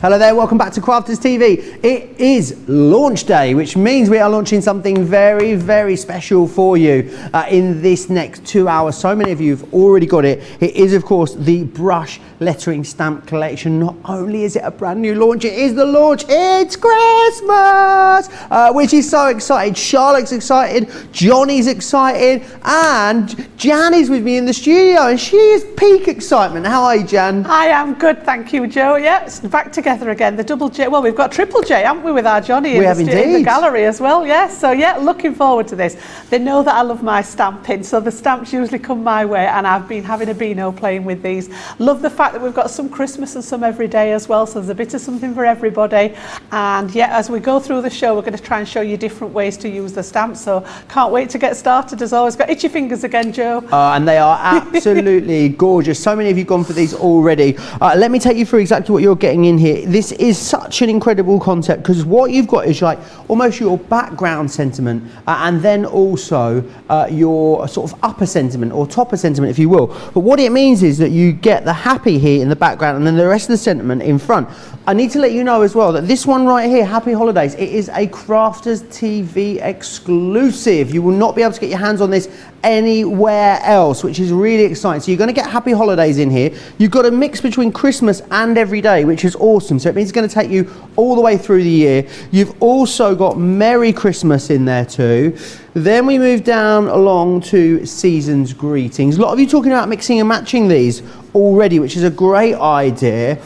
Hello there, welcome back to Crafters TV. It is launch day, which means we are launching something very, very special for you in this next 2 hours. So many of you have already got it. It is, of course, the brush lettering stamp collection. Not only is it a brand new launch, it is the launch. It's Christmas, which is so exciting. Charlotte's excited, Johnny's excited, and Jan is with me in the studio, and she is peak excitement. How are you, Jan? I am good, thank you, Joe. Yeah, it's back together again. The double J. Well, we've got triple J, haven't we, with our Johnny in the gallery as well? Yeah. So yeah, looking forward to this. They know that I love my stamping, so the stamps usually come my way, and I've been having a beano playing with these. Love the fact that we've got some Christmas and some every day as well, so there's a bit of something for everybody. And yeah, as we go through the show, we're going to try and show you different ways to use the stamps. So can't wait to get started. As always, got itchy fingers again, Joe. And they are absolutely gorgeous. So many of you gone for these already. Let me take you through exactly what you're getting in here. This is such an incredible concept because what you've got is like almost your background sentiment and then also your sort of upper sentiment or topper sentiment, if you will. But what it means is that you get the happy here in the background and then the rest of the sentiment in front. I need to let you know as well that this one right here, Happy Holidays, it is a Crafters TV exclusive. You will not be able to get your hands on this anywhere else, which is really exciting. So you're going to get Happy Holidays in here. You've got a mix between Christmas and every day, which is awesome. So it means it's going to take you all the way through the year. You've also got Merry Christmas in there too. Then we move down along to Season's Greetings. A lot of you talking about mixing and matching these already, which is a great idea.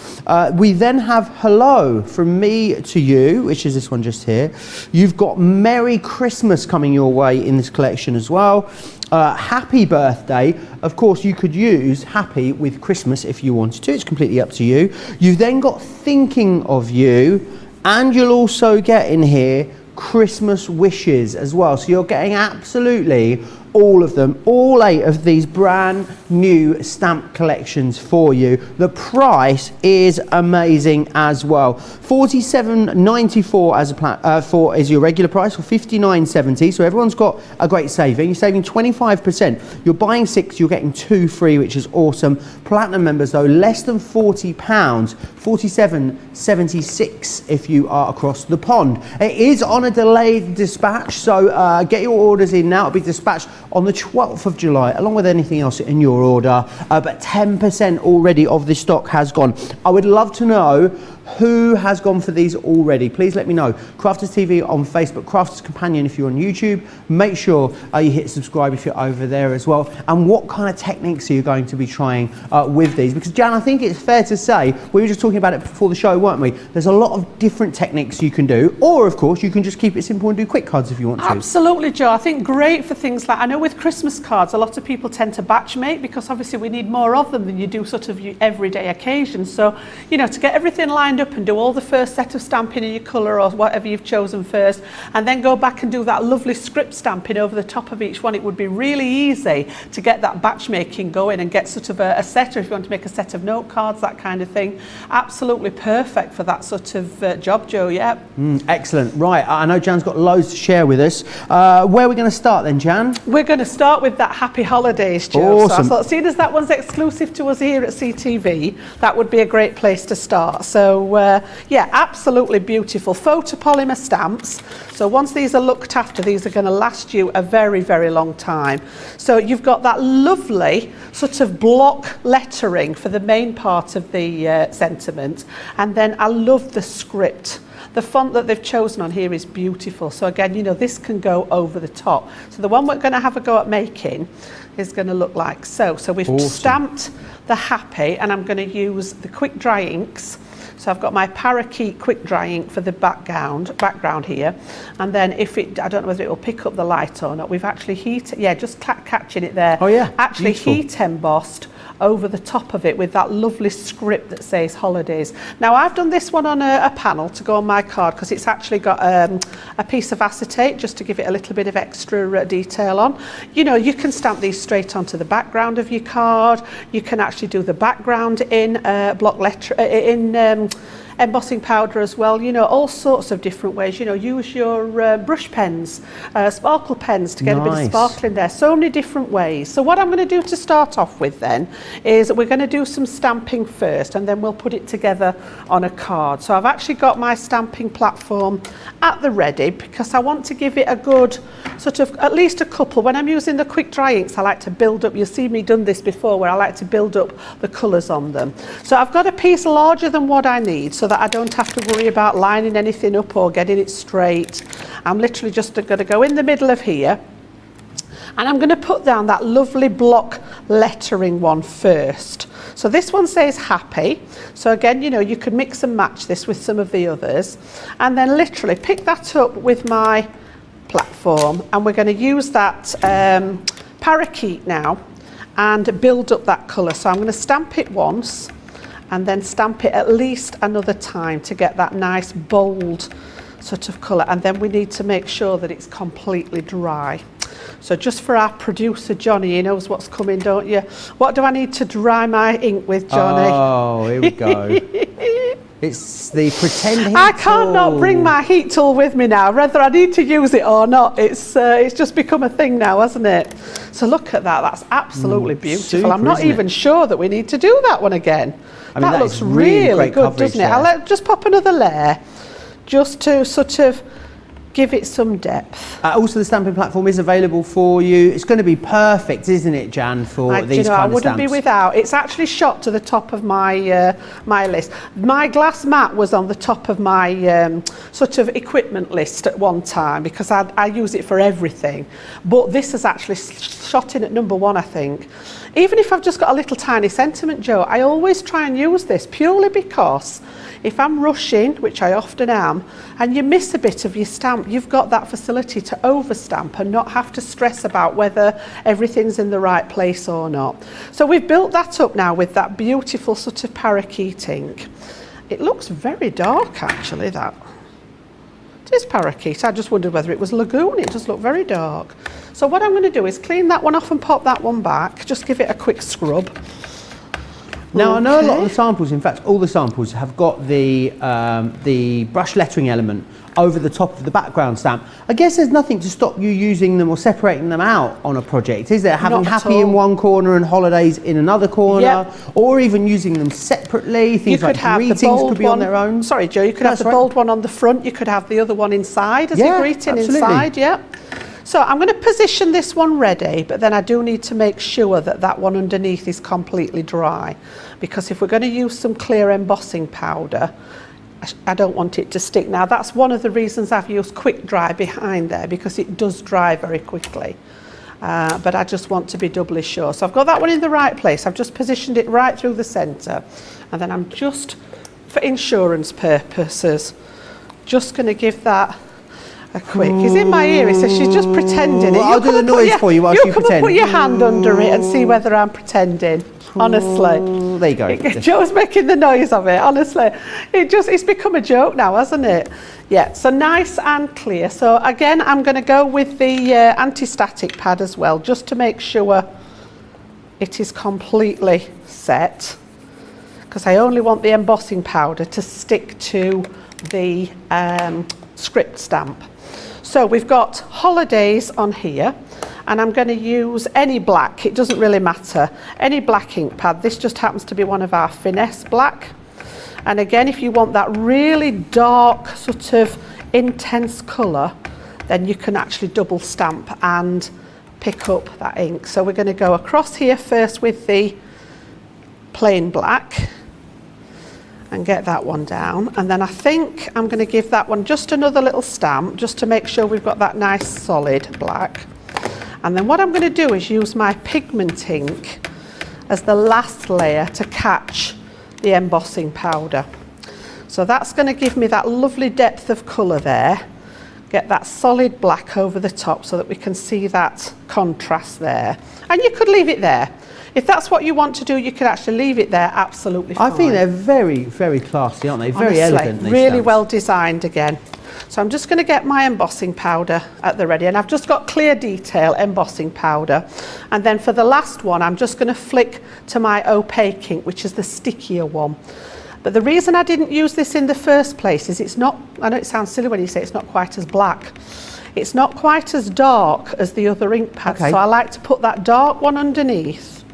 We then have Hello from Me to You, which is this one just here. You've got Merry Christmas coming your way in this collection as well. Happy Birthday, of course you could use Happy with Christmas if you wanted to, it's completely up to you. You've then got Thinking of You, and you'll also get in here Christmas Wishes as well. So you're getting absolutely all of them, all 8 of these brand new stamp collections for you. The price is amazing as well. $47.94 as a is your regular price, for $59.70. So everyone's got a great saving. You're saving 25%. You're buying 6, you're getting 2 free, which is awesome. Platinum members though, less than £40, $47.76 if you are across the pond. It is on a delayed dispatch, so get your orders in now. It'll be dispatched on the 12th of July, along with anything else in your order, but 10% already of the stock has gone. I would love to know who has gone for these already. Please let me know. Crafters TV on Facebook, Crafters Companion if you're on YouTube. Make sure you hit subscribe if you're over there as well. And what kind of techniques are you going to be trying with these? Because Jan, I think it's fair to say, we were just talking about it before the show, weren't we? There's a lot of different techniques you can do, or of course you can just keep it simple and do quick cards if you want to. Absolutely, Joe. I think great for things like, I know with Christmas cards, a lot of people tend to batch make because obviously we need more of them than you do sort of your everyday occasions. So, you know, to get everything lined up and do all the first set of stamping in your colour or whatever you've chosen first, and then go back and do that lovely script stamping over the top of each one, it would be really easy to get that batch making going and get sort of a set, or if you want to make a set of note cards, that kind of thing. Absolutely perfect for that sort of job, Joe. Yeah. Excellent. Right, I know Jan's got loads to share with us. Where are we going to start then, Jan? We're going to start with that Happy Holidays, Joe. Awesome. So I thought, seeing as that one's exclusive to us here at CTV, that would be a great place to start. So yeah, absolutely beautiful photopolymer stamps. So once these are looked after, these are going to last you a very, very long time. So you've got that lovely sort of block lettering for the main part of the sentiment, and then I love the script. The font that they've chosen on here is beautiful. So again, you know, this can go over the top. So the one we're going to have a go at making is going to look like so. So we've stamped the Happy, and I'm going to use the quick dry inks. So I've got my Parakeet quick dry ink for the background here, and then if it, I don't know whether it will pick up the light or not, we've actually just catching it there. Oh yeah, actually beautiful. Heat embossed over the top of it with that lovely script that says Holidays. Now I've done this one on a panel to go on my card because it's actually got a piece of acetate just to give it a little bit of extra detail on. You know, you can stamp these straight onto the background of your card. You can actually do the background in block letter in embossing powder as well, you know, all sorts of different ways. You know, use your brush pens, sparkle pens to get a bit of sparkle in there. So many different ways. So what I'm going to do to start off with then is we're going to do some stamping first, and then we'll put it together on a card. So I've actually got my stamping platform at the ready because I want to give it a good sort of at least a couple. When I'm using the quick dry inks, I like to build up, you've seen me done this before, where I like to build up the colours on them. So I've got a piece larger than what I need so that I don't have to worry about lining anything up or getting it straight. I'm literally just going to go in the middle of here, and I'm going to put down that lovely block lettering one first. So this one says happy. So again, you know, you could mix and match this with some of the others, and then literally pick that up with my platform, and we're going to use that parakeet now and build up that colour. So I'm going to stamp it once and then stamp it at least another time to get that nice bold sort of colour, and then we need to make sure that it's completely dry. So just for our producer Johnny, he knows what's coming, don't you? What do I need to dry my ink with, Johnny? Oh, here we go. It's the pretend heat I can't not tool. bring my heat tool with me now, whether I need to use it or not. It's just become a thing now, hasn't it? So look at that, that's absolutely beautiful. super, I'm not isn't it? even sure that we need to do that one again. I mean, that that is looks really really great good, coverage doesn't it? there. I'll just pop another layer just to sort of give it some depth. Also, the stamping platform is available for you. It's going to be perfect, isn't it, Jan, for Do you these know, I kind of wouldn't stamps? be without. It's actually shot to the top of my my list. My glass mat was on the top of my sort of equipment list at one time because I use it for everything. But this is actually shot in at number one, I think. Even if I've just got a little tiny sentiment, Joe, I always try and use this purely because if I'm rushing, which I often am, and you miss a bit of your stamp, you've got that facility to overstamp and not have to stress about whether everything's in the right place or not. So we've built that up now with that beautiful sort of parakeet ink. It looks very dark, actually, that. It is parakeet. I just wondered whether it was lagoon. It does look very dark. So what I'm going to do is clean that one off and pop that one back. Just give it a quick scrub. Now, I know a lot of the samples, in fact, all the samples have got the brush lettering element over the top of the background stamp. I guess there's nothing to stop you using them or separating them out on a project, is there? Having Not at happy in all. one corner and holidays in another corner, Yep. or even using them separately. Things like greetings could be on their own. Sorry, Joe, you could have That's the right. bold one on the front. You could have the other one inside as Yeah, a greeting absolutely. inside. Yeah. So I'm going to position this one ready, but then I do need to make sure that that one underneath is completely dry, because if we're going to use some clear embossing powder, I don't want it to stick. Now that's one of the reasons I've used quick dry behind there, because it does dry very quickly. But I just want to be doubly sure. So I've got that one in the right place. I've just positioned it right through the centre, and then I'm just, for insurance purposes, just going to give that a quick. He's in my ear. He says she's just pretending it. I'll do the noise for you whilst you come pretend. and put your hand under it and see whether I'm pretending. Honestly, There you go. Joe's making the noise of it. Honestly, it's become a joke now, hasn't it? Yeah. So nice and clear. So again, I'm going to go with the anti-static pad as well, just to make sure it is completely set, because I only want the embossing powder to stick to the script stamp. So we've got holidays on here, and I'm going to use any black, it doesn't really matter, any black ink pad. This just happens to be one of our finesse black. And again, if you want that really dark sort of intense colour, then you can actually double stamp and pick up that ink. So we're going to go across here first with the plain black and get that one down, and then I think I'm going to give that one just another little stamp just to make sure we've got that nice solid black. And then what I'm going to do is use my pigment ink as the last layer to catch the embossing powder. So that's going to give me that lovely depth of colour there, get that solid black over the top so that we can see that contrast there. And you could leave it there. If that's what you want to do, you could actually leave it there absolutely fine. I think they're very, very classy, aren't they? Very Honestly, elegant. These really stamps. well designed again. So I'm just going to get my embossing powder at the ready, and I've just got clear detail embossing powder. And then for the last one, I'm just going to flick to my opaque ink, which is the stickier one. But the reason I didn't use this in the first place is it's not, I know it sounds silly when you say it's not quite as black. It's not quite as dark as the other ink pads, Okay. so I like to put that dark one underneath,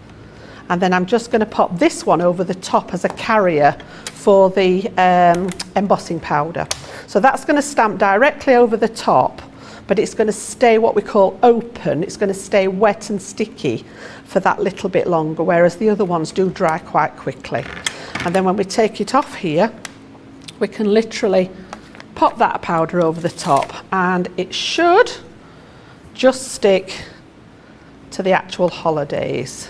and then I'm just going to pop this one over the top as a carrier for the embossing powder. So that's going to stamp directly over the top, but it's going to stay what we call open. It's going to stay wet and sticky for that little bit longer, whereas the other ones do dry quite quickly. And then when we take it off here, we can literally pop that powder over the top, and it should just stick to the actual holidays.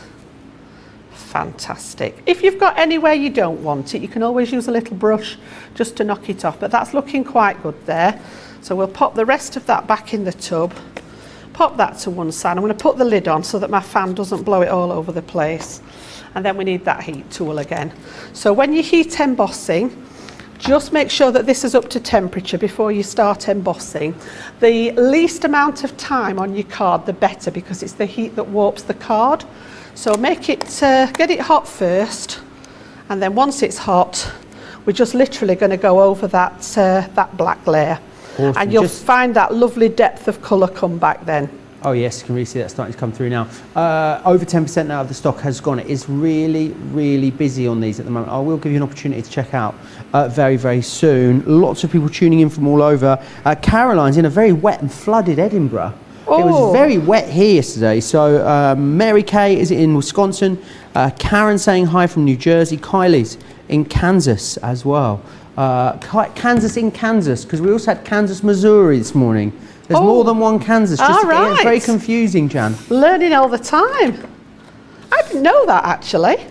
Fantastic. If you've got anywhere you don't want it, you can always use a little brush just to knock it off, but that's looking quite good there. So we'll pop the rest of that back in the tub, pop that to one side. I'm going to put the lid on so that my fan doesn't blow it all over the place. And then we need that heat tool again. So when you heat embossing, just make sure that this is up to temperature before you start embossing. The least amount of time on your card, the better, because it's the heat that warps the card. So make it, get it hot first, and then once it's hot, we're just literally going to go over that, that black layer. Awesome. And you'll find that lovely depth of colour come back then. Oh yes, you can really see that starting to come through now. Over 10% now of the stock has gone. It is really, really busy on these at the moment. I will give you an opportunity to check out very, very soon. Lots of people tuning in from all over. Caroline's in a very wet and flooded Edinburgh. Oh. It was very wet here yesterday. So Mary Kay is in Wisconsin. Karen saying hi from New Jersey. Kylie's in Kansas as well. Kansas in Kansas, because we also had Kansas, Missouri this morning. There's more than one Kansas. Just to get, it's very confusing, Jan. Learning all the time. I didn't know that actually.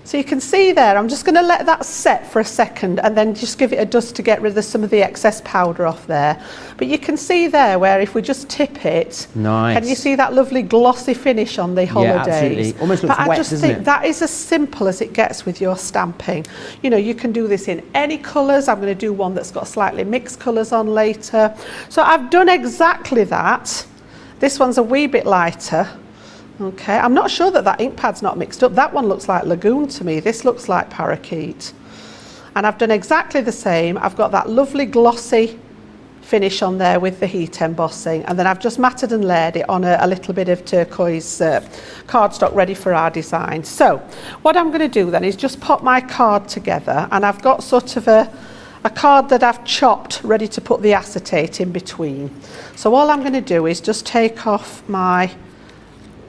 So you can see there, I'm just going to let that set for a second and then just give it a dust to get rid of some of the excess powder off there. But you can see there where if we just tip it, Nice. can you see that lovely glossy finish on the holidays? Yeah, absolutely. Almost looks but wet, I just doesn't think it? that is as simple as it gets with your stamping. You know, you can do this in any colours. I'm going to do one that's got slightly mixed colours on later. So I've done exactly that. This one's a wee bit lighter. Okay, I'm not sure that ink pad's not mixed up. That one looks like Lagoon to me. This looks like Parakeet. And I've done exactly the same. I've got that lovely glossy finish on there with the heat embossing, and then I've just matted and layered it on a little bit of turquoise cardstock ready for our design. So what I'm going to do then is just pop my card together, and I've got sort of a card that I've chopped ready to put the acetate in between. So all I'm going to do is just take off my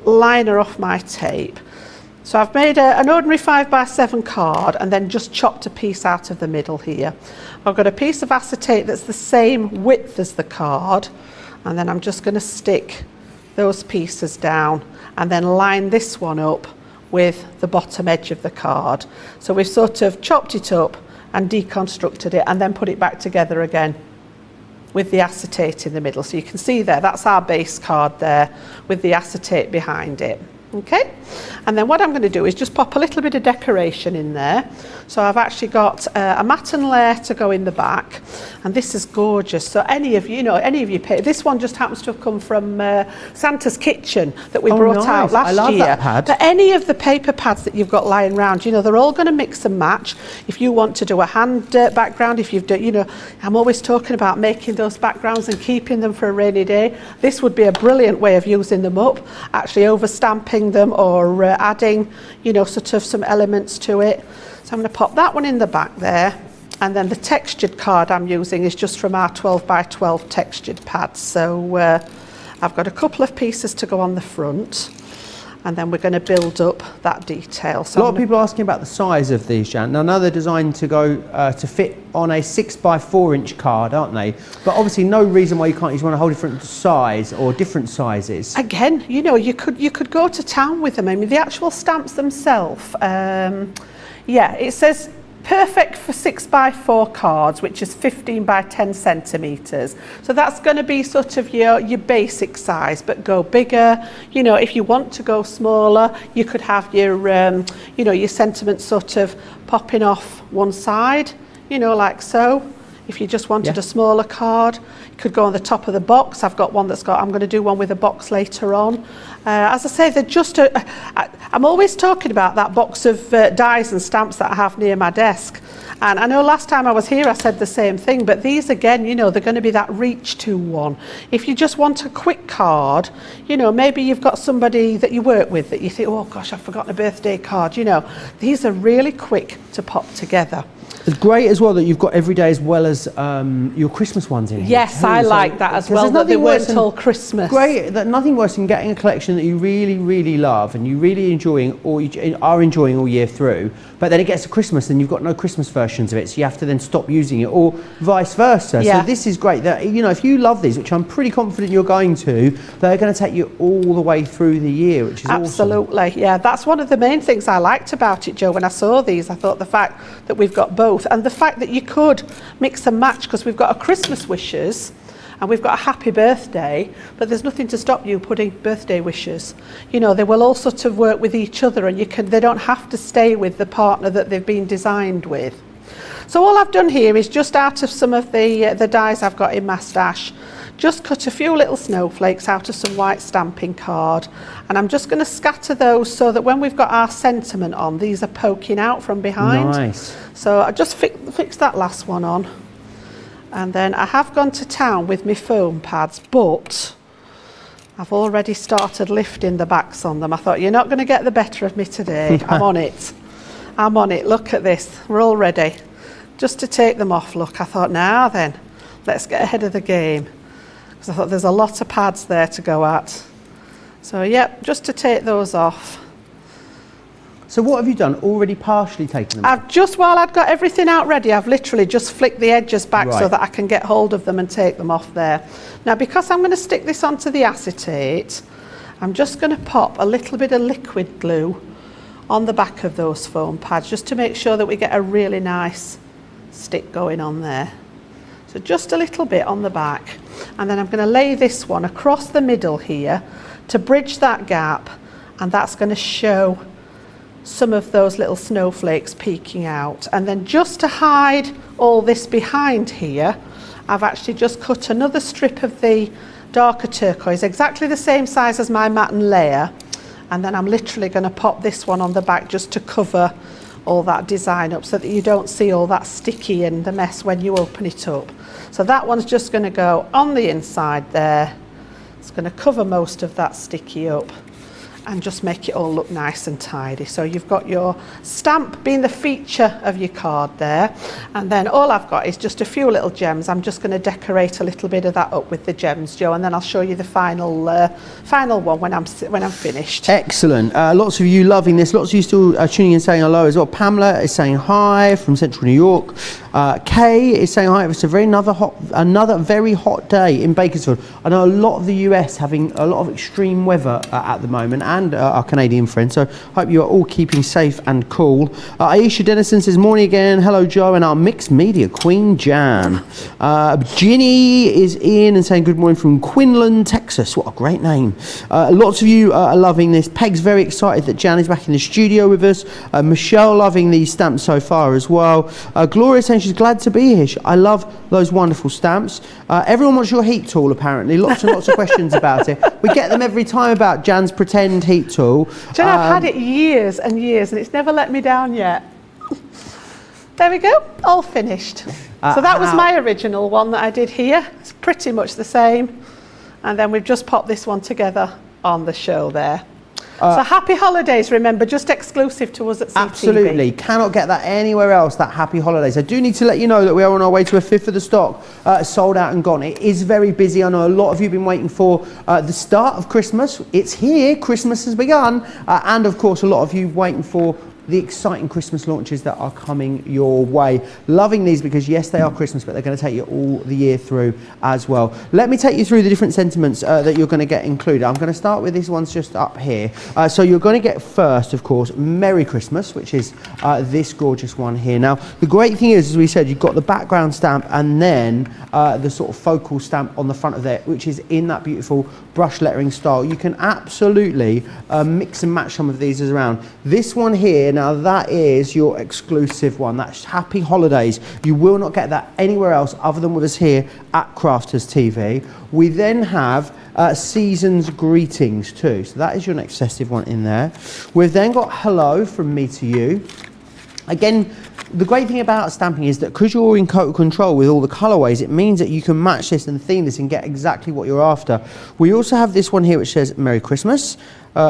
liner off my tape. So I've made an ordinary 5x7 card and then just chopped a piece out of the middle here. I've got a piece of acetate that's the same width as the card, and then I'm just going to stick those pieces down and then line this one up with the bottom edge of the card. So we've sort of chopped it up and deconstructed it and then put it back together again with the acetate in the middle. So you can see there, that's our base card there with the acetate behind it. Okay, and then what I'm going to do is just pop a little bit of decoration in there. So I've actually got a matten layer to go in the back, and this is gorgeous. So any of you, this one just happens to have come from Santa's Kitchen that we brought out last I love year. that pad. But any of the paper pads that you've got lying around, they're all going to mix and match. If you want to do a hand background, if you've done, I'm always talking about making those backgrounds and keeping them for a rainy day. This would be a brilliant way of using them up, actually over stamping them or adding, sort of some elements to it. So I'm going to pop that one in the back there, and then the textured card I'm using is just from our 12x12 textured pads. So I've got a couple of pieces to go on the front, and then we're going to build up that detail. So a lot of people are asking about the size of these, Jan. Now, I know they're designed to go to fit on a 6x4" card, aren't they? But obviously, no reason why you can't use one a whole different size or different sizes. Again, you could go to town with them. I mean, the actual stamps themselves. It says perfect for 6x4 cards, which is 15x10 centimetres. So that's going to be sort of your basic size, but go bigger. If you want to go smaller, you could have your sentiments sort of popping off one side, like so. If you just wanted Yeah. a smaller card, it could go on the top of the box. I've got one that's got, I'm going to do one with a box later on. As I say, they're just, I'm always talking about that box of dies and stamps that I have near my desk. And I know last time I was here I said the same thing, but these again, you know, they're going to be that reach to one. If you just want a quick card, you know, maybe you've got somebody that you work with that you think, oh gosh, I've forgotten a birthday card, you know, these are really quick to pop together. It's great as well that you've got every day as well as your Christmas ones in here. Yes, too. I So- like that as 'cause well, there's that they nothing worse weren't than- all Christmas. Great, that nothing worse than getting a collection that you really, really love and you really enjoying or you are enjoying all year through, but then it gets to Christmas and you've got no Christmas versions of it, so you have to then stop using it, or vice versa. Yeah. So this is great. That, you know, if you love these, which I'm pretty confident you're going to, they're going to take you all the way through the year, which is awesome. Absolutely, yeah. That's one of the main things I liked about it, Joe. When I saw these, I thought the fact that we've got both, and the fact that you could mix and match, because we've got a Christmas wishes and we've got a happy birthday, but there's nothing to stop you putting birthday wishes. You know, they will all sort of work with each other, and they don't have to stay with the partner that they've been designed with. So all I've done here is just out of some of the dies I've got in my stash, just cut a few little snowflakes out of some white stamping card, and I'm just going to scatter those so that when we've got our sentiment on, these are poking out from behind. Nice. So I just fix that last one on, and then I have gone to town with my foam pads, but I've already started lifting the backs on them. I thought, you're not going to get the better of me today. I'm on it. I'm on it. Look at this. We're all ready. Just to take them off, look. I thought, now then, let's get ahead of the game. Because I thought there's a lot of pads there to go at. So, yep, just to take those off. So what have you done? Already partially taken them off? I've just, while I'd got everything out ready, I've literally just flicked the edges back so Right. that I can get hold of them and take them off there. Now, because I'm going to stick this onto the acetate, I'm just going to pop a little bit of liquid glue on the back of those foam pads, just to make sure that we get a really nice stick going on there. So just a little bit on the back, and then I'm going to lay this one across the middle here to bridge that gap, and that's going to show some of those little snowflakes peeking out. And then just to hide all this behind here, I've actually just cut another strip of the darker turquoise, exactly the same size as my matten layer, and then I'm literally going to pop this one on the back just to cover all that design up so that you don't see all that sticky and the mess when you open it up. So that one's just going to go on the inside there. It's going to cover most of that sticky up and just make it all look nice and tidy. So you've got your stamp being the feature of your card there, and then all I've got is just a few little gems. I'm just going to decorate a little bit of that up with the gems, Joe, and then I'll show you the final one when I'm finished. Excellent. Lots of you loving this. Lots of you still tuning in, saying hello as well. Pamela is saying hi from Central New York. Kay is saying hi. It's another very hot day in Bakersfield. I know a lot of the US having a lot of extreme weather at the moment, and our Canadian friends. So hope you are all keeping safe and cool. Aisha Dennison says morning again. Hello, Joe, and our mixed media queen Jan. Ginny is in and saying good morning from Quinlan, Texas. What a great name. Lots of you are loving this. Peg's very excited that Jan is back in the studio with us. Michelle loving these stamps so far as well. Gloria saying she's glad to be here. I love those wonderful stamps. Everyone wants your heat tool, apparently. Lots and lots of questions about it. We get them every time about Jan's pretend heat tool. Do you know, I've had it years and years, and it's never let me down yet. There we go, all finished. So that was my original one that I did here. It's pretty much the same. And then we've just popped this one together on the show there. So happy holidays, remember, just exclusive to us at CTV. Absolutely, cannot get that anywhere else, that happy holidays. I do need to let you know that we are on our way to a fifth of the stock, sold out and gone. It is very busy. I know a lot of you have been waiting for the start of Christmas. It's here, Christmas has begun, and of course a lot of you waiting for the exciting Christmas launches that are coming your way. Loving these because yes, they are Christmas, but they're going to take you all the year through as well. Let me take you through the different sentiments that you're going to get included. I'm going to start with these ones just up here. So you're going to get first, of course, Merry Christmas, which is this gorgeous one here. Now, the great thing is, as we said, you've got the background stamp and then the sort of focal stamp on the front of there, which is in that beautiful brush lettering style. You can absolutely mix and match some of these around. This one here, now that is your exclusive one. That's Happy Holidays. You will not get that anywhere else other than with us here at Crafters TV. We then have Season's Greetings too. So that is your next festive one in there. We've then got Hello from Me to You. Again, the great thing about stamping is that because you're in total control with all the colourways, it means that you can match this and theme this and get exactly what you're after. We also have this one here which says Merry Christmas.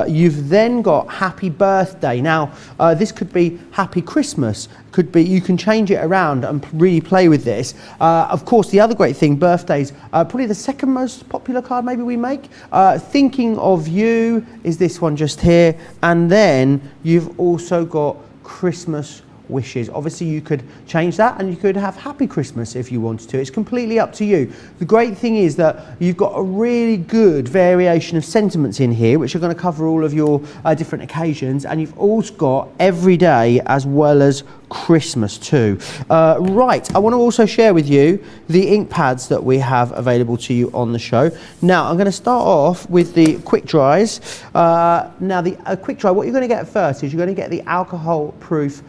You've then got Happy Birthday. Now, this could be Happy Christmas. Could be, you can change it around and really play with this. Of course, the other great thing, birthdays, probably the second most popular card maybe we make. Thinking of You is this one just here. And then you've also got Christmas wishes. Obviously you could change that and you could have Happy Christmas if you wanted to. It's completely up to you. The great thing is that you've got a really good variation of sentiments in here which are going to cover all of your different occasions, and you've also got every day as well as Christmas too. Right, I want to also share with you the ink pads that we have available to you on the show. Now I'm going to start off with the quick dries. Now the quick dry, what you're going to get first is you're going to get the alcohol proof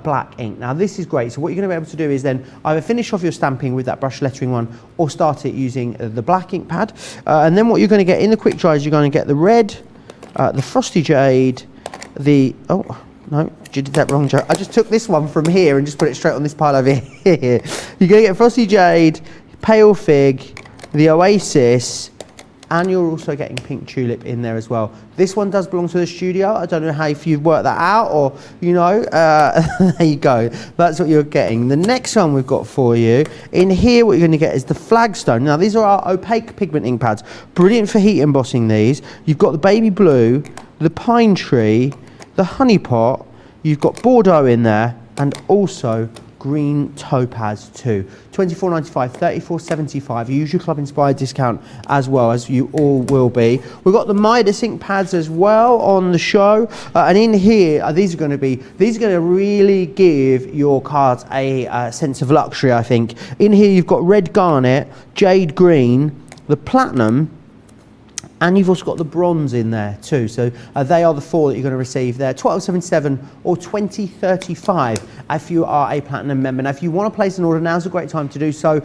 black ink. Now this is great, so what you're going to be able to do is then either finish off your stamping with that brush lettering one or start it using the black ink pad, and then what you're going to get in the quick dries, you're going to get the red, the Frosty Jade, the no, you did that wrong, Joe. I just took this one from here and just put it straight on this pile over here. You're going to get Frosty Jade, Pale Fig, the Oasis, and you're also getting Pink Tulip in there as well. This one does belong to the studio. I don't know how, if you've worked that out or, you know, there you go. That's what you're getting. The next one we've got for you, in here what you're going to get is the Flagstone. Now these are our opaque pigment ink pads. Brilliant for heat embossing these. You've got the Baby Blue, the Pine Tree, the Honey Pot, you've got Bordeaux in there, and also Green Topaz too. $24.95, $34.75. Use your Club Inspired discount as well, as you all will be. We've got the Midas ink pads as well on the show, and in here these are going to really give your cards a sense of luxury, I think. In here you've got Red Garnet, Jade Green, the Platinum, and you've also got the bronze in there too. So they are the four that you're going to receive there. $12.77 or $20.35 if you are a platinum member. Now if you want to place an order, now's a great time to do so,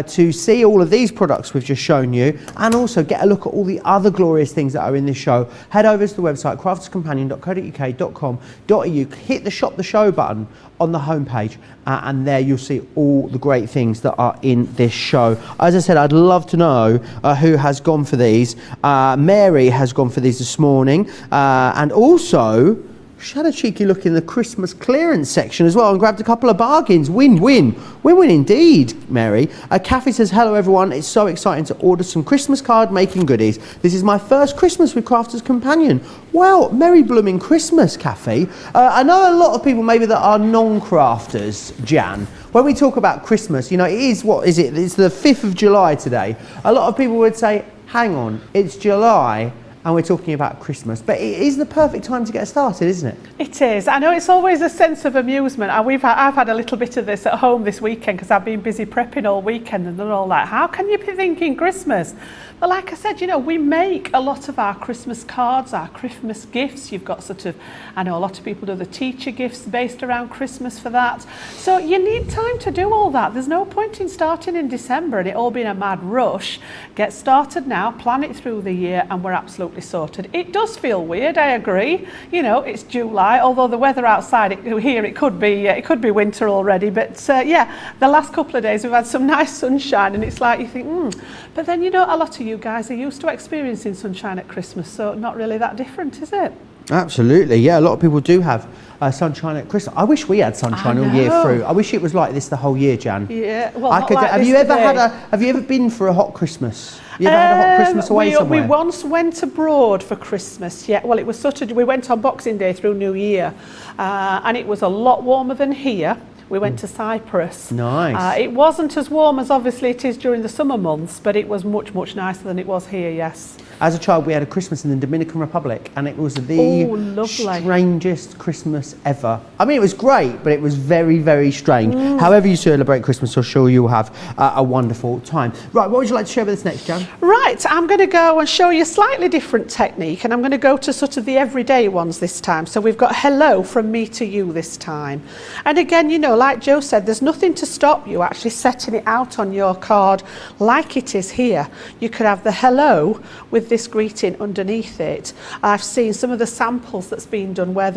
to see all of these products we've just shown you and also get a look at all the other glorious things that are in this show. Head over to the website crafterscompanion.co.uk.com.au, hit the shop the show button on the homepage, and there you'll see all the great things that are in this show. As I said, I'd love to know who has gone for these. Mary has gone for these this morning, and also she had a cheeky look in the Christmas clearance section as well and grabbed a couple of bargains. Win-win. Win-win indeed, Mary. Kathy says, hello everyone, it's so exciting to order some Christmas card making goodies. This is my first Christmas with Crafters Companion. Well, Merry blooming Christmas, Kathy. I know a lot of people maybe that are non-crafters, Jan. When we talk about Christmas, you know, it is, what is it? It's the 5th of July today. A lot of people would say, hang on, it's July, and we're talking about Christmas, but it is the perfect time to get started, isn't it? It is. I know it's always a sense of amusement. I've had a little bit of this at home this weekend because I've been busy prepping all weekend, and they're all like, how can you be thinking Christmas? But like I said, you know, we make a lot of our Christmas cards, our Christmas gifts. You've got sort of, I know a lot of people do the teacher gifts based around Christmas for that. So you need time to do all that. There's no point in starting in December and it all being a mad rush. Get started now, plan it through the year, and we're absolutely sorted. It does feel weird, I agree. You know, it's July, although the weather outside here, it could be winter already. But yeah, the last couple of days we've had some nice sunshine, and it's like you think, But then, you know, a lot of you guys are used to experiencing sunshine at Christmas, so not really that different, is it? Absolutely, yeah. A lot of people do have sunshine at Christmas. I wish we had sunshine all year through. I wish it was like this the whole year, Jan. Yeah, well, have you ever been for a hot Christmas? You ever had a hot Christmas away somewhere? We once went abroad for Christmas. Yeah, well, it was we went on Boxing Day through New Year, and it was a lot warmer than here. We went to Cyprus. Nice. It wasn't as warm as obviously it is during the summer months, but it was much, much nicer than it was here, yes. As a child, we had a Christmas in the Dominican Republic, and it was the lovely. strangest Christmas ever. I mean, it was great, but it was very, very strange. However you celebrate Christmas, I'm sure you'll have a wonderful time. Right, what would you like to share with us next, Jan? Right, I'm going to go and show you a slightly different technique, and I'm going to go to sort of the everyday ones this time. So we've got hello from me to you this time. And again, you know, like Joe said, there's nothing to stop you actually setting it out on your card like it is here. You could have the hello with this greeting underneath it. I've seen some of the samples that's been done where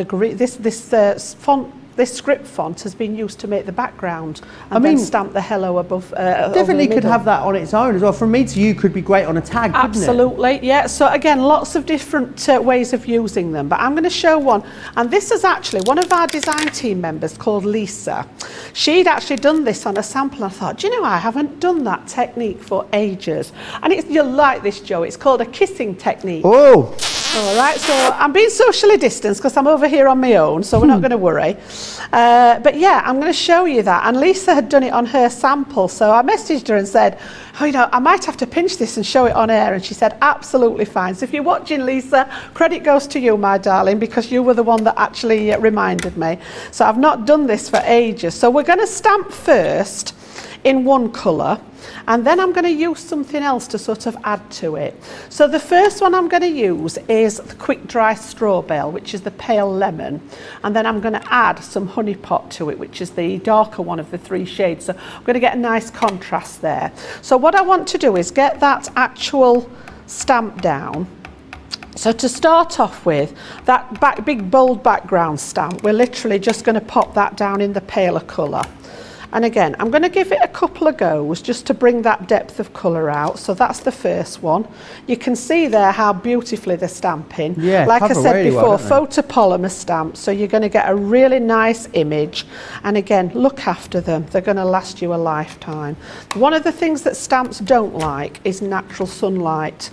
this script font has been used to make the background and then stamp the hello above. Definitely could have that on its own as well. From me to you could be great on a tag, couldn't it? Absolutely, yeah. So again, lots of different ways of using them, but I'm going to show one. And this is actually one of our design team members called Lisa. She'd actually done this on a sample, and I thought, do you know, I haven't done that technique for ages. And you'll like this, Joe. It's called a kissing technique. Oh! All right, so I'm being socially distanced because I'm over here on my own, so we're not going to worry. But yeah, I'm going to show you that. And Lisa had done it on her sample, so I messaged her and said, oh, you know, I might have to pinch this and show it on air. And she said, absolutely fine. So if you're watching, Lisa, credit goes to you, my darling, because you were the one that actually reminded me. So I've not done this for ages. So we're going to stamp first in one colour, and then I'm going to use something else to sort of add to it. So the first one I'm going to use is the Quick Dry Straw Bale, which is the pale lemon, and then I'm going to add some honey pot to it, which is the darker one of the three shades. So I'm going to get a nice contrast there. So what I want to do is get that actual stamp down. So to start off with, that big bold background stamp, we're literally just going to pop that down in the paler colour. And again, I'm going to give it a couple of goes just to bring that depth of colour out. So that's the first one. You can see there how beautifully they're stamping. Yeah, like I said really before, well, photopolymer stamps. So you're going to get a really nice image. And again, look after them. They're going to last you a lifetime. One of the things that stamps don't like is natural sunlight.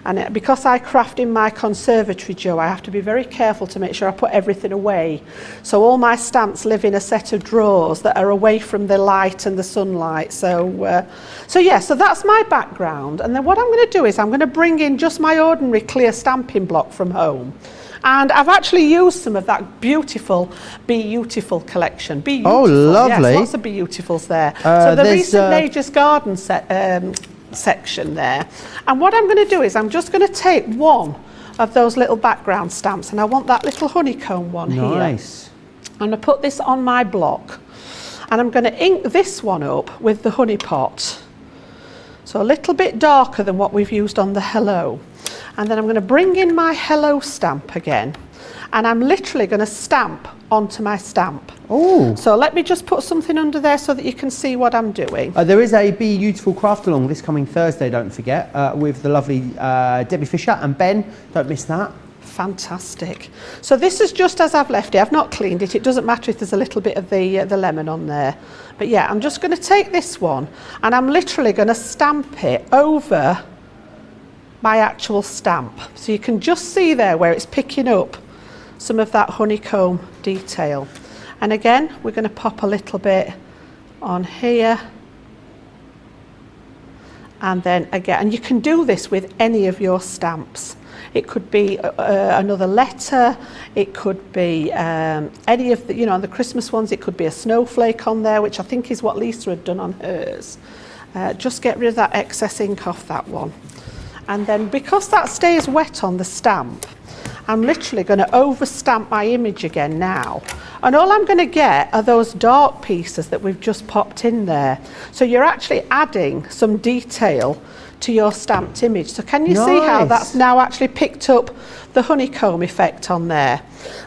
And because I craft in my conservatory, Joe, I have to be very careful to make sure I put everything away. So all my stamps live in a set of drawers that are away from the light and the sunlight. So that's my background. And then what I'm going to do is I'm going to bring in just my ordinary clear stamping block from home. And I've actually used some of that beautiful Beautiful collection. Beautiful, oh, lovely. Yes, lots of Beautifuls there. So the recent Nature's Garden section there. And what I'm going to do is I'm just going to take one of those little background stamps, and I want that little honeycomb one here. Nice. I'm going to put this on my block, and I'm going to ink this one up with the honey pot. So a little bit darker than what we've used on the hello. And then I'm going to bring in my hello stamp again, and I'm literally going to stamp onto my stamp. Oh. So let me just put something under there so that you can see what I'm doing. There is a Be Beautiful craft along this coming Thursday, don't forget, with the lovely Debbie Fisher and Ben. Don't miss that. Fantastic. So this is just as I've left it. I've not cleaned it. It doesn't matter if there's a little bit of the lemon on there. But yeah, I'm just going to take this one, and I'm literally going to stamp it over my actual stamp. So you can just see there where it's picking up some of that honeycomb detail. And again, we're going to pop a little bit on here. And then again, and you can do this with any of your stamps. It could be another letter, it could be any of the, you know, on the Christmas ones, it could be a snowflake on there, which I think is what Lisa had done on hers. Just get rid of that excess ink off that one. And then because that stays wet on the stamp, I'm literally going to over stamp my image again now. And all I'm going to get are those dark pieces that we've just popped in there. So you're actually adding some detail to your stamped image. So can you see how that's now actually picked up the honeycomb effect on there?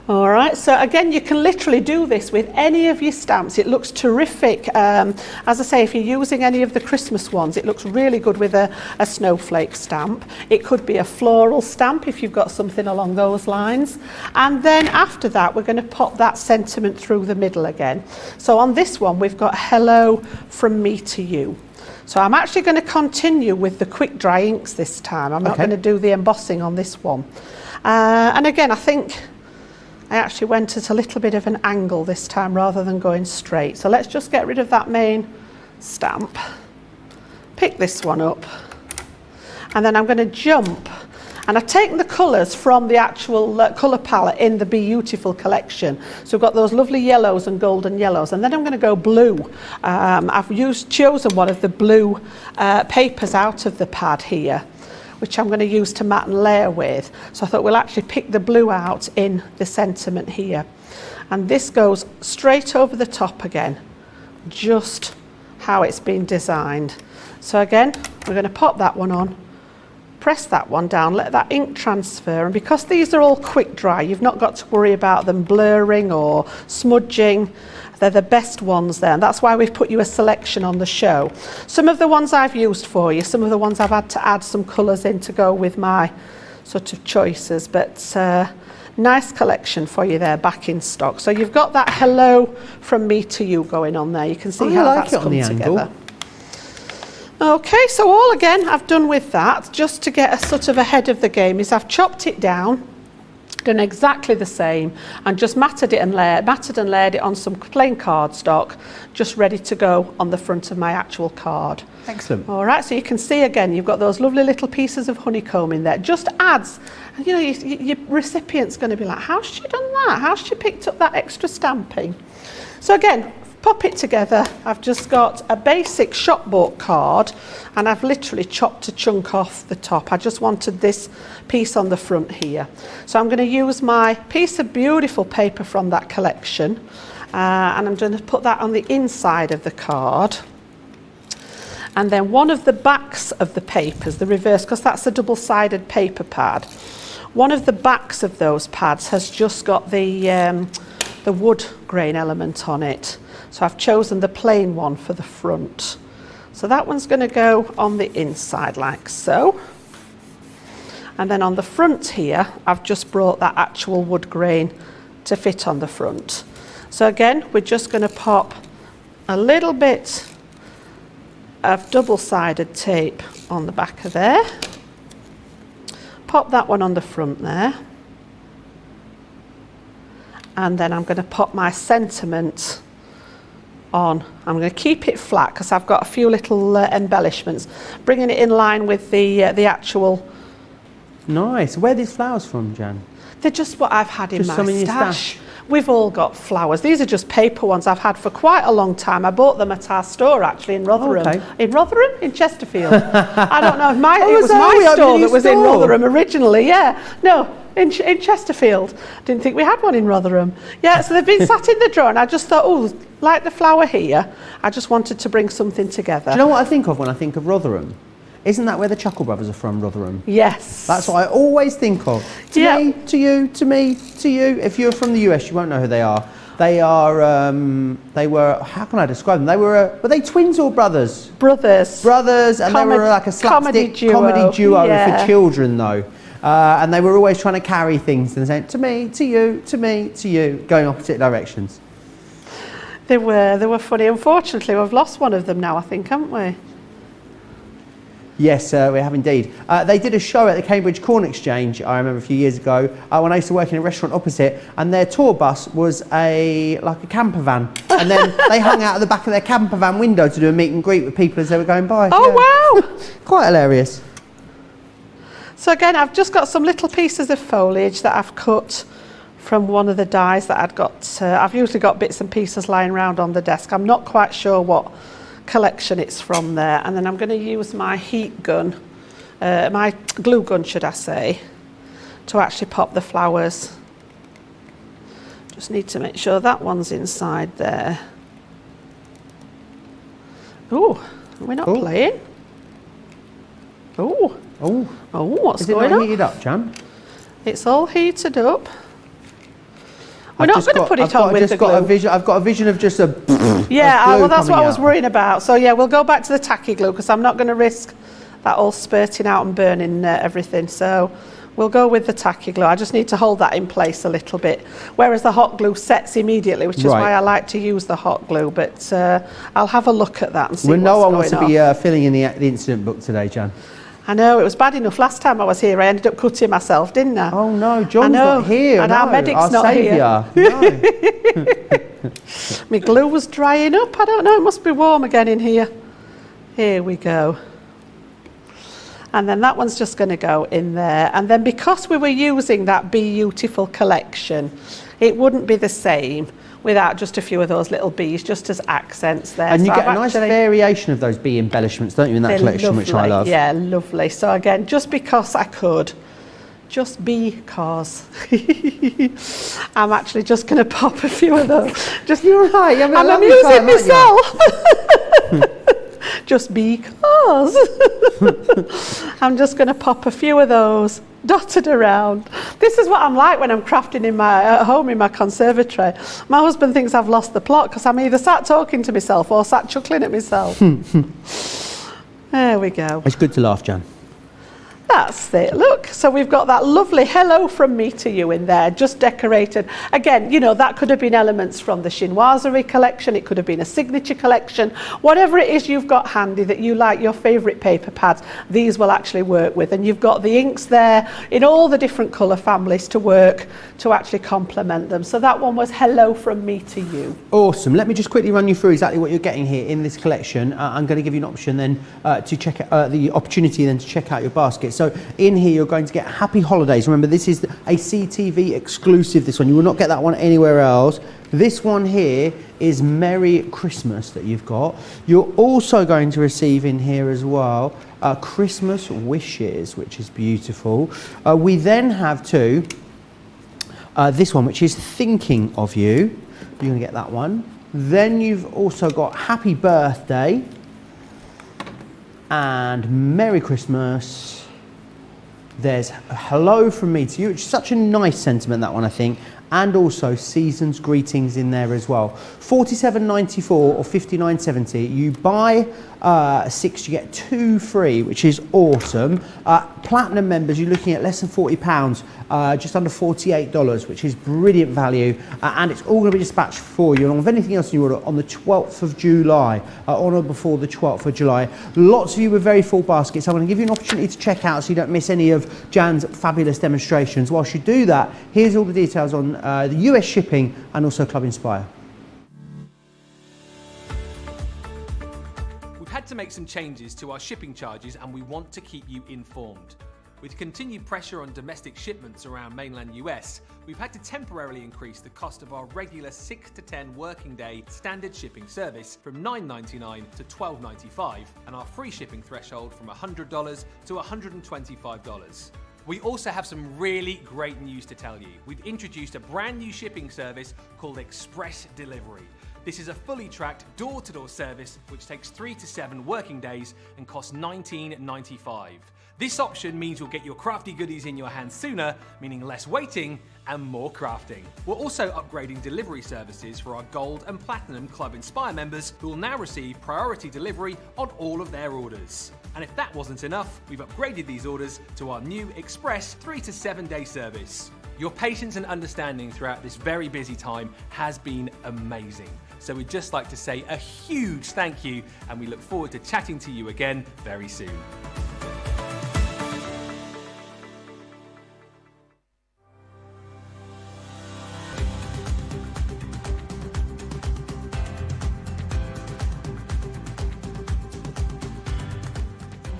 All right, so again, you can literally do this with any of your stamps. It looks terrific. As I say, if you're using any of the Christmas ones, it looks really good with a snowflake stamp. It could be a floral stamp if you've got something along those lines. And then after that, we're going to pop that sentiment through the middle again. So on this one, we've got hello from me to you. So I'm actually going to continue with the quick dry inks this time. I'm not going to do the embossing on this one. And again, I think I actually went at a little bit of an angle this time rather than going straight. So let's just get rid of that main stamp. Pick this one up. And then I'm going to jump. And I've taken the colours from the actual colour palette in the Beautiful collection. So we've got those lovely yellows and golden yellows. And then I'm going to go blue. I've chosen one of the blue papers out of the pad here, which I'm going to use to mat and layer with. So I thought we'll actually pick the blue out in the sentiment here. And this goes straight over the top again, just how it's been designed. So again, we're going to pop that one on, press that one down, let that ink transfer, and because these are all quick dry, you've not got to worry about them blurring or smudging. They're the best ones there, and that's why we've put you a selection on the show. Some of the ones I've used for you, some of the ones I've had to add some colours in to go with my sort of choices, but nice collection for you there, back in stock. So you've got that hello from me to you going on there. You can see how that's come together. Okay, so all again I've done with that, just to get a sort of ahead of the game, is I've chopped it down, done exactly the same, and just matted and layered it on some plain cardstock, just ready to go on the front of my actual card. Excellent. All right, so you can see again, you've got those lovely little pieces of honeycomb in there. Just adds, you know, your recipient's going to be like, how's she done that? How's she picked up that extra stamping? So again, pop it together. I've just got a basic shop bought card, and I've literally chopped a chunk off the top. I just wanted this piece on the front here. So I'm going to use my piece of beautiful paper from that collection, and I'm going to put that on the inside of the card. And then one of the backs of the papers, the reverse, because that's a double-sided paper pad, one of the backs of those pads has just got the wood grain element on it. So I've chosen the plain one for the front. So that one's going to go on the inside like so. And then on the front here, I've just brought that actual wood grain to fit on the front. So again, we're just going to pop a little bit of double-sided tape on the back of there. Pop that one on the front there. And then I'm going to pop my sentiment on. I'm going to keep it flat because I've got a few little embellishments, bringing it in line with the actual. Nice. Where are these flowers from, Jan? They're just what I've had in Just my some in your stash. stash? We've all got flowers. These are just paper ones I've had for quite a long time. I bought them at our store actually in Rotherham. Okay. In Rotherham? In Chesterfield. I don't know. It was was that? We my opened a store new that was in store. Rotherham originally. Yeah. No. In Chesterfield. Didn't think we had one in Rotherham. Yeah, so they've been sat in the drawer, and I just thought, oh, like the flower here, I just wanted to bring something together. Do you know what I think of when I think of Rotherham? Isn't that where the Chuckle Brothers are from, Rotherham? Yes. That's what I always think of. To Yeah. me, to you, to me, to you. If you're from the US, you won't know who they are. They are, they were, how can I describe them? They were they twins or brothers? Brothers. Brothers, and they were like a slapstick comedy duo Yeah. for children though. And they were always trying to carry things and saying, to me, to you, to me, to you, going opposite directions. They were funny. Unfortunately, we've lost one of them now, I think, haven't we? Yes, we have indeed. They did a show at the Cambridge Corn Exchange, I remember a few years ago, when I used to work in a restaurant opposite, and their tour bus was like a camper van. And then they hung out at the back of their camper van window to do a meet and greet with people as they were going by. Oh, wow! Quite hilarious. So again, I've just got some little pieces of foliage that I've cut from one of the dies that I'd got. I've usually got bits and pieces lying around on the desk. I'm not quite sure what collection it's from there. And then I'm going to use my heat gun, my glue gun, should I say, to actually pop the flowers. Just need to make sure that one's inside there. Oh, we're not playing. Oh. Oh, Oh, what's is it going not on? heated up, Jan? It's all heated up. We're not going to put it on with the glue. I've got a vision of just a. Yeah, glue well, that's what coming I was out. worrying about. So yeah, we'll go back to the tacky glue because I'm not going to risk that all spurting out and burning everything. So we'll go with the tacky glue. I just need to hold that in place a little bit. Whereas the hot glue sets immediately, which is why I like to use the hot glue. But I'll have a look at that and see what's No one going wants to on. be filling in the incident book today, Jan. I know, it was bad enough last time I was here. I ended up cutting myself, didn't I? Oh no, John's not here. And no, our medic's our not saviour. No. My glue was drying up. I don't know, it must be warm again in here. Here we go. And then that one's just going to go in there. And then because we were using that Beautiful collection, it wouldn't be the same without just a few of those little bees, just as accents there. And so you get I've a nice actually- variation of those bee embellishments, don't you, in that They're collection, which I lovely. love. Yeah, lovely. So again, just because I could, just because, I'm actually just going to pop a few of those. Just You're right. I'm amusing myself. Just because. I'm just going to pop a few of those dotted around. This is what I'm like when I'm crafting at home in my conservatory. My husband thinks I've lost the plot because I'm either sat talking to myself or sat chuckling at myself. There we go. It's good to laugh, Jan. That's it, look. So we've got that lovely hello from me to you in there, just decorated. Again, you know, that could have been elements from the chinoiserie collection, it could have been a signature collection. Whatever it is you've got handy that you like, your favourite paper pads, these will actually work with. And you've got the inks there in all the different colour families to work to actually complement them. So that one was hello from me to you. Awesome. Let me just quickly run you through exactly what you're getting here in this collection. I'm going to give you an option then to check out, the opportunity then to check out your basket. So in here you're going to get Happy Holidays. Remember, this is a CTV exclusive, this one. You will not get that one anywhere else. This one here is Merry Christmas that you've got. You're also going to receive in here as well Christmas Wishes, which is beautiful. We then have too this one, which is Thinking of You. You're going to get that one. Then you've also got Happy Birthday and Merry Christmas. There's a hello from me to you, which is such a nice sentiment, that one, I think. And also Season's Greetings in there as well. $47.94 or $59.70. You buy 6, you get 2 free, which is awesome. Platinum members, you're looking at less than £40, just under $48, which is brilliant value. And it's all going to be dispatched for you. And with anything else in your order on the 12th of July, on or before the 12th of July. Lots of you with very full baskets. I'm going to give you an opportunity to check out so you don't miss any of Jan's fabulous demonstrations. Whilst you do that, here's all the details on the US shipping and also Club Inspire. We've had to make some changes to our shipping charges and we want to keep you informed. With continued pressure on domestic shipments around mainland US, we've had to temporarily increase the cost of our regular 6 to 10 working day standard shipping service from $9.99 to $12.95 and our free shipping threshold from $100 to $125. We also have some really great news to tell you. We've introduced a brand new shipping service called Express Delivery. This is a fully tracked door-to-door service which takes 3 to 7 working days and costs $19.95. This option means you'll get your crafty goodies in your hands sooner, meaning less waiting and more crafting. We're also upgrading delivery services for our Gold and Platinum Club Inspire members who will now receive priority delivery on all of their orders. And if that wasn't enough, we've upgraded these orders to our new Express 3 to 7 day service. Your patience and understanding throughout this very busy time has been amazing. So we'd just like to say a huge thank you and we look forward to chatting to you again very soon.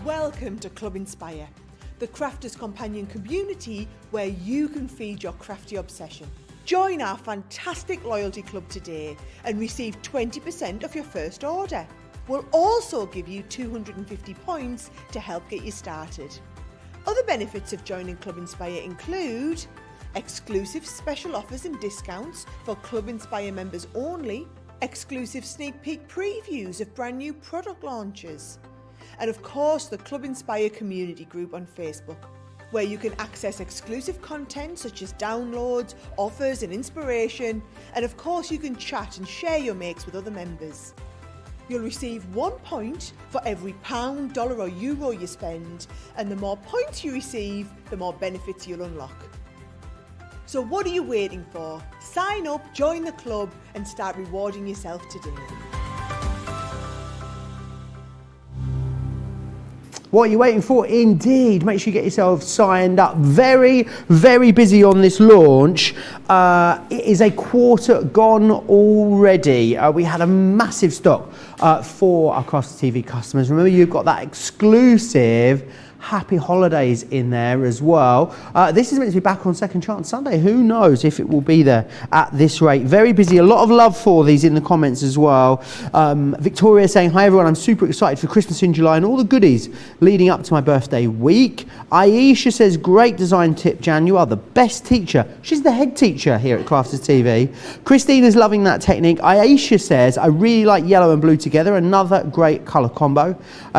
Welcome to Club Inspire, the crafters' companion community where you can feed your crafty obsession. Join our fantastic loyalty club today and receive 20% of your first order. We'll also give you 250 points to help get you started. Other benefits of joining Club Inspire include exclusive special offers and discounts for Club Inspire members only, exclusive sneak peek previews of brand new product launches, and of course the Club Inspire community group on Facebook, where you can access exclusive content such as downloads, offers and inspiration, and of course you can chat and share your makes with other members. You'll receive 1 point for every £1, dollar or euro you spend, and the more points you receive, the more benefits you'll unlock. So what are you waiting for? Sign up, join the club and start rewarding yourself today. What are you waiting for? Indeed. Make sure you get yourself signed up. Very, very busy on this launch. It is a quarter gone already. We had a massive stock for our Crafted TV customers. Remember, you've got that exclusive Happy Holidays in there as well. This is meant to be back on Second Chance Sunday. Who knows if it will be there at this rate. Very busy. A lot of love for these in the comments as well. Victoria saying, hi everyone, I'm super excited for Christmas in July and all the goodies leading up to my birthday week. Aisha says, great design tip, Jan. You are the best teacher. She's the head teacher here at Crafted TV. Christina's loving that technique. Aisha says, I really like yellow and blue together. Another great colour combo.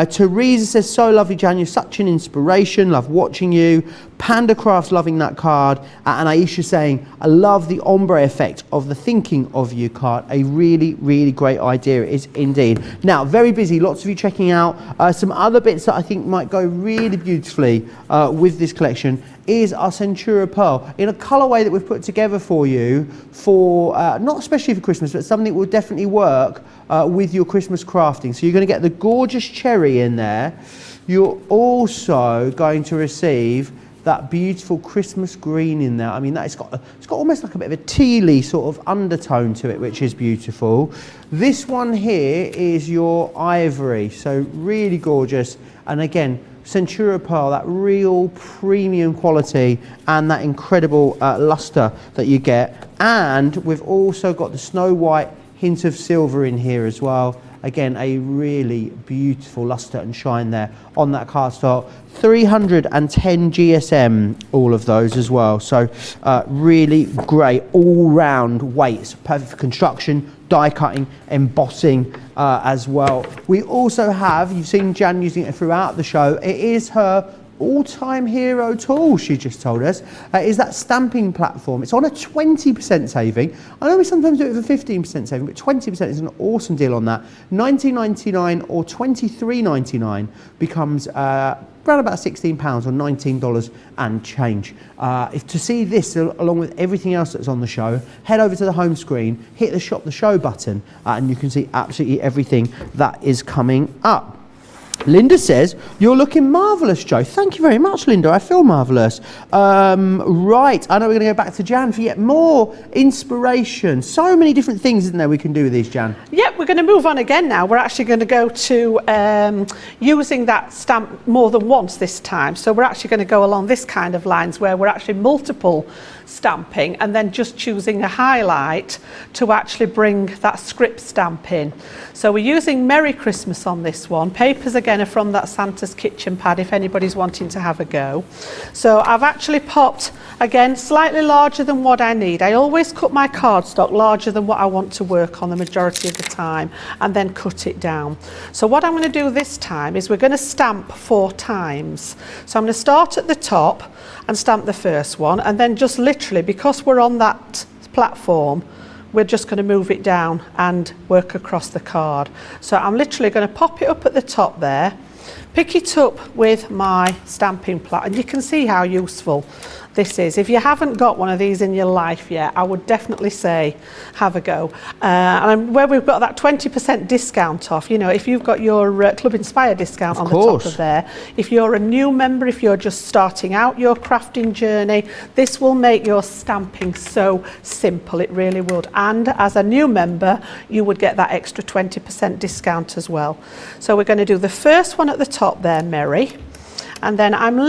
Teresa says, so lovely, Jan. You're such an inspiration. Love watching you. Panda Crafts loving that card. And Aisha saying, I love the ombre effect of the thinking of you card. A really, really great idea. It is indeed. Now, very busy. Lots of you checking out. Some other bits that I think might go really beautifully with this collection is our Centura Pearl in a colourway that we've put together for you for, not especially for Christmas, but something that will definitely work with your Christmas crafting. So you're going to get the gorgeous cherry in there. You're also going to receive that beautiful Christmas green in there. I mean, it's got almost like a bit of a tealy sort of undertone to it, which is beautiful. This one here is your ivory, so really gorgeous. And again, Centura Pearl, that real premium quality and that incredible luster that you get. And we've also got the Snow White hint of silver in here as well. Again, a really beautiful luster and shine there on that cardstock. 310 GSM, all of those as well. So really great all-round weights, perfect for construction, die cutting, embossing as well. We also have, you've seen Jan using it throughout the show, it is her all-time hero tool, she just told us, is that stamping platform. It's on a 20% saving. I know we sometimes do it for 15% saving, but 20% is an awesome deal on that. $19.99 or $23.99 becomes around about £16 or $19 and change. To see this along with everything else that's on the show, head over to the home screen, hit the shop the show button, and you can see absolutely everything that is coming up. Linda says, you're looking marvellous, Joe. Thank you very much, Linda. I feel marvellous. Right, I know we're going to go back to Jan for yet more inspiration. So many different things, isn't there, we can do with these, Jan? Yep, we're going to move on again now. We're actually going to go to using that stamp more than once this time. So we're actually going to go along this kind of lines where we're actually multiple stamping and then just choosing a highlight to actually bring that script stamp in. So we're using Merry Christmas on this one. Papers again are from that Santa's Kitchen Pad if anybody's wanting to have a go. So I've actually popped, again, slightly larger than what I need. I always cut my cardstock larger than what I want to work on the majority of the time and then cut it down. So what I'm going to do this time is we're going to stamp 4 times. So I'm going to start at the top and stamp the first one, and then just literally, because we're on that platform, we're just going to move it down and work across the card. So I'm literally going to pop it up at the top there, pick it up with my stamping plat, and you can see how useful this is. If you haven't got one of these in your life yet, I would definitely say have a go. And where we've got that 20% discount off, you know, if you've got your Club Inspire discount on the top of there, if you're a new member, if you're just starting out your crafting journey, this will make your stamping so simple, it really would. And as a new member, you would get that extra 20% discount as well. So we're going to do the first one at the top there, Merry. And then I'm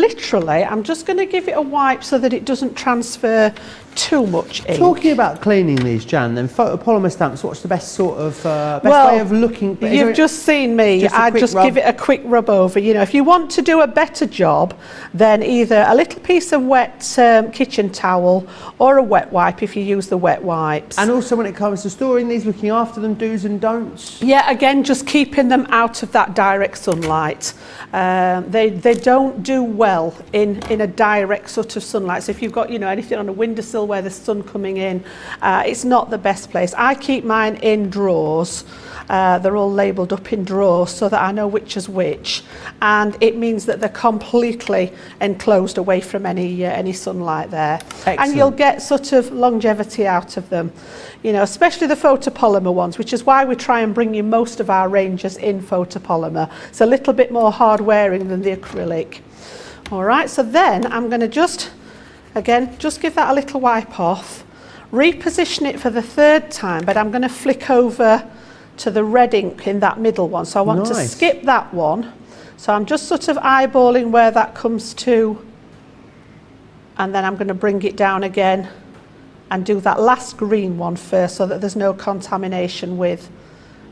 just going to give it a wipe so that it doesn't transfer too much ink. Talking about cleaning these, Jan, then photopolymer stamps, what's the best sort of way of looking? You've just seen me. I'd just give it a quick rub over. You know, if you want to do a better job, then either a little piece of wet kitchen towel or a wet wipe if you use the wet wipes. And also when it comes to storing these, looking after them, do's and don'ts? Yeah, again, just keeping them out of that direct sunlight. They don't do well in a direct sort of sunlight. So if you've got, you know, anything on a windowsill where there's sun coming in, it's not the best place. I keep mine in drawers. They're all labelled up in drawers so that I know which is which, and it means that they're completely enclosed away from any sunlight there. Excellent. And you'll get sort of longevity out of them, you know, especially the photopolymer ones, which is why we try and bring you most of our ranges in photopolymer. It's a little bit more hard wearing than the acrylic. All right, so then I'm going to just give that a little wipe off, reposition it for the third time, but I'm going to flick over to the red ink in that middle one. So I want to skip that one. So I'm just sort of eyeballing where that comes to, and then I'm going to bring it down again and do that last green one first so that there's no contamination with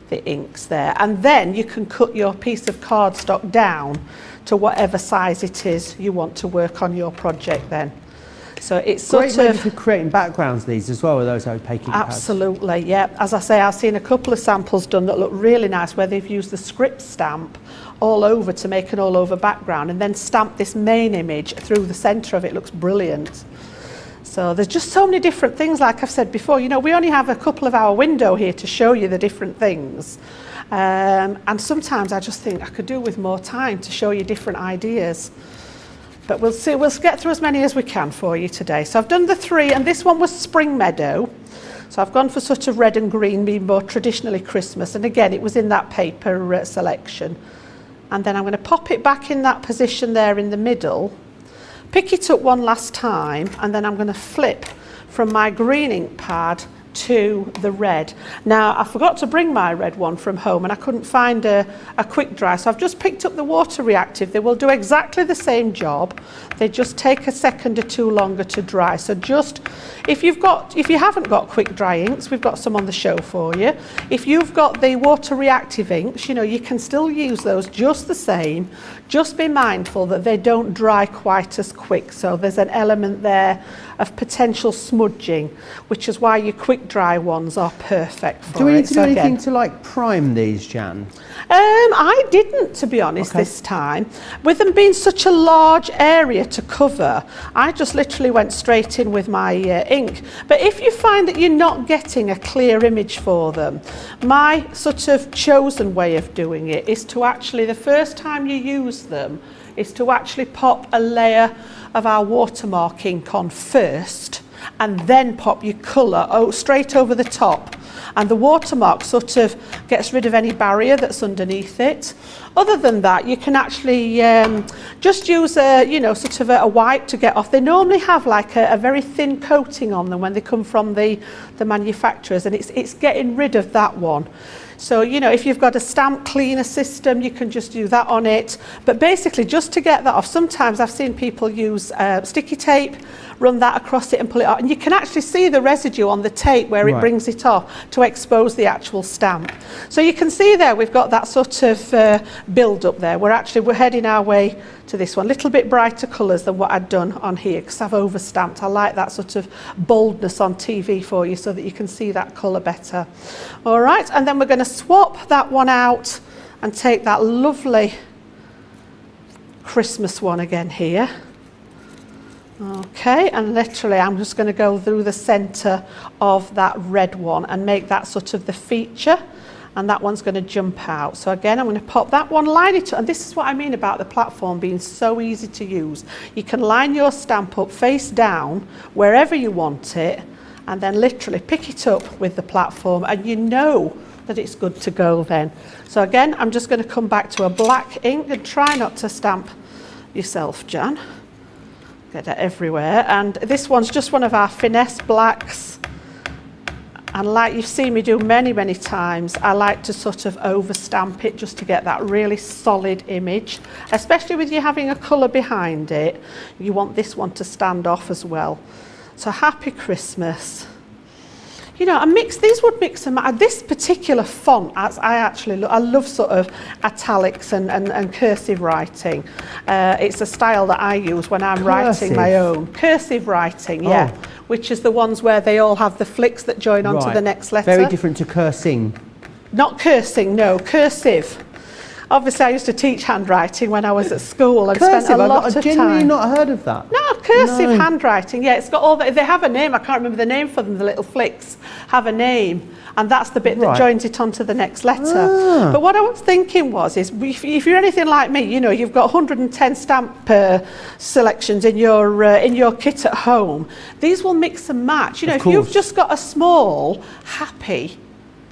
the inks there. And then you can cut your piece of cardstock down to whatever size it is you want to work on your project then. So it's sort Great of for creating backgrounds, these as well, with those opaque ink pads. absolutely, yeah. As I say, I've seen a couple of samples done that look really nice where they've used the script stamp all over to make an all over background and then stamp this main image through the centre of it. Looks brilliant. So there's just so many different things, like I've said before, you know, we only have a couple of hour window here to show you the different things. And sometimes I just think I could do with more time to show you different ideas. But we'll see, we'll get through as many as we can for you today. So I've done the three, and this one was Spring Meadow. So I've gone for sort of red and green, being more traditionally Christmas. And again, it was in that paper selection. And then I'm going to pop it back in that position there in the middle, pick it up one last time, and then I'm going to flip from my green ink pad to the red. Now, I forgot to bring my red one from home and I couldn't find a quick dry, so I've just picked up the water reactive. They will do exactly the same job. They just take a second or two longer to dry. So just, if you haven't got quick dry inks, we've got some on the show for you. If you've got the water reactive inks, you know, you can still use those just the same. Just be mindful that they don't dry quite as quick. So there's an element there of potential smudging, which is why your quick dry ones are perfect for it. Do we need to do So anything again, to like prime these, Jan? I didn't, to be honest, this time. With them being such a large area to cover, I just literally went straight in with my ink. But if you find that you're not getting a clear image for them, my sort of chosen way of doing it is to actually, the first time you use them, is to actually pop a layer of our watermark ink on first, and then pop your colour straight over the top, and the watermark sort of gets rid of any barrier that's underneath it. Other than that, you can actually just use a, you know, sort of a wipe to get off. They normally have like a very thin coating on them when they come from the manufacturers, and it's getting rid of that one. So, you know, if you've got a stamp cleaner system, you can just do that on it. But basically, just to get that off, sometimes I've seen people use sticky tape, run that across it and pull it out. And you can actually see the residue on the tape where it brings it off to expose the actual stamp. So you can see there we've got that sort of build up there. We're heading our way to this one. A little bit brighter colours than what I'd done on here because I've overstamped. I like that sort of boldness on TV for you so that you can see that colour better. All right, and then we're going to swap that one out and take that lovely Christmas one again here. Okay, and literally I'm just going to go through the centre of that red one and make that sort of the feature, and that one's going to jump out. So again, I'm going to pop that one, line it up, and this is what I mean about the platform being so easy to use. You can line your stamp up face down wherever you want it, and then literally pick it up with the platform, and you know that it's good to go then. So again, I'm just going to come back to a black ink and try not to stamp yourself, Jan. Get it everywhere. And this one's just one of our finesse blacks. And like you've seen me do many, many times, I like to sort of overstamp it just to get that really solid image. Especially with you having a colour behind it, you want this one to stand off as well. So happy Christmas. You know, these would mix and match. This particular font, I love sort of italics and cursive writing. It's a style that I use when I'm writing my own. Cursive writing, yeah. Which is the ones where they all have the flicks that join onto the next letter. Very different to cursing. Not cursing, no, cursive. Obviously, I used to teach handwriting when I was at school and spent Cursive, a lot I've of genuinely time. not heard of that. No, cursive No. handwriting. Yeah, it's got all that. They have a name. I can't remember the name for them. The little flicks have a name, and that's the bit that Right. joins it onto the next letter. Ah. But what I was thinking was, if you're anything like me, you know, you've got 110 stamp selections in your kit at home. These will mix and match. You know, Of if you've course. just got a small happy,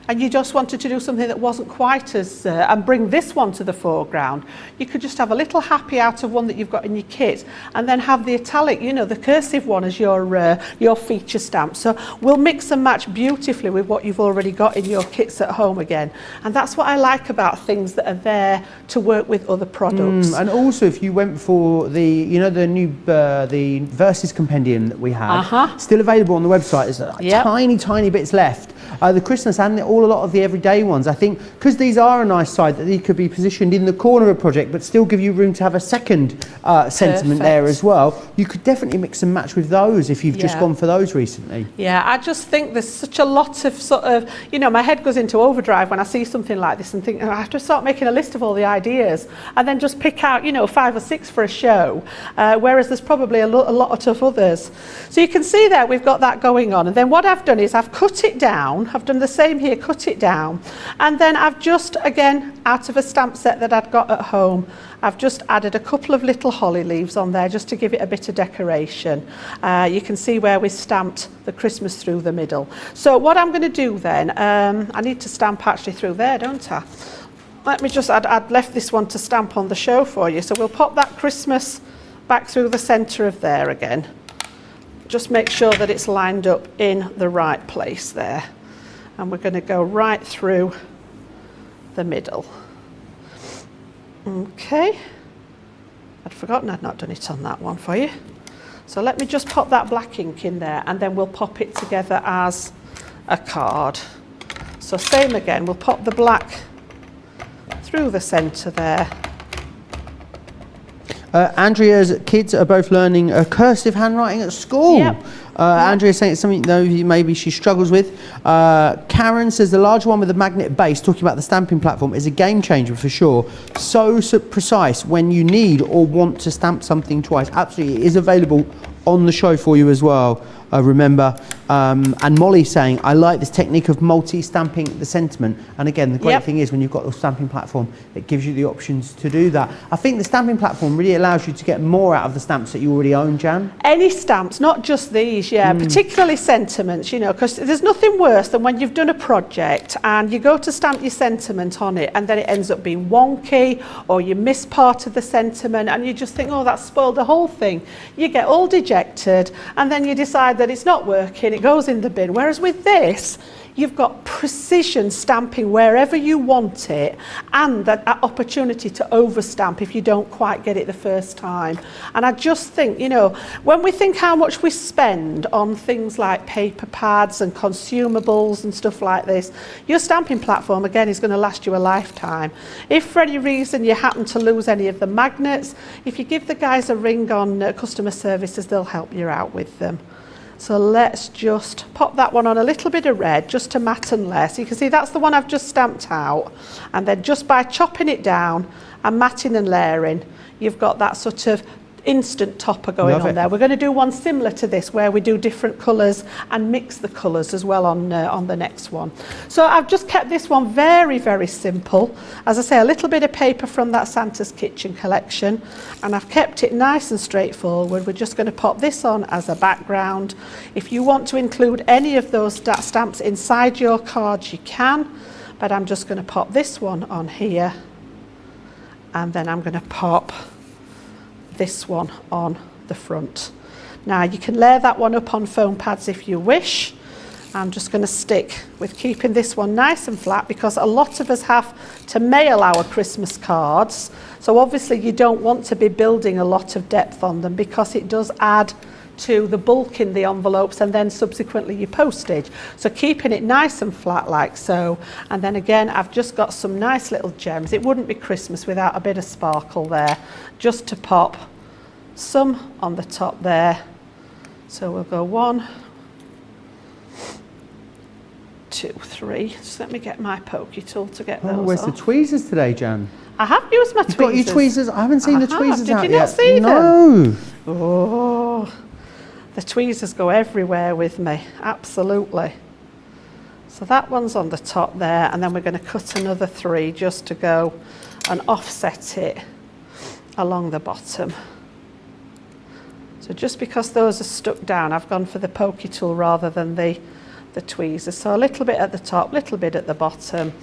and you just wanted to do something that wasn't quite as, and bring this one to the foreground, you could just have a little happy out of one that you've got in your kit, and then have the italic, you know, the cursive one as your feature stamp. So we'll mix and match beautifully with what you've already got in your kits at home again. And that's what I like about things that are there to work with other products. And also, if you went for the, you know, the new the Versus compendium that we had, still available on the website. There's Yep. tiny bits left. The Christmas and a lot of the everyday ones. I think because these are a nice side, that they could be positioned in the corner of a project, but still give you room to have a second sentiment there Perfect. as well. You could definitely mix and match with those if you've just Yeah. gone for those recently. Yeah, I just think there's such a lot of sort of, you know, my head goes into overdrive when I see something like this and think, oh, I have to start making a list of all the ideas and then just pick out, you know, 5 or 6 for a show, whereas there's probably a lot of others. So you can see there we've got that going on. And then what I've done is I've cut it down. I've done the same here, cut it down. And then I've just, again, out of a stamp set that I'd got at home, I've just added a couple of little holly leaves on there just to give it a bit of decoration. You can see where we stamped the Christmas through the middle. So what I'm going to do then, I need to stamp actually through there, don't I? Let me just, I'd left this one to stamp on the show for you. So we'll pop that Christmas back through the centre of there again. Just make sure that it's lined up in the right place there. And we're going to go right through the middle. Okay. I'd forgotten I'd not done it on that one for you. So let me just pop that black ink in there and then we'll pop it together as a card. So same again, we'll pop the black through the centre there. Andrea's kids are both learning cursive handwriting at school. Yep. Andrea's saying it's something though maybe she struggles with. Karen says the large one with the magnet base, talking about the stamping platform, is a game changer for sure. So precise when you need or want to stamp something twice. Absolutely, it is available on the show for you as well. Remember, and Molly saying, I like this technique of multi-stamping the sentiment. And again, the great thing is when you've got the stamping platform, it gives you the options to do that. I think the stamping platform really allows you to get more out of the stamps that you already own, Jan. Any stamps, not just these, particularly sentiments, you know, because there's nothing worse than when you've done a project and you go to stamp your sentiment on it and then it ends up being wonky or you miss part of the sentiment and you just think, oh, that's spoiled the whole thing. You get all dejected and then you decide that it's not working, it goes in the bin. Whereas with this, you've got precision stamping wherever you want it and that opportunity to overstamp if you don't quite get it the first time. And I just think, you know, when we think how much we spend on things like paper pads and consumables and stuff like this, your stamping platform, again, is going to last you a lifetime. If for any reason you happen to lose any of the magnets, if you give the guys a ring on customer services, they'll help you out with them. So let's just pop that one on a little bit of red just to matte and layer. So you can see that's the one I've just stamped out. And then just by chopping it down and matting and layering, you've got that sort of instant topper going on there. We're going to do one similar to this where we do different colours and mix the colours as well on the next one. So I've just kept this one very, very simple. As I say, a little bit of paper from that Santa's Kitchen collection, and I've kept it nice and straightforward. We're just going to pop this on as a background. If you want to include any of those stamps inside your cards, you can, but I'm just going to pop this one on here, and then I'm going to pop this one on the front. Now you can layer that one up on foam pads if you wish. I'm just going to stick with keeping this one nice and flat because a lot of us have to mail our Christmas cards, so obviously you don't want to be building a lot of depth on them because it does add to the bulk in the envelopes and then subsequently your postage. So keeping it nice and flat like so, and then again I've just got some nice little gems. It wouldn't be Christmas without a bit of sparkle there, just to pop some on the top there. So we'll go 1, 2, 3. Just let me get my pokey tool to get Oh, those where's the off. tweezers today, Jan? I have used my You've got your tweezers. tweezers? I haven't seen the tweezers Did out you yet. not see them? No. Oh, the tweezers go everywhere with me, absolutely. So that one's on the top there, and then we're going to cut another 3 just to go and offset it along the bottom. So just because those are stuck down, I've gone for the pokey tool rather than the tweezers. So a little bit at the top, little bit at the bottom.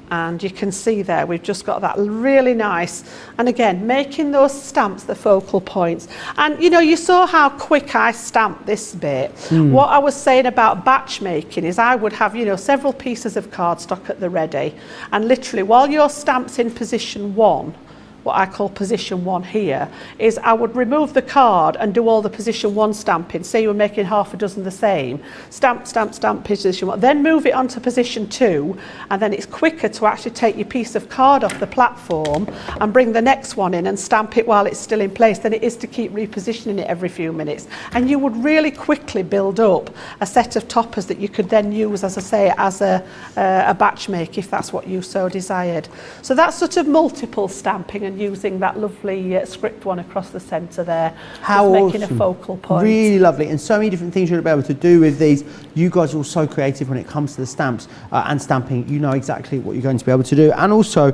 And you can see there, we've just got that really nice. And again, making those stamps the focal points. And you know, you saw how quick I stamped this bit. What I was saying about batch making is I would have, you know, several pieces of cardstock at the ready. And literally, while your stamp's in position 1, what I call position 1 here, is I would remove the card and do all the position 1 stamping. Say you were making half a dozen the same. Stamp, stamp, stamp, position 1. Then move it onto position 2, and then it's quicker to actually take your piece of card off the platform and bring the next one in and stamp it while it's still in place than it is to keep repositioning it every few minutes. And you would really quickly build up a set of toppers that you could then use, as I say, as a batch make if that's what you so desired. So that's sort of multiple stamping and using that lovely script one across the centre there. How just making awesome. a focal point. Really lovely, and so many different things you'll be able to do with these. You guys are all so creative when it comes to the stamps and stamping. You know exactly what you're going to be able to do. And also,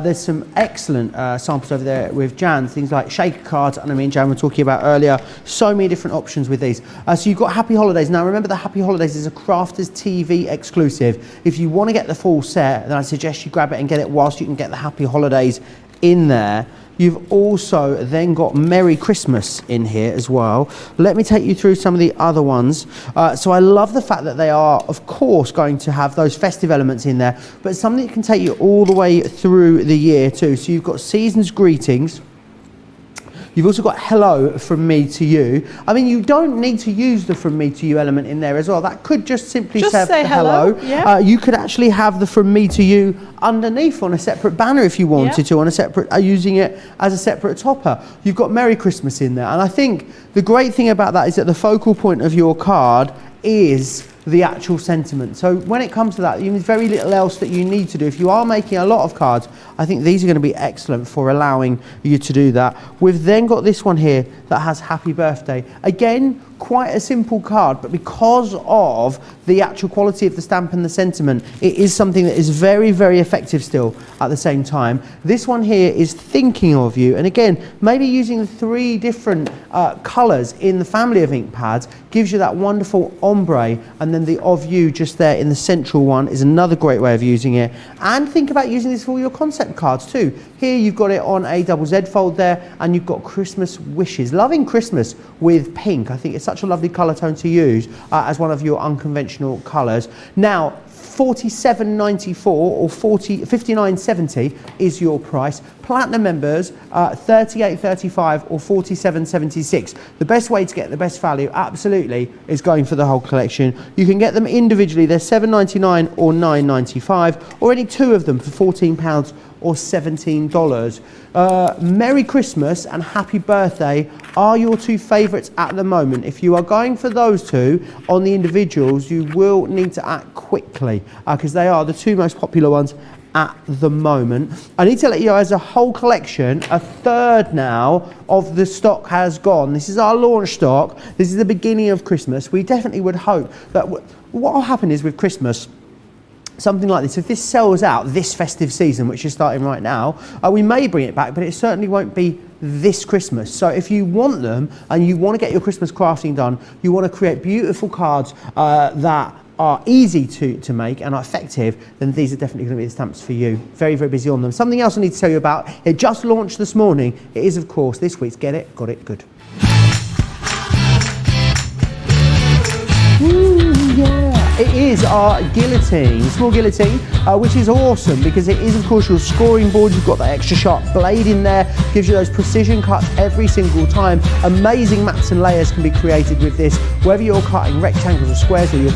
there's some excellent samples over there with Jan, things like shaker cards, and I mean Jan were talking about earlier. So many different options with these. So you've got Happy Holidays. Now remember, the Happy Holidays is a Crafters TV exclusive. If you want to get the full set, then I suggest you grab it and get it whilst you can get the Happy Holidays in there. You've also then got Merry Christmas in here as well. Let me take you through some of the other ones. So I love the fact that they are, of course, going to have those festive elements in there, but it's something that can take you all the way through the year too. So you've got Season's Greetings. You've also got Hello from Me to You. I mean, you don't need to use the From Me to You element in there as well. That could just simply Just say say hello, yeah. You could actually have the From Me to You underneath on a separate banner if you wanted to, on a separate, using it as a separate topper. You've got Merry Christmas in there. And I think the great thing about that is that the focal point of your card is the actual sentiment. So when it comes to that, there's very little else that you need to do. If you are making a lot of cards, I think these are going to be excellent for allowing you to do that. We've then got this one here that has Happy Birthday. Again, quite a simple card, but because of the actual quality of the stamp and the sentiment, it is something that is very, very effective still at the same time. This one here is Thinking of You, and again, maybe using the 3 different colours in the family of ink pads gives you that wonderful ombre, and then the Of You just there in the central one is another great way of using it. And think about using this for all your concept cards too. Here you've got it on a double Z fold there, and you've got Christmas wishes. Loving Christmas with pink. I think it's such a lovely colour tone to use as one of your unconventional colours. Now, $47.94 or $59.70 is your price. Platinum members, $38.35 or $47.76. The best way to get the best value, absolutely, is going for the whole collection. You can get them individually. They're $7.99 or $9.95, or any 2 of them for £14 or $17. Merry Christmas and Happy Birthday are your 2 favourites at the moment. If you are going for those 2 on the individuals, you will need to act quickly because they are the 2 most popular ones at the moment. I need to let you know, as a whole collection, a third now of the stock has gone. This is our launch stock. This is the beginning of Christmas. We definitely would hope that what will happen is with Christmas, something like this, if this sells out this festive season, which is starting right now, we may bring it back, but it certainly won't be this Christmas. So if you want them and you want to get your Christmas crafting done, you want to create beautiful cards that are easy to make and are effective, then these are definitely going to be the stamps for you. Very, very busy on them. Something else I need to tell you about, it just launched this morning. It is, of course, this week's Get It, Got It, Good. It is our guillotine, small guillotine, which is awesome because it is, of course, your scoring board. You've got that extra sharp blade in there, gives you those precision cuts every single time. Amazing mats and layers can be created with this, whether you're cutting rectangles or squares or you're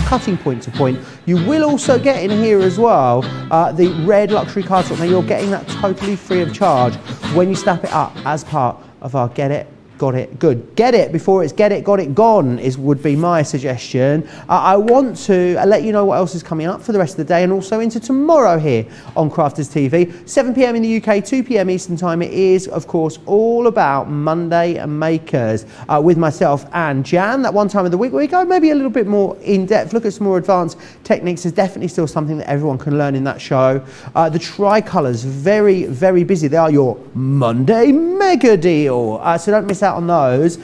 cutting point to point. You will also get in here as well the red luxury cardstock. Now you're getting that totally free of charge when you snap it up as part of our Get It, got it, good. Get it before it's get it, got it, gone would be my suggestion. I want to let you know what else is coming up for the rest of the day and also into tomorrow here on Crafters TV. 7 p.m. in the UK, 2 p.m. Eastern Time. It is, of course, all about Monday Makers with myself and Jan. That one time of the week where we go maybe a little bit more in depth, look at some more advanced techniques. Is definitely still something that everyone can learn in that show. The Tricolours, very, very busy. They are your Monday mega deal. So don't miss out on those.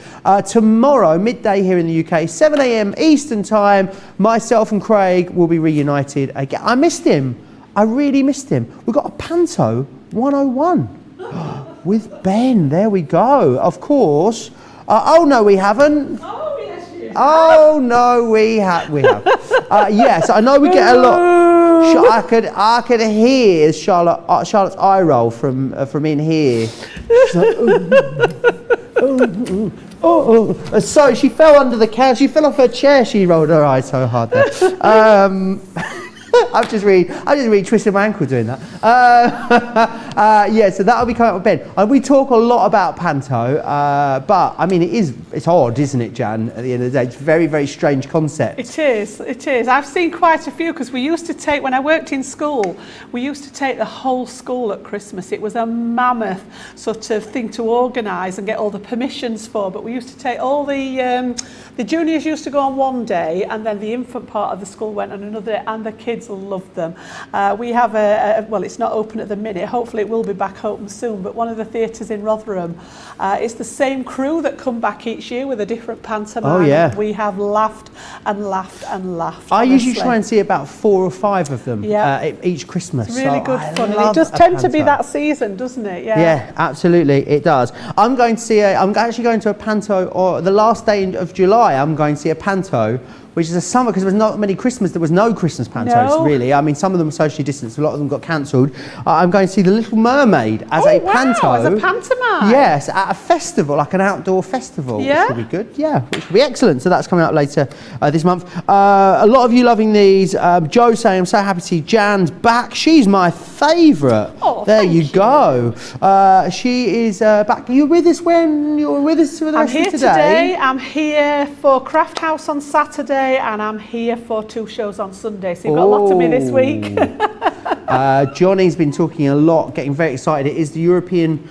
Tomorrow, midday here in the UK, 7 a.m. Eastern Time, myself and Craig will be reunited again. I missed him. I really missed him. We've got a Panto 101 with Ben. There we go. Of course. Oh, no, we haven't. Oh, yes, you have. Oh, no, we have. Yes, I know we get a lot. I could hear Charlotte's eye roll from in here. She's like, so she fell under the couch. She fell off her chair. She rolled her eyes so hard there. I've just really twisted my ankle doing that. Yeah, so that'll be coming up with Ben. We talk a lot about Panto, but I mean it's odd, isn't it, Jan? At the end of the day, it's a very, very strange concept. It is. I've seen quite a few because we used to take, when I worked in school, we used to take the whole school at Christmas. It was a mammoth sort of thing to organise and get all the permissions for, but we used to take all the juniors used to go on one day and then the infant part of the school went on another day, and the kids loved them. We have well, it's not open at the minute, hopefully it will be back open soon, but one of the theatres in Rotherham, it's the same crew that come back each year with a different pantomime. Oh yeah. We have laughed and laughed and laughed. I honestly. usually try and see about 4 or 5 of them each Christmas. It's really so good I fun, and love it does a tend to be panto. that season, doesn't it? Yeah, absolutely, it does. I'm actually going to a panto, or the last day of July, I'm going to see a panto, which is a summer, because there was not many there was no Christmas pantos, No. really. I mean, some of them were socially distanced, a lot of them got cancelled. I'm going to see The Little Mermaid as a panto. As a pantomime. Yes, at a festival, like an outdoor festival, Yeah. which will be good. Yeah, which will be excellent. So that's coming up later this month. A lot of you loving these. Joe saying, I'm so happy to see Jan's back. She's my favourite. Oh, there thank you you. go. She is back. Are you with us when you're with us for the I'm rest here of today, I'm here for Craft House on Saturday, and I'm here for 2 shows on Sunday, so you've got a lot of me this week. Johnny's been talking a lot, getting very excited. It is the European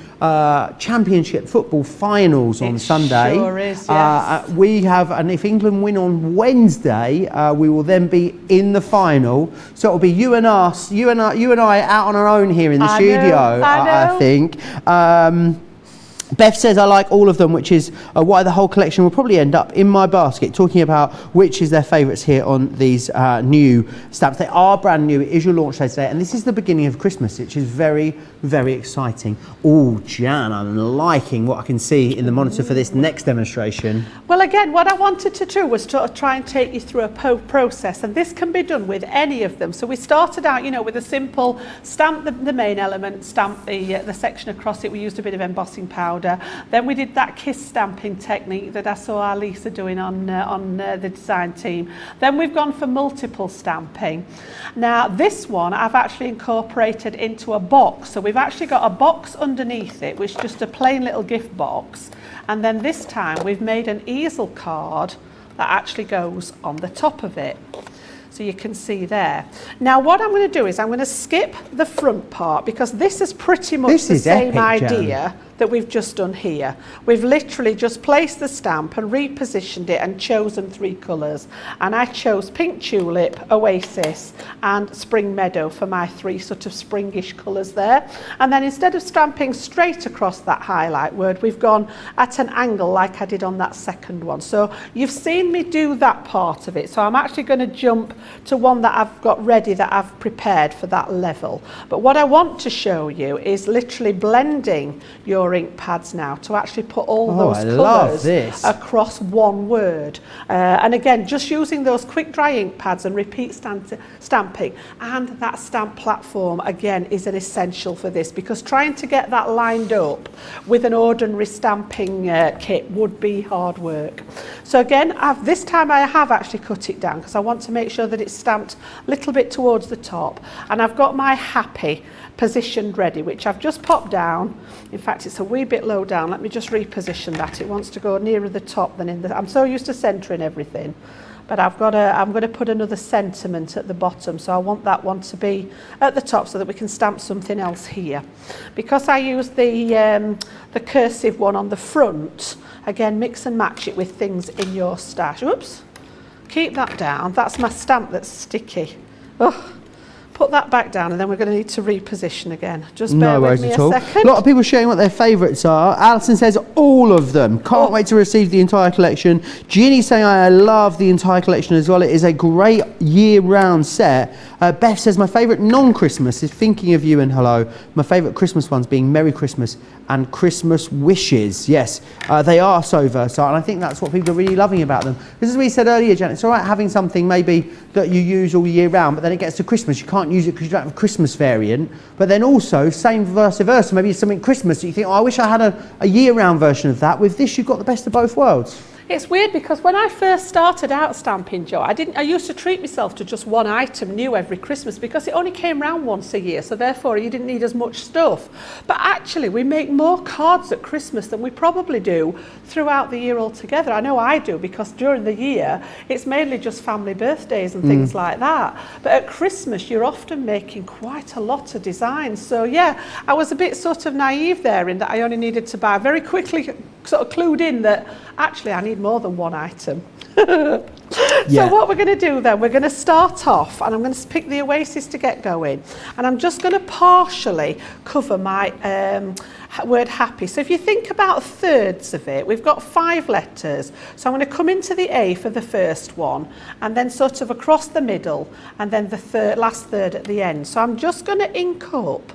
Championship football finals on It Sunday. sure is, yes. We have, and if England win on Wednesday, we will then be in the final. So it'll be you and I out on our own here in the studio. I think. Beth says, I like all of them, which is why the whole collection will probably end up in my basket, talking about which is their favourites here on these new stamps. They are brand new. It is your launch day today, and this is the beginning of Christmas, which is very, very exciting. Oh, Jan, I'm liking what I can see in the monitor for this next demonstration. Well, again, what I wanted to do was to try and take you through a process, and this can be done with any of them. So we started out, with a simple stamp the main element, stamp the section across it. We used a bit of embossing powder. Then we did that kiss stamping technique that I saw our Lisa doing on the design team. Then we've gone for multiple stamping. Now this one I've actually incorporated into a box. So we've actually got a box underneath it, which is just a plain little gift box. And then this time we've made an easel card that actually goes on the top of it. So you can see there. Now what I'm going to do is I'm going to skip the front part, because this is pretty much the same idea that we've just done here. We've literally just placed the stamp and repositioned it and chosen 3 colours. And I chose Pink Tulip, Oasis and Spring Meadow for my 3 sort of springish colours there. And then instead of stamping straight across that highlight word, we've gone at an angle like I did on that second one. So you've seen me do that part of it. So I'm actually going to jump to one that I've got ready, that I've prepared for that level. But what I want to show you is literally blending your ink pads now to actually put all those colours across one word. And again, just using those quick dry ink pads and repeat stamping, and that stamp platform again is an essential for this, because trying to get that lined up with an ordinary stamping kit would be hard work. So again, this time I have actually cut it down because I want to make sure that it's stamped a little bit towards the top. And I've got my happy positioned ready, which I've just popped down. In fact, it's a wee bit low down. Let me just reposition that. It wants to go nearer the top than in the... I'm so used to centering everything. But I'm going to put another sentiment at the bottom, so I want that one to be at the top so that we can stamp something else here. Because I use the cursive one on the front, again, mix and match it with things in your stash. Oops, keep that down. That's my stamp that's sticky. Oh, put that back down, and then we're going to need to reposition again. Just bear with me a second. A lot of people sharing what their favourites are. Alison says all of them. Can't wait to receive the entire collection. Ginny saying I love the entire collection as well. It is a great year-round set. Beth says my favourite non-Christmas is Thinking of You and Hello. My favourite Christmas ones being Merry Christmas and Christmas Wishes. Yes, they are so versatile, and I think that's what people are really loving about them. Because as we said earlier, Janet, it's all right having something maybe that you use all year round, but then it gets to Christmas, you can't use it because you don't have a Christmas variant. But then also, same vice versa, maybe it's something Christmas that you think, oh, I wish I had a year-round version of that. With this, you've got the best of both worlds. It's weird because when I first started out stamping, Joe, I used to treat myself to just one item new every Christmas because it only came round once a year, so therefore you didn't need as much stuff. But actually we make more cards at Christmas than we probably do throughout the year altogether. I know I do, because during the year it's mainly just family birthdays and things like that. But at Christmas you're often making quite a lot of designs. So yeah, I was a bit sort of naive there in that I only needed to buy, very quickly sort of clued in that actually I need more than one item. So what we're going to do then, we're going to start off, and I'm going to pick the Oasis to get going, and I'm just going to partially cover my word happy. So if you think about thirds of it, we've got 5 letters, so I'm going to come into the A for the first one, and then sort of across the middle, and then the last third at the end. So I'm just going to ink up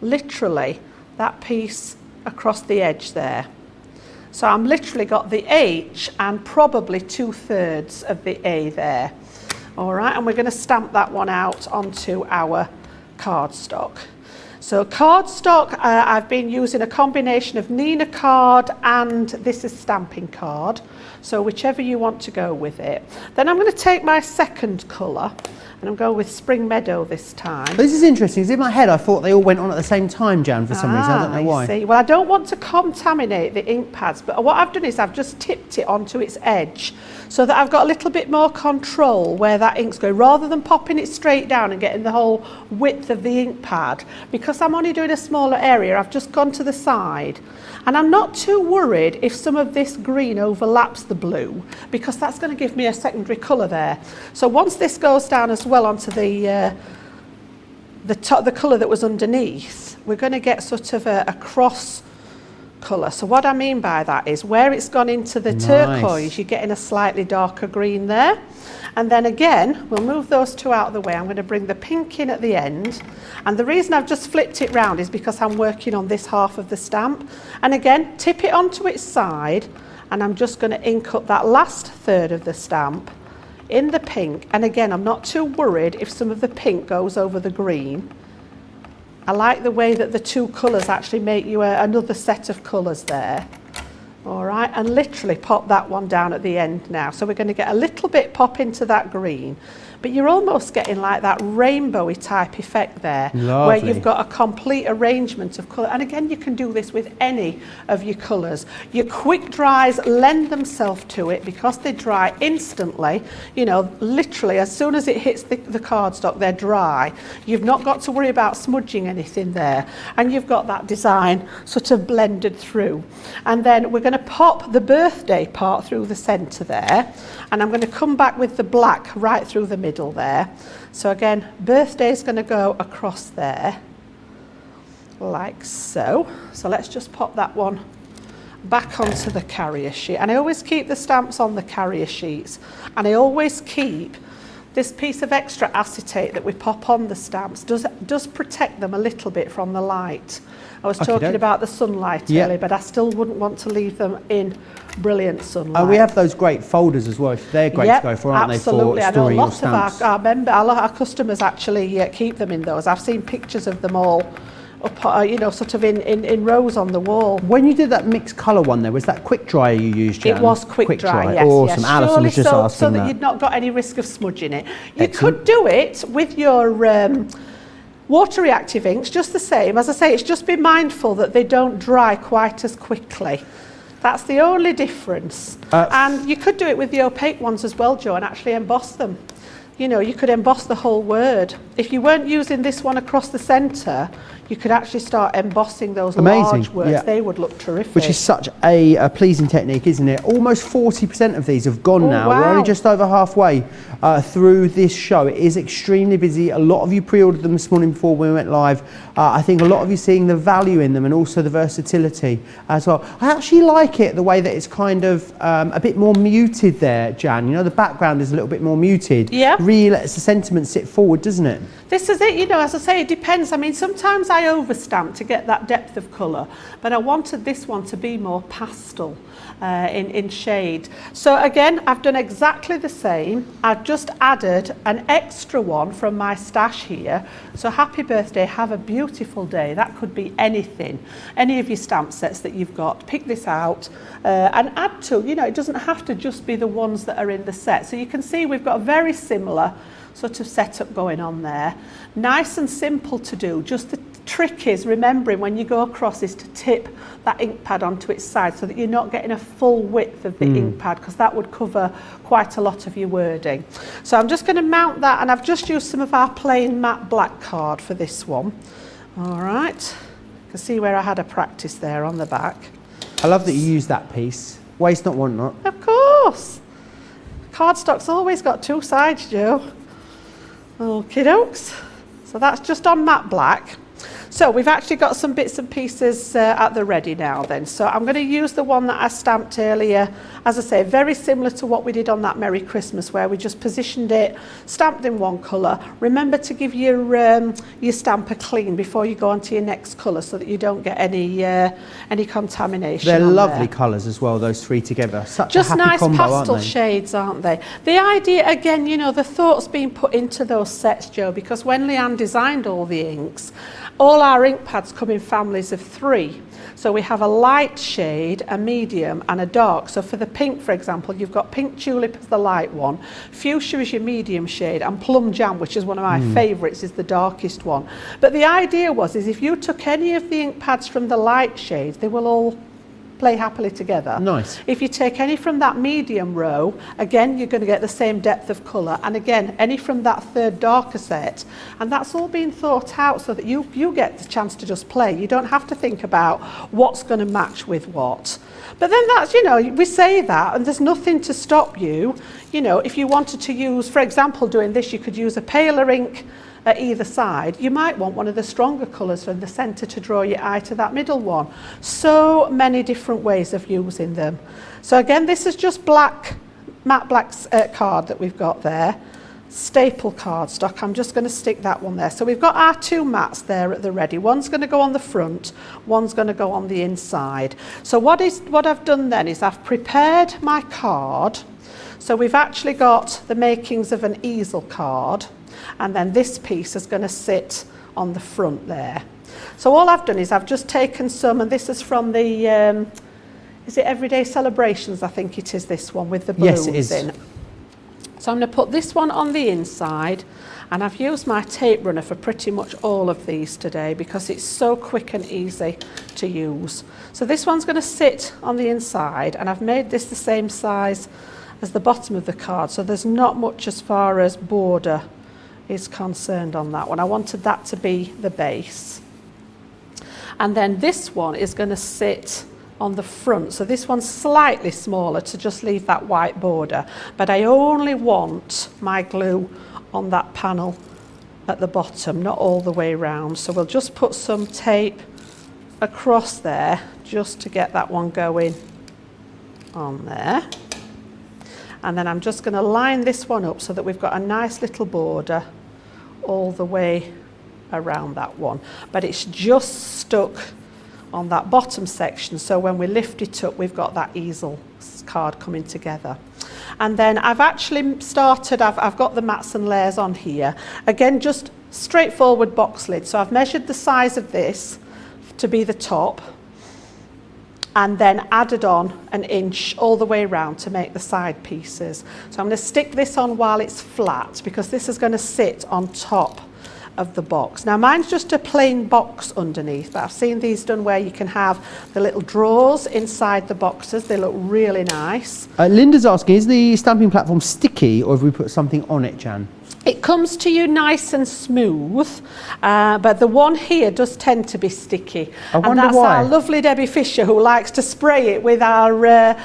literally that piece across the edge there. So I'm literally got the H and probably 2/3 of the A there. All right, and we're going to stamp that one out onto our cardstock. So cardstock, I've been using a combination of Nina card and this is stamping card. So whichever you want to go with it. Then I'm going to take my second colour, and I'm going with Spring Meadow this time. This is interesting, because in my head I thought they all went on at the same time, Jan, for some reason. I don't know why. See. Well, I don't want to contaminate the ink pads, but what I've done is I've just tipped it onto its edge so that I've got a little bit more control where that ink's going, rather than popping it straight down and getting the whole width of the ink pad. Because I'm only doing a smaller area, I've just gone to the side. And I'm not too worried if some of this green overlaps the blue, because that's going to give me a secondary colour there. So once this goes down as well onto the colour that was underneath, we're going to get sort of a cross colour. So what I mean by that is where it's gone into the turquoise, you're getting a slightly darker green there. And then again, we'll move those two out of the way. I'm going to bring the pink in at the end. And the reason I've just flipped it round is because I'm working on this half of the stamp. And again, tip it onto its side, and I'm just going to ink up that last third of the stamp in the pink. And again, I'm not too worried if some of the pink goes over the green. I like the way that the two colours actually make you another set of colours there. All right, and literally pop that one down at the end now. So we're going to get a little bit pop into that green, but you're almost getting like that rainbowy type effect there. Lovely. Where you've got a complete arrangement of colour. And again, you can do this with any of your colours. Your quick dries lend themselves to it because they dry instantly. You know, literally as soon as it hits the cardstock, they're dry. You've not got to worry about smudging anything there, and you've got that design sort of blended through. And then we're going to pop the birthday part through the centre there, and I'm going to come back with the black right through the middle there. So again, birthday is going to go across there like so. So let's just pop that one back onto the carrier sheet, and I always keep the stamps on the carrier sheets, and I always keep this piece of extra acetate that we pop on the stamps does protect them a little bit from the light. I was talking about the sunlight earlier, but I still wouldn't want to leave them in brilliant sunlight. We have those great folders as well. They're great to go for, aren't absolutely. they, for storing your stamps? I know a lot of our customers actually keep them in those. I've seen pictures of them all up, you know, sort of in rows on the wall. When you did that mixed colour one there, was that quick dry you used, Jan? It was quick dry, yes. Awesome. Yes. Alison was just asking so that that. you'd not got any risk of smudging it. You Excellent. could do it with your water reactive inks, just the same. As I say, it's just be mindful that they don't dry quite as quickly. That's the only difference. And you could do it with the opaque ones as well, Joe, and actually emboss them. You know, you could emboss the whole word. If you weren't using this one across the centre, you could actually start embossing those large words. Yeah. They would look terrific. Which is such a pleasing technique, isn't it? Almost 40% of these have gone now. Wow. We're only just over halfway through this show. It is extremely busy. A lot of you pre-ordered them this morning before we went live. I think a lot of you seeing the value in them and also the versatility as well. I actually like it, the way that it's kind of a bit more muted there, Jan. You know, the background is a little bit more muted. Yeah. Really lets the sentiment sit forward, doesn't it? This is it, you know, as I say, it depends. I mean, sometimes I overstamp to get that depth of colour, but I wanted this one to be more pastel in shade. So again, I've done exactly the same. I've just added an extra one from my stash here. So happy birthday, have a beautiful day. That could be anything, any of your stamp sets that you've got. Pick this out and add to, you know, it doesn't have to just be the ones that are in the set. So you can see we've got a very similar sort of setup going on there. Nice and simple to do. Just the trick is remembering when you go across is to tip that ink pad onto its side so that you're not getting a full width of the ink pad, because that would cover quite a lot of your wording. So I'm just going to mount that, and I've just used some of our plain matte black card for this one. All right, you can see where I had a practice there on the back. I love that you use that piece. Waste not, want not. Of course. Cardstock's always got two sides, Joe. Okie dokes. So that's just on matte black. So we've actually got some bits and pieces at the ready now then. So I'm going to use the one that I stamped earlier. As I say, very similar to what we did on that Merry Christmas, where we just positioned it, stamped in one colour. Remember to give your stamp a clean before you go on to your next colour so that you don't get any contamination. They're on lovely there. colours as well, those three together. Such Just a happy nice combo, pastel aren't they? shades, aren't they? The idea, again, you know, the thought's been put into those sets, Joe, because when Leanne designed all the inks, all our ink pads come in families of 3. So we have a light shade, a medium and a dark. So for the pink, for example, you've got pink tulip as the light one, fuchsia is your medium shade, and plum jam, which is one of my favourites, is the darkest one. But the idea was if you took any of the ink pads from the light shades, they will all play happily together. Nice. If you take any from that medium row, again, you're going to get the same depth of colour. And again, any from that third darker set. And that's all been thought out so that you get the chance to just play. You don't have to think about what's going to match with what. But then that's, you know, we say that and there's nothing to stop you. You know, if you wanted to use, for example, doing this, you could use a paler ink at either side. You might want one of the stronger colours from the centre to draw your eye to that middle one. So many different ways of using them. So again, this is just black, matte black card that we've got there. Staple cardstock. I'm just going to stick that one there. So we've got our 2 mats there at the ready. One's going to go on the front, one's going to go on the inside. So what I've done then is I've prepared my card. So we've actually got the makings of an easel card. And then this piece is going to sit on the front there. So all I've done is I've just taken some, and this is from the, is it Everyday Celebrations, I think it is, this one with the balloons Yes, it is. in. So I'm going to put this one on the inside, and I've used my tape runner for pretty much all of these today because it's so quick and easy to use. So this one's going to sit on the inside, and I've made this the same size as the bottom of the card, so there's not much as far as border is concerned on that one. I wanted that to be the base. And then this one is going to sit on the front. So this one's slightly smaller to just leave that white border. But I only want my glue on that panel at the bottom, not all the way round. So we'll just put some tape across there just to get that one going on there. And then I'm just going to line this one up so that we've got a nice little border all the way around that one. But it's just stuck on that bottom section, so when we lift it up, we've got that easel card coming together. And then I've actually started, I've got the mats and layers on here. Again, just straightforward box lid. So I've measured the size of this to be the top, and then added on 1 inch all the way around to make the side pieces. So I'm going to stick this on while it's flat, because this is going to sit on top of the box. Now mine's just a plain box underneath, but I've seen these done where you can have the little drawers inside the boxes. They look really nice. Linda's asking, is the stamping platform sticky, or have we put something on it, Jan? It comes to you nice and smooth, but the one here does tend to be sticky. I wonder and that's why. our lovely Debbie Fisher, who likes to spray it with our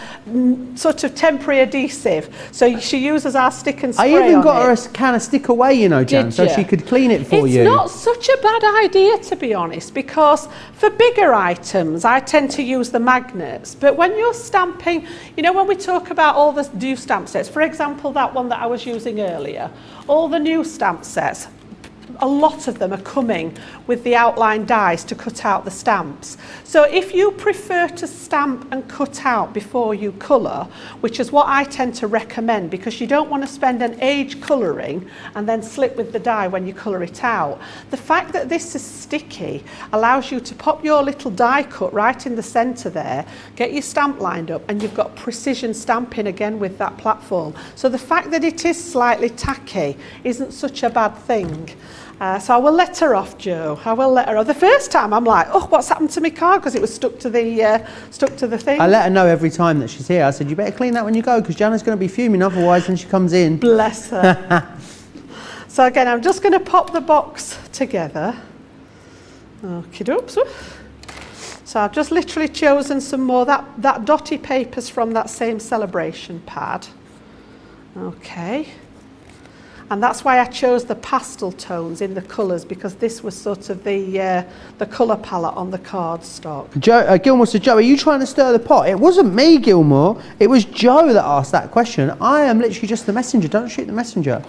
sort of temporary adhesive. So she uses our stick and spray I even on got her it. a can of stick away, you know, Jan, Did so you? she could clean it for It's you. not such a bad idea, to be honest, because for bigger items, I tend to use the magnets. But when you're stamping, you know, when we talk about all the new stamp sets, for example, that one that I was using earlier, all the new stamp sets, a lot of them are coming with the outline dies to cut out the stamps. So if you prefer to stamp and cut out before you colour, which is what I tend to recommend, because you don't want to spend an age colouring and then slip with the die when you colour it out. The fact that this is sticky allows you to pop your little die cut right in the centre there, get your stamp lined up, and you've got precision stamping again with that platform. So the fact that it is slightly tacky isn't such a bad thing. So I will let her off, Jo. I will let her off. The first time I'm like, oh, what's happened to my card? Because it was stuck to the thing. I let her know every time that she's here. I said, you better clean that when you go, because Jana's going to be fuming otherwise when she comes in. Bless her. So again, I'm just going to pop the box together. Okie dokes. So I've just literally chosen some more, that dotty papers from that same celebration pad. Okay. And that's why I chose the pastel tones in the colours, because this was sort of the colour palette on the cardstock. Gilmore said, Joe, are you trying to stir the pot? It wasn't me, Gilmore. It was Joe that asked that question. I am literally just the messenger. Don't shoot the messenger.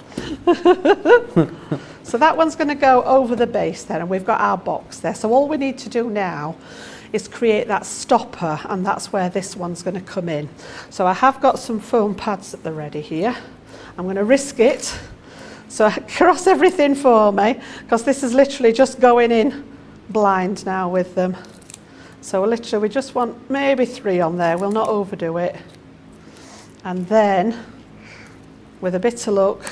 So that one's going to go over the base then, and we've got our box there. So all we need to do now is create that stopper, and that's where this one's going to come in. So I have got some foam pads at the ready here. I'm going to risk it. So cross everything for me, because this is literally just going in blind now with them. So literally we just want maybe 3 on there. We'll not overdo it. And then, with a bit of luck,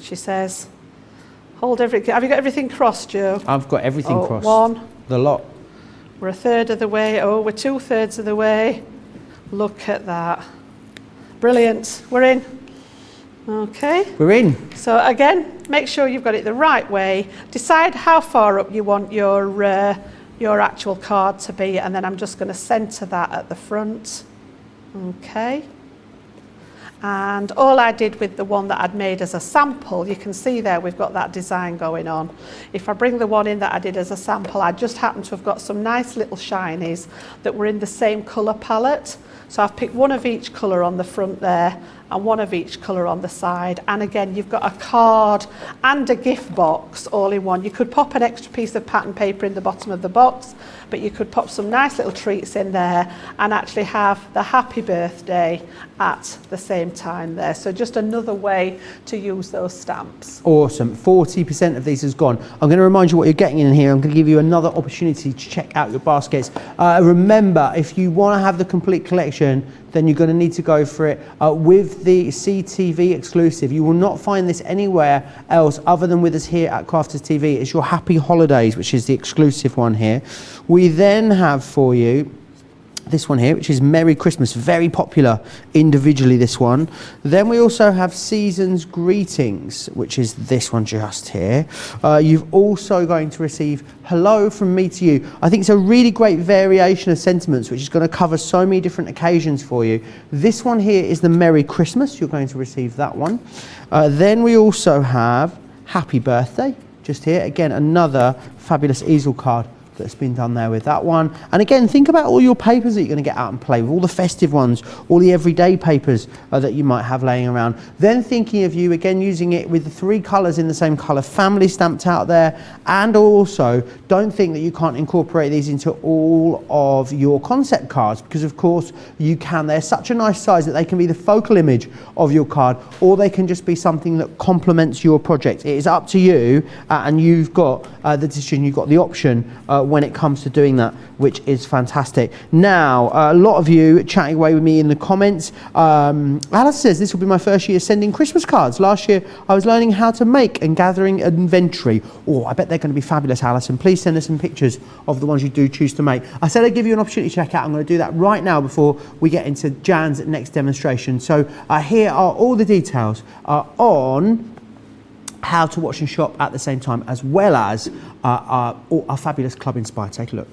she says, hold everything. Have you got everything crossed, Joe? I've got everything crossed. 1. The lot. We're 1/3 of the way. Oh, we're 2/3 of the way. Look at that. Brilliant. We're in. Okay. We're in. So again, make sure you've got it the right way. Decide how far up you want your actual card to be, and then I'm just going to centre that at the front. Okay. And all I did with the one that I'd made as a sample, you can see there we've got that design going on. If I bring the one in that I did as a sample, I just happen to have got some nice little shinies that were in the same colour palette. So I've picked one of each colour on the front there and one of each colour on the side. And again, you've got a card and a gift box all in one. You could pop an extra piece of pattern paper in the bottom of the box, but you could pop some nice little treats in there and actually have the happy birthday at the same time there. So just another way to use those stamps. Awesome. 40% of these has gone. I'm going to remind you what you're getting in here. I'm going to give you another opportunity to check out your baskets. Remember, if you want to have the complete collection, then you're going to need to go for it with the CTV exclusive. You will not find this anywhere else other than with us here at Crafters TV. It's your Happy Holidays, which is the exclusive one here. We then have for you this one here, which is Merry Christmas, very popular individually, this one. Then we also have Season's Greetings, which is this one just here. You've also going to receive Hello from Me to You. I think it's a really great variation of sentiments, which is going to cover so many different occasions for you. This one here is the Merry Christmas. You're going to receive that one. Then we also have Happy Birthday, just here. Again, another fabulous easel card that's been done there with that one. And again, think about all your papers that you're going to get out and play with, all the festive ones, all the everyday papers that you might have laying around. Then thinking of you, again, using it with the 3 colours in the same colour family stamped out there. And also, don't think that you can't incorporate these into all of your concept cards, because of course you can. They're such a nice size that they can be the focal image of your card, or they can just be something that complements your project. It is up to you, and you've got the decision, you've got the option when it comes to doing that, which is fantastic. Now, a lot of you chatting away with me in the comments. Alice says, this will be my first year sending Christmas cards. Last year, I was learning how to make and gathering an inventory. Oh, I bet they're going to be fabulous, Alison. Please send us some pictures of the ones you do choose to make. I said I'd give you an opportunity to check out. I'm going to do that right now before we get into Jan's next demonstration. So here are all the details on how to watch and shop at the same time, as well as our fabulous Club Inspire. Take a look.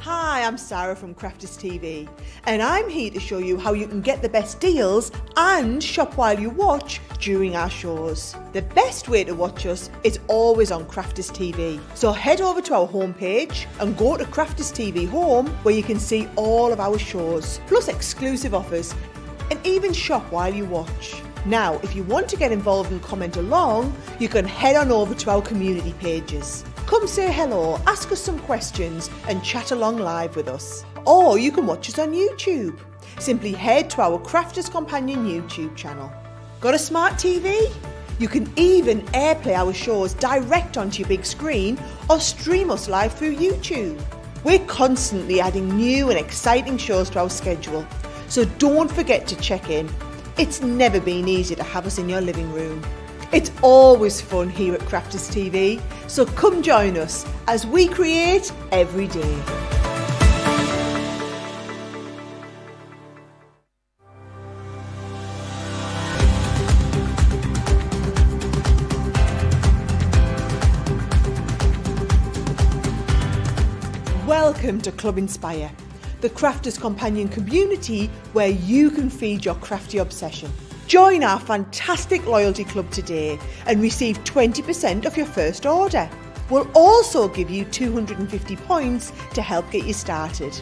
Hi, I'm Sarah from Crafters TV, and I'm here to show you how you can get the best deals and shop while you watch during our shows. The best way to watch us is always on Crafters TV. So head over to our homepage and go to Crafters TV Home, where you can see all of our shows, plus exclusive offers, and even shop while you watch. Now, if you want to get involved and comment along, you can head on over to our community pages. Come say hello, ask us some questions and chat along live with us. Or you can watch us on YouTube. Simply head to our Crafters Companion YouTube channel. Got a smart TV? You can even airplay our shows direct onto your big screen or stream us live through YouTube. We're constantly adding new and exciting shows to our schedule, so don't forget to check in. It's never been easy to have us in your living room. It's always fun here at Crafters TV, so come join us as we create every day. Welcome to Club Inspire, the Crafters Companion community where you can feed your crafty obsession. Join our fantastic loyalty club today and receive 20% off your first order. We'll also give you 250 points to help get you started.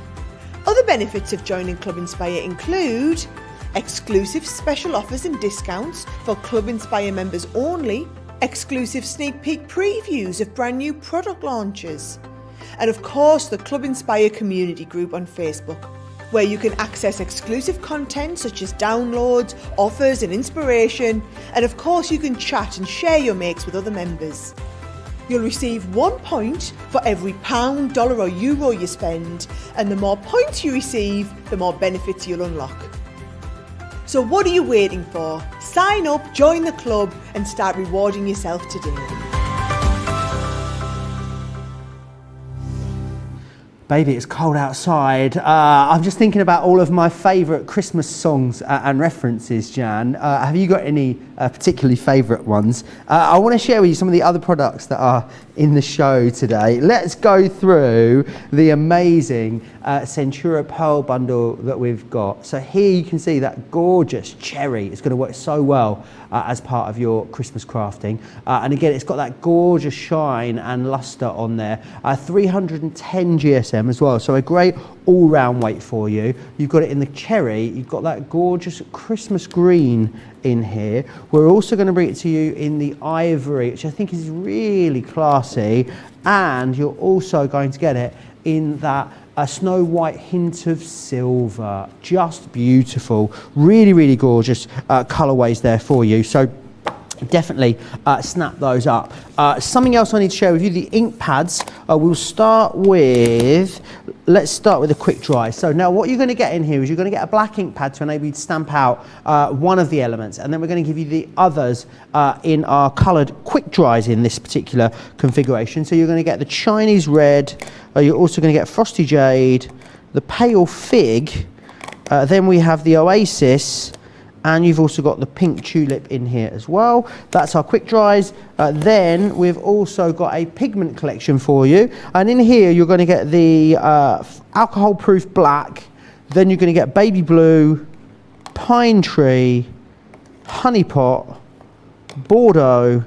Other benefits of joining Club Inspire include exclusive special offers and discounts for Club Inspire members only, exclusive sneak peek previews of brand new product launches, and of course the Club Inspire community group on Facebook, where you can access exclusive content such as downloads, offers and inspiration, and of course you can chat and share your makes with other members. You'll receive 1 point for every £1, dollar or euro you spend, and the more points you receive, the more benefits you'll unlock. So what are you waiting for? Sign up, join the club and start rewarding yourself today. Baby, it's cold outside. I'm just thinking about all of my favourite Christmas songs and references, Jan. Have you got any particularly favourite ones? I want to share with you some of the other products that are in the show today. Let's go through the amazing Centura Pearl bundle that we've got. So here you can see that gorgeous cherry. It's going to work so well as part of your Christmas crafting. And again, it's got that gorgeous shine and lustre on there. 310 GSM as well, so a great all-round weight for you. You've got it in the cherry, you've got that gorgeous Christmas green in here. We're also going to bring it to you in the ivory, which I think is really classy, and you're also going to get it in that snow white hint of silver. Just beautiful, really, really gorgeous colourways there for you. So definitely snap those up. Something else I need to share with you, the ink pads. We'll start with, let's start with a quick dry. So now what you're going to get in here is you're going to get a black ink pad to enable you to stamp out one of the elements, and then we're going to give you the others in our coloured quick dries in this particular configuration. So you're going to get the Chinese red, you're also going to get Frosty Jade, the Pale Fig, then we have the Oasis, and you've also got the pink tulip in here as well. That's our quick dries. Then we've also got a pigment collection for you. And in here, you're going to get the alcohol proof black. Then you're going to get baby blue, pine tree, honey pot, Bordeaux,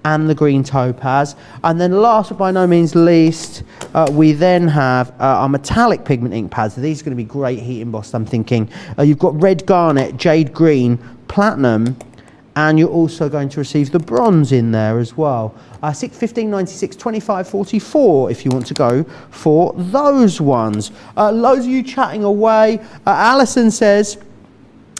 and the green topaz. And then last but by no means least, we then have our metallic pigment ink pads. So these are going to be great heat embossed, I'm thinking. You've got red garnet, jade green, platinum, and you're also going to receive the bronze in there as well. 15.96, 25.44 if you want to go for those ones. Loads of you chatting away. Alison says,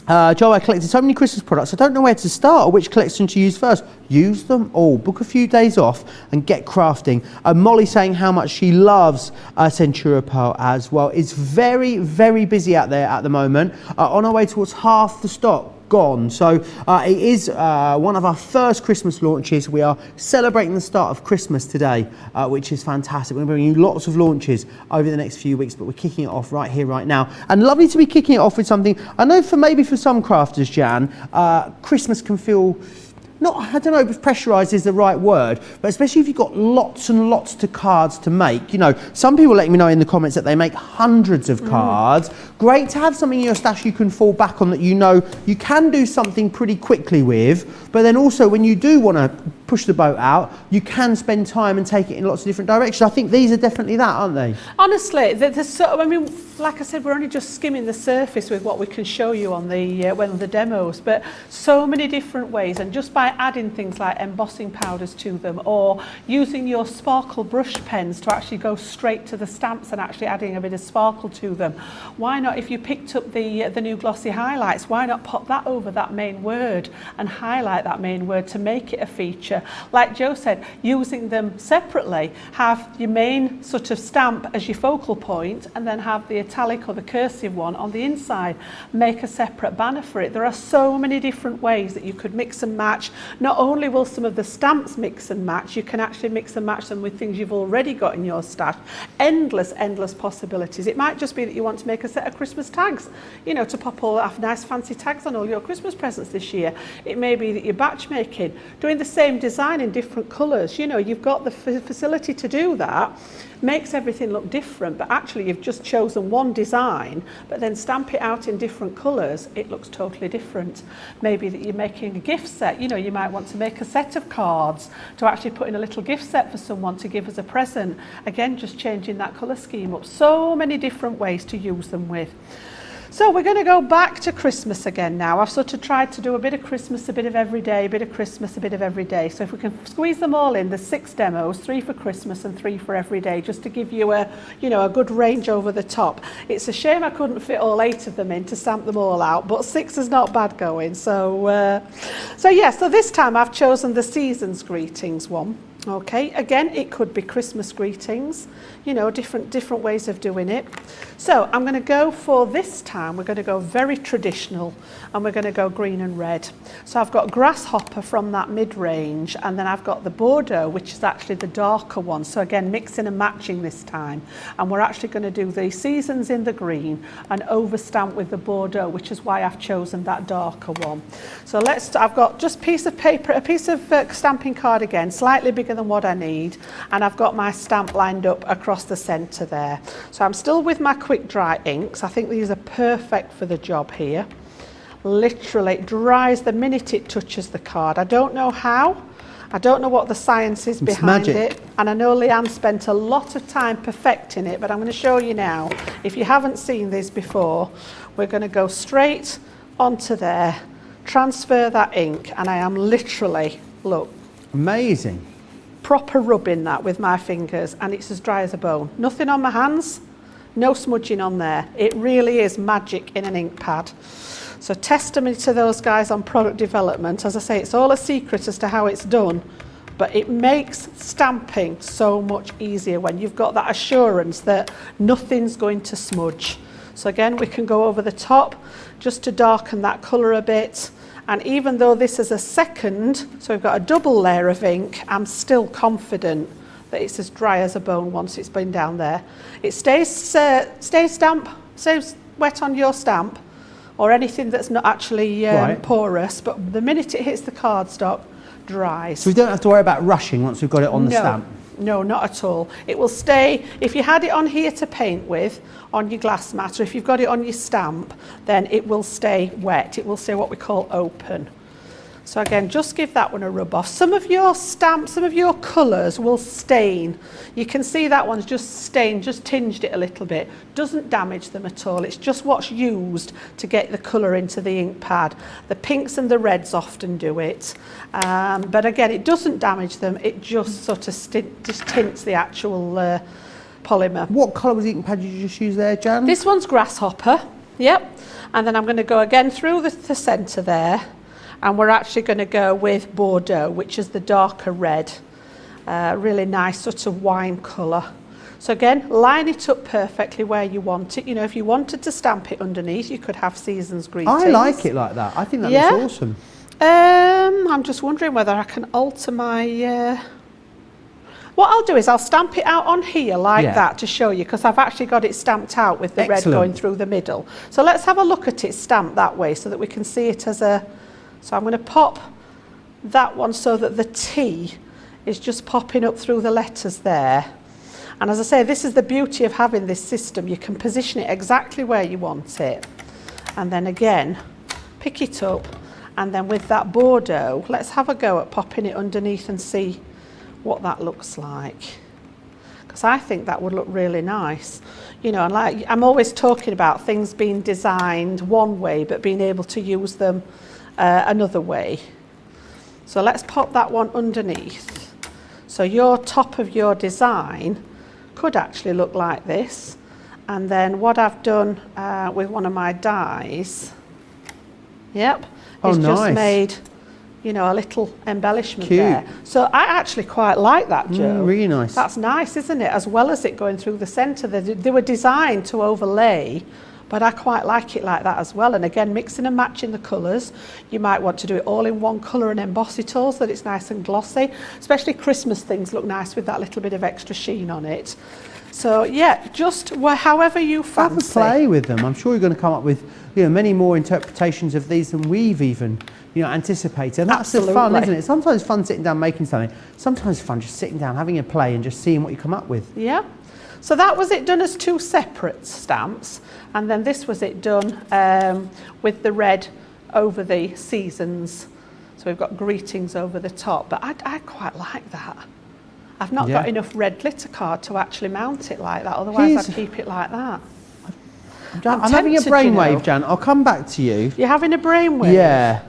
Joe, I collected so many Christmas products, I don't know where to start or which collection to use first. Use them all. Book a few days off and get crafting. Molly saying how much she loves Centura Pearl as well. It's very, very busy out there at the moment. On our way towards half the stock gone. So it is one of our first Christmas launches. We are celebrating the start of Christmas today, which is fantastic. We're bringing you lots of launches over the next few weeks, but we're kicking it off right here, right now. And lovely to be kicking it off with something, I know maybe for some crafters, Jan, Christmas can feel, I don't know if pressurised is the right word, but especially if you've got lots and lots of cards to make. You know, some people letting me know in the comments that they make hundreds of cards. Great to have something in your stash you can fall back on that you know you can do something pretty quickly with, but then also when you do want to push the boat out, you can spend time and take it in lots of different directions. I think these are definitely that, aren't they? Honestly, I mean, like I said, we're only just skimming the surface with what we can show you on the demos, but so many different ways, and just by adding things like embossing powders to them or using your sparkle brush pens to actually go straight to the stamps and actually adding a bit of sparkle to them. Why not, if you picked up the new glossy highlights, why not pop that over that main word and highlight that main word to make it a feature? Like Joe said, using them separately, have your main sort of stamp as your focal point and then have the italic or the cursive one on the inside. Make a separate banner for it. There are so many different ways that you could mix and match. Not only will some of the stamps mix and match, you can actually mix and match them with things you've already got in your stash. Endless possibilities. It might just be that you want to make a set of Christmas tags, you know, to pop all have nice fancy tags on all your Christmas presents this year. It may be that you're batch making, doing the same design in different colours. You know, you've got the facility to do that. Makes everything look different, but actually you've just chosen one design, but then stamp it out in different colours, it looks totally different. Maybe that you're making a gift set. You know, you might want to make a set of cards to actually put in a little gift set for someone to give as a present. Again, just changing that colour scheme up. So many different ways to use them with. So we're going to go back to Christmas again now. I've sort of tried to do a bit of Christmas, a bit of every day, a bit of Christmas, a bit of every day. So if we can squeeze them all in, there's 6 demos, 3 for Christmas and 3 for every day, just to give you a good range over the top. It's a shame I couldn't fit all 8 of them in to stamp them all out, but 6 is not bad going. So this time I've chosen the Season's Greetings one. Okay, again, it could be Christmas greetings, you know, different ways of doing it. So I'm going to go for this time, we're going to go very traditional and we're going to go green and red. So I've got Grasshopper from that mid-range, and then I've got the Bordeaux, which is actually the darker one. So again, mixing and matching this time. And we're actually going to do the Seasons in the green and overstamp with the Bordeaux, which is why I've chosen that darker one. So I've got just a piece of stamping card again, slightly bigger than what I need, and I've got my stamp lined up across the centre there. So I'm still with my quick dry inks. I think these are perfect for the job here. Literally, it dries the minute it touches the card. I don't know how. I don't know what the science is behind it, and I know Leanne spent a lot of time perfecting it, but I'm going to show you now. If you haven't seen this before, we're going to go straight onto there, transfer that ink, and I am literally, look. Amazing. Proper rubbing that with my fingers, and it's as dry as a bone. Nothing on my hands, no smudging on there. It really is magic in an ink pad. So testimony to those guys on product development. As I say, it's all a secret as to how it's done, but it makes stamping so much easier when you've got that assurance that nothing's going to smudge. So again, we can go over the top just to darken that colour a bit. And even though this is a second, so we've got a double layer of ink, I'm still confident that it's as dry as a bone once it's been down there. It stays wet on your stamp or anything that's not actually porous, but the minute it hits the cardstock, dries. So we don't have to worry about rushing once we've got it on the stamp? No, not at all. It will stay, if you had it on here to paint with, on your glass mat, or if you've got it on your stamp, then it will stay wet. It will stay what we call open. So again, just give that one a rub off. Some of your stamps, some of your colours will stain. You can see that one's just stained, just tinged it a little bit. Doesn't damage them at all. It's just what's used to get the colour into the ink pad. The pinks and the reds often do it. But again, it doesn't damage them. It just sort of just tints the actual polymer. What colour was the ink pad you just used there, Jan? This one's Grasshopper. Yep. And then I'm going to go again through the centre there. And we're actually going to go with Bordeaux, which is the darker red. Really nice sort of wine colour. So again, line it up perfectly where you want it. You know, if you wanted to stamp it underneath, you could have Seasons Greetings. I like it like that. I think that looks awesome. I'm just wondering whether I can alter my... What I'll do is I'll stamp it out on here like that to show you, because I've actually got it stamped out with the red going through the middle. So let's have a look at it stamped that way so that we can see it as a... So I'm going to pop that one so that the T is just popping up through the letters there. And as I say, this is the beauty of having this system. You can position it exactly where you want it. And then again, pick it up. And then with that Bordeaux, let's have a go at popping it underneath and see what that looks like. Because I think that would look really nice. You know, and like I'm always talking about things being designed one way, but being able to use them another way. So let's pop that one underneath. So your top of your design could actually look like this. And then what I've done with one of my dies, is just made, you know, a little embellishment there. So I actually quite like that, Joe. Really nice. That's nice, isn't it? As well as it going through the centre. They were designed to overlay, but I quite like it like that as well. And again, mixing and matching the colours. You might want to do it all in one colour and emboss it all so that it's nice and glossy. Especially Christmas things look nice with that little bit of extra sheen on it. So yeah, just however you fancy. Have a play with them. I'm sure you're going to come up with, you know, many more interpretations of these than we've even, you know, anticipated. And that's the fun, isn't it? Sometimes it's fun sitting down making something. Sometimes it's fun just sitting down, having a play and just seeing what you come up with. Yeah. So that was it done as two separate stamps. And then this was it done with the red over the Seasons. So we've got Greetings over the top. But I quite like that. I've not got enough red glitter card to actually mount it like that. Otherwise, I'd keep it like that. I'm having a brainwave, Jan. I'll come back to you. You're having a brainwave? Yeah.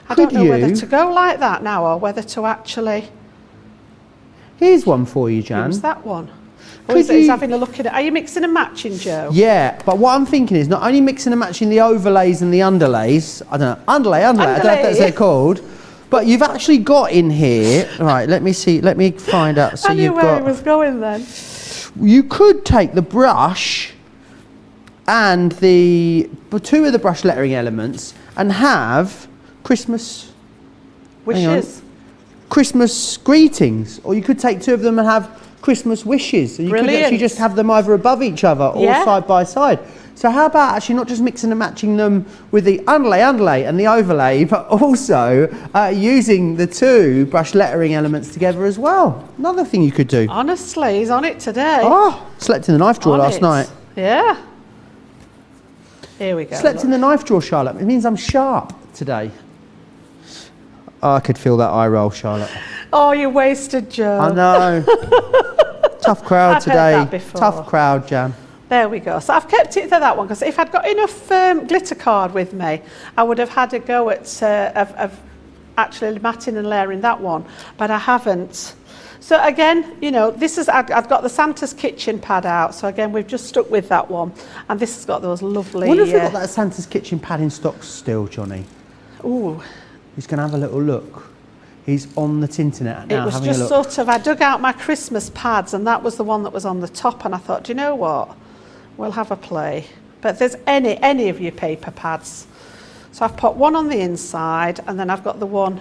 I don't know whether to go like that now or whether to actually... Here's one for you, Jan. Who's that one? He's having a look at it. Are you mixing and matching, Joe? Yeah, but what I'm thinking is not only mixing and matching the overlays and the underlays, I don't know, underlay, I don't know if that's what they're called, but you've actually got in here, right, let me see, let me find out. So I knew where it was going then. You could take the brush and the two of the brush lettering elements and have Christmas wishes. Christmas greetings, or you could take two of them and have Christmas wishes, and you could actually just have them either above each other or side by side. So how about actually not just mixing and matching them with the underlay and the overlay, but also using the two brush lettering elements together as well? Another thing you could do. Honestly, he's on it today. Oh, slept in the knife drawer last night. Yeah. Here we go. Slept in the knife drawer, Charlotte. It means I'm sharp today. Oh, I could feel that eye roll, Charlotte. Oh, you wasted, Joe. I know. Tough crowd I've today. heard that before. Tough crowd, Jan. There we go. So I've kept it to that one because if I'd got enough glitter card with me, I would have had a go at of actually matting and layering that one, but I haven't. So again, you know, this is I've got the Santa's Kitchen pad out. So again, we've just stuck with that one, and this has got those lovely. I wonder if we've got that Santa's Kitchen pad in stock still, Johnny. Ooh. He's going to have a little look. He's on the Tinternet now. It was just sort of, I dug out my Christmas pads and that was the one that was on the top, and I thought, do you know what? We'll have a play. But if there's any of your paper pads. So I've put one on the inside and then I've got the one,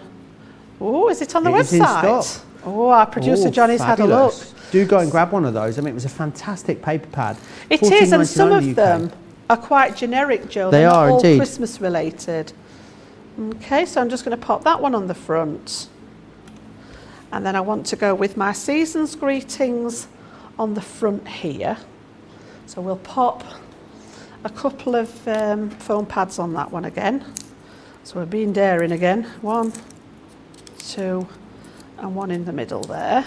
oh, is it on the website? Oh, our producer Johnny's had a look. Do go and grab one of those. I mean, it was a fantastic paper pad. It is, and some of them are quite generic, Joe. They are not indeed. all Christmas related. Okay, so I'm just going to pop that one on the front. And then I want to go with my Seasons Greetings on the front here. So we'll pop a couple of foam pads on that one again. So we're being daring again. 1, 2, and 1 in the middle there.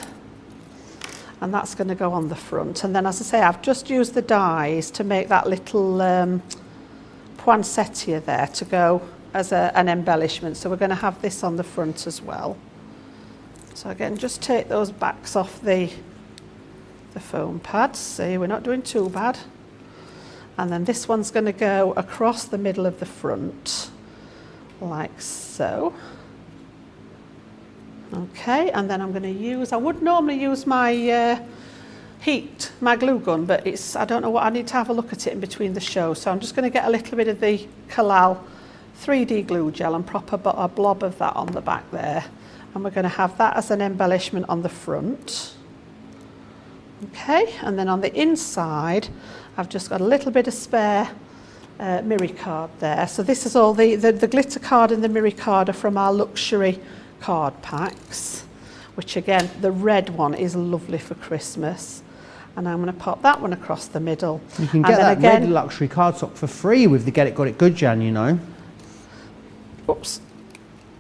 And that's going to go on the front. And then, as I say, I've just used the dies to make that little poinsettia there to go as an embellishment. So we're going to have this on the front as well. So again, just take those backs off the foam pads. See, we're not doing too bad. And then this one's going to go across the middle of the front, like so. Okay, and then I'm going to use, I would normally use my my glue gun, but I don't know what, I need to have a look at it in between the shows. So I'm just going to get a little bit of the Kalal 3D glue gel and prop a blob of that on the back there. And we're going to have that as an embellishment on the front. Okay, and then on the inside, I've just got a little bit of spare Miri card there. So this is all the glitter card and the Miri card are from our luxury card packs, which again, the red one is lovely for Christmas. And I'm going to pop that one across the middle. You can get that red luxury cardstock for free with the Get It Got It Good, Jan, you know. Oops.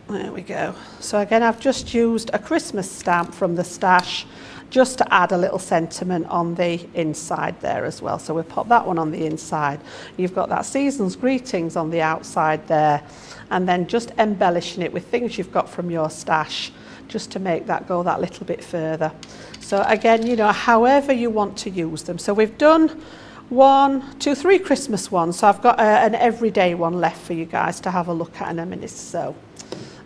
There we go. So again, I've just used a Christmas stamp from the stash just to add a little sentiment on the inside there as well. So we'll pop that one on the inside. You've got that Season's Greetings on the outside there, and then just embellishing it with things you've got from your stash just to make that go that little bit further. So again, you know, however you want to use them. So we've done 1, 2, 3 Christmas ones. So I've got an everyday one left for you guys to have a look at in a minute. So,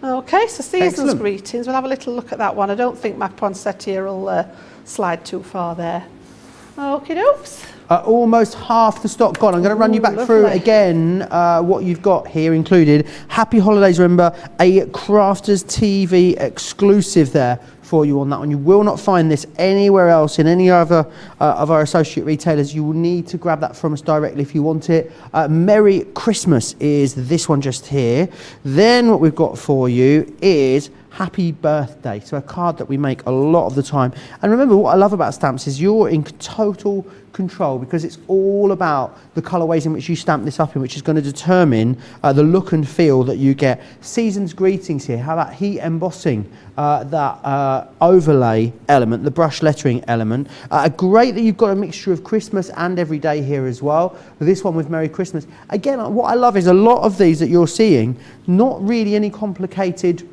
okay, so Season's Excellent. Greetings. We'll have a little look at that one. I don't think my poinsettia will slide too far there. Okie dokes. Almost half the stock gone. I'm going to run you back through lovely. again what you've got here included. Happy holidays, remember, a Crafters TV exclusive there for you on that one. You will not find this anywhere else in any other of our associate retailers. You will need to grab that from us directly if you want it. Merry Christmas is this one just here. Then what we've got for you is Happy Birthday, so a card that we make a lot of the time. And remember, what I love about stamps is you're in total control, because it's all about the colourways in which you stamp this up in, which is going to determine the look and feel that you get. Season's Greetings here, how about heat embossing, that overlay element, the brush lettering element. Great that you've got a mixture of Christmas and everyday here as well. This one with Merry Christmas. Again, what I love is a lot of these that you're seeing, not really any complicated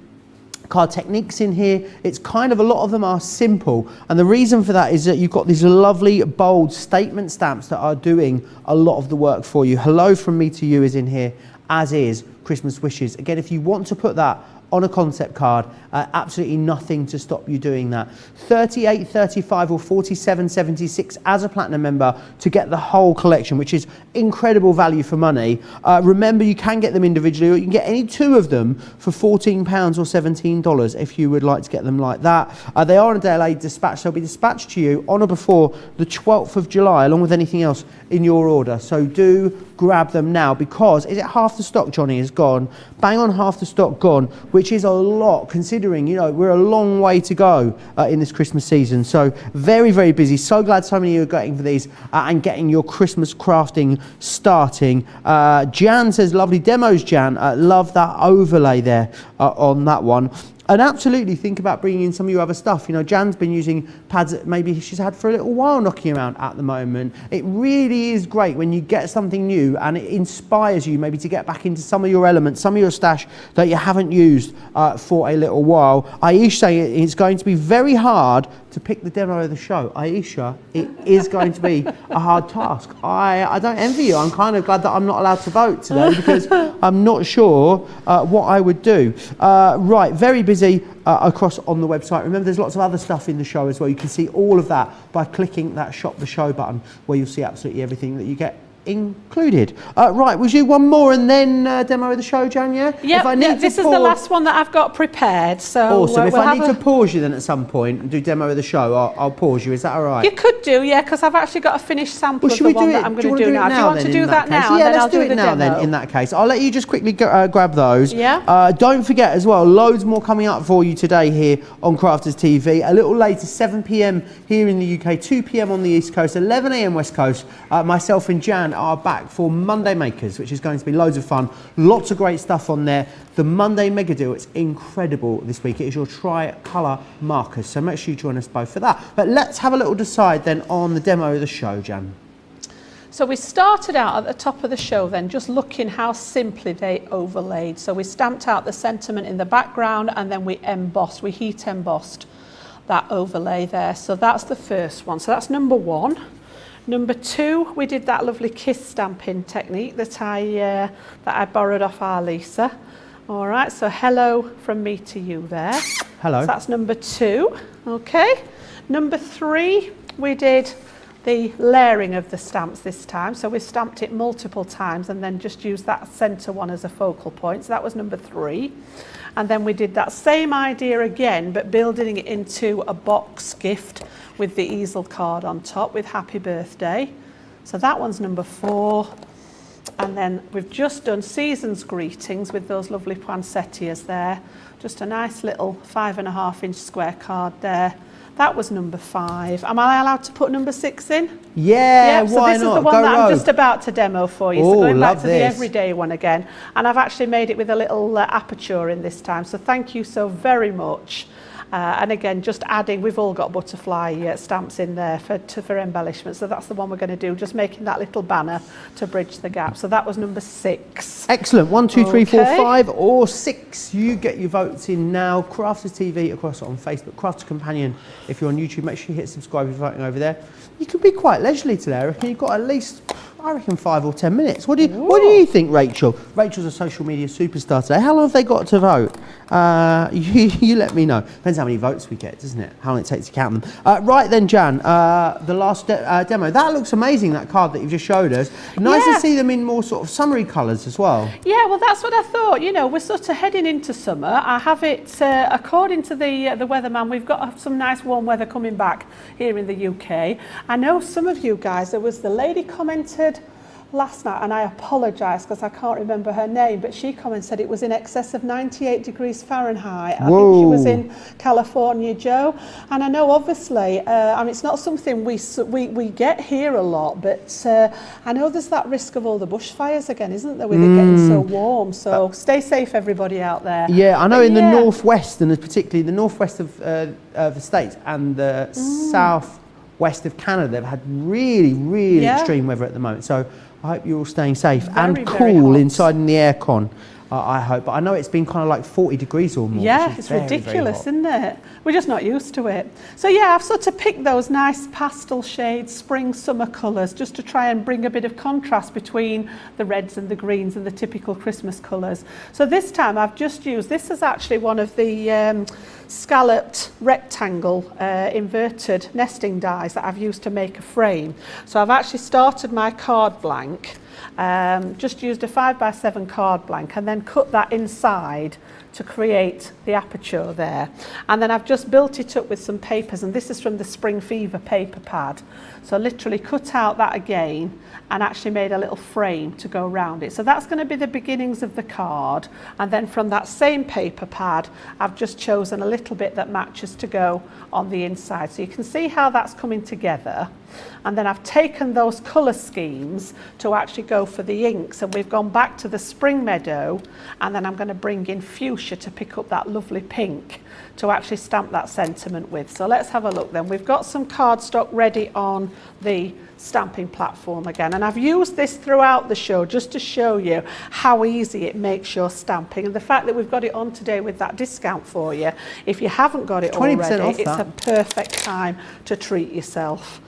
card techniques in here. It's kind of, a lot of them are simple, and the reason for that is that you've got these lovely bold statement stamps that are doing a lot of the work for you. Hello from me to you is in here, as is Christmas wishes. Again, if you want to put that on a concept card, absolutely nothing to stop you doing that. $38.35 or $47.76 as a platinum member to get the whole collection, which is incredible value for money. Remember, you can get them individually, or you can get any 2 of them for £14 or $17 if you would like to get them like that. They are on a delayed dispatch, so they'll be dispatched to you on or before the 12th of July, along with anything else in your order. So do grab them now, because is it half the stock, Johnny, is gone? Bang on half the stock gone, which is a lot, considering, you know, we're a long way to go in this Christmas season. So very, very busy. So glad so many of you are getting for these and getting your Christmas crafting starting. Jan says, lovely demos, Jan. Love that overlay there on that one. And absolutely think about bringing in some of your other stuff. You know, Jan's been using pads that maybe she's had for a little while knocking around at the moment. It really is great when you get something new and it inspires you maybe to get back into some of your elements, some of your stash that you haven't used for a little while. Aisha saying it's going to be very hard to pick the demo of the show. Aisha, it is going to be a hard task. I don't envy you. I'm kind of glad that I'm not allowed to vote today, because I'm not sure what I would do. Right, very busy across on the website. Remember, there's lots of other stuff in the show as well. You can see all of that by clicking that Shop the Show button, where you'll see absolutely everything that you get included. Right, was you one more and then demo of the show, Jan? Yeah. Yep, this is the last one that I've got prepared. So awesome. If I need to pause you then at some point and do demo of the show, I'll pause you. Is that all right? You could do, yeah, because I've actually got a finished sample of the one that I'm going to do now. Do you want to do that now? Yeah, let's do it now then, in that case. I'll let you just quickly grab those. Yeah. Don't forget as well, loads more coming up for you today here on Crafters TV. A little later, 7 p.m. here in the UK, 2 p.m. on the East Coast, 11 a.m. West Coast. Myself and Jan Jan are back for Monday Makers, which is going to be loads of fun. Lots of great stuff on there. The Monday Mega Deal, it's incredible this week. It is your tri-colour markers, so make sure you join us both for that. But let's have a little decide then on the demo of the show, Jan. So we started out at the top of the show then just looking how simply they overlaid. So we stamped out the sentiment in the background and then we heat embossed that overlay there. So that's the first one. So that's number one. Number two, we did that lovely kiss stamping technique that I borrowed off our Lisa. All right, so hello from me to you there. Hello. So that's number two. Okay. Number three, we did the layering of the stamps this time. So we stamped it multiple times and then just used that centre one as a focal point. So that was number three. And then we did that same idea again, but building it into a box gift with the easel card on top with happy birthday. So that one's number four. And then we've just done season's greetings with those lovely poinsettias there. Just a nice little 5.5-inch square card there. That was number five. Am I allowed to put number six in? Yeah, yep, so why this not? is the one Go that I'm rogue. just about to demo for you. Oh, So going back love to the this. everyday one again. And I've actually made it with a little aperture in this time. So thank you so very much. And again, just adding, we've all got butterfly stamps in there for embellishment. So that's the one we're going to do, just making that little banner to bridge the gap. So that was number six. Excellent. 1, 2, 3, 4, Okay. 5 or 6. You get your votes in now. Crafters TV across on Facebook. Crafters Companion. If you're on YouTube, make sure you hit subscribe if you're voting over there. You can be quite leisurely today. I reckon you've got at least, I reckon, 5 or 10 minutes. What do you think, Rachel? Rachel's a social media superstar today. How long have they got to vote? You let me know. Depends how many votes we get, doesn't it? How long it takes to count them. Right then, Jan, the last demo. That looks amazing, that card that you've just showed us. Nice Yeah. to see them in more sort of summery colours as well. Yeah, well, that's what I thought. You know, we're sort of heading into summer. I have it, according to the weatherman, we've got some nice warm weather coming back here in the UK. I know some of you guys, there was the lady commented last night, and I apologise because I can't remember her name, but she commented it was in excess of 98 degrees Fahrenheit. I think she was in California, Joe. And I know, obviously, I mean, it's not something we get here a lot, but I know there's that risk of all the bushfires again, isn't there, with it getting so warm. So stay safe, everybody out there. Yeah, I know But in the yeah. northwest, and particularly the northwest of the States and the southwest of Canada, they've had really, really Yeah. extreme weather at the moment. So I hope you're all staying safe and Very, very cool hot. inside in the aircon. I hope. But I know it's been kind of like 40 degrees or more. Yeah, which is it's very, very ridiculous, hot. isn't it? We're just not used to it. So yeah, I've sort of picked those nice pastel shades, spring, summer colours, just to try and bring a bit of contrast between the reds and the greens and the typical Christmas colours. So this time I've just used, this is actually one of the scalloped rectangle inverted nesting dies that I've used to make a frame. So I've actually started my card blank. Just used a 5x7 card blank and then cut that inside to create the aperture there. And then I've just built it up with some papers, and this is from the Spring Fever paper pad. So literally cut out that again and actually made a little frame to go around it. So that's going to be the beginnings of the card. And then from that same paper pad, I've just chosen a little bit that matches to go on the inside. So you can see how that's coming together. And then I've taken those colour schemes to actually go for the inks, and we've gone back to the Spring Meadow, and then I'm going to bring in fuchsia to pick up that lovely pink to actually stamp that sentiment with. So let's have a look then. We've got some cardstock ready on the stamping platform again, and I've used this throughout the show just to show you how easy it makes your stamping, and the fact that we've got it on today with that discount for you. If you haven't got it 20% already, off it's that. a perfect time to treat yourself.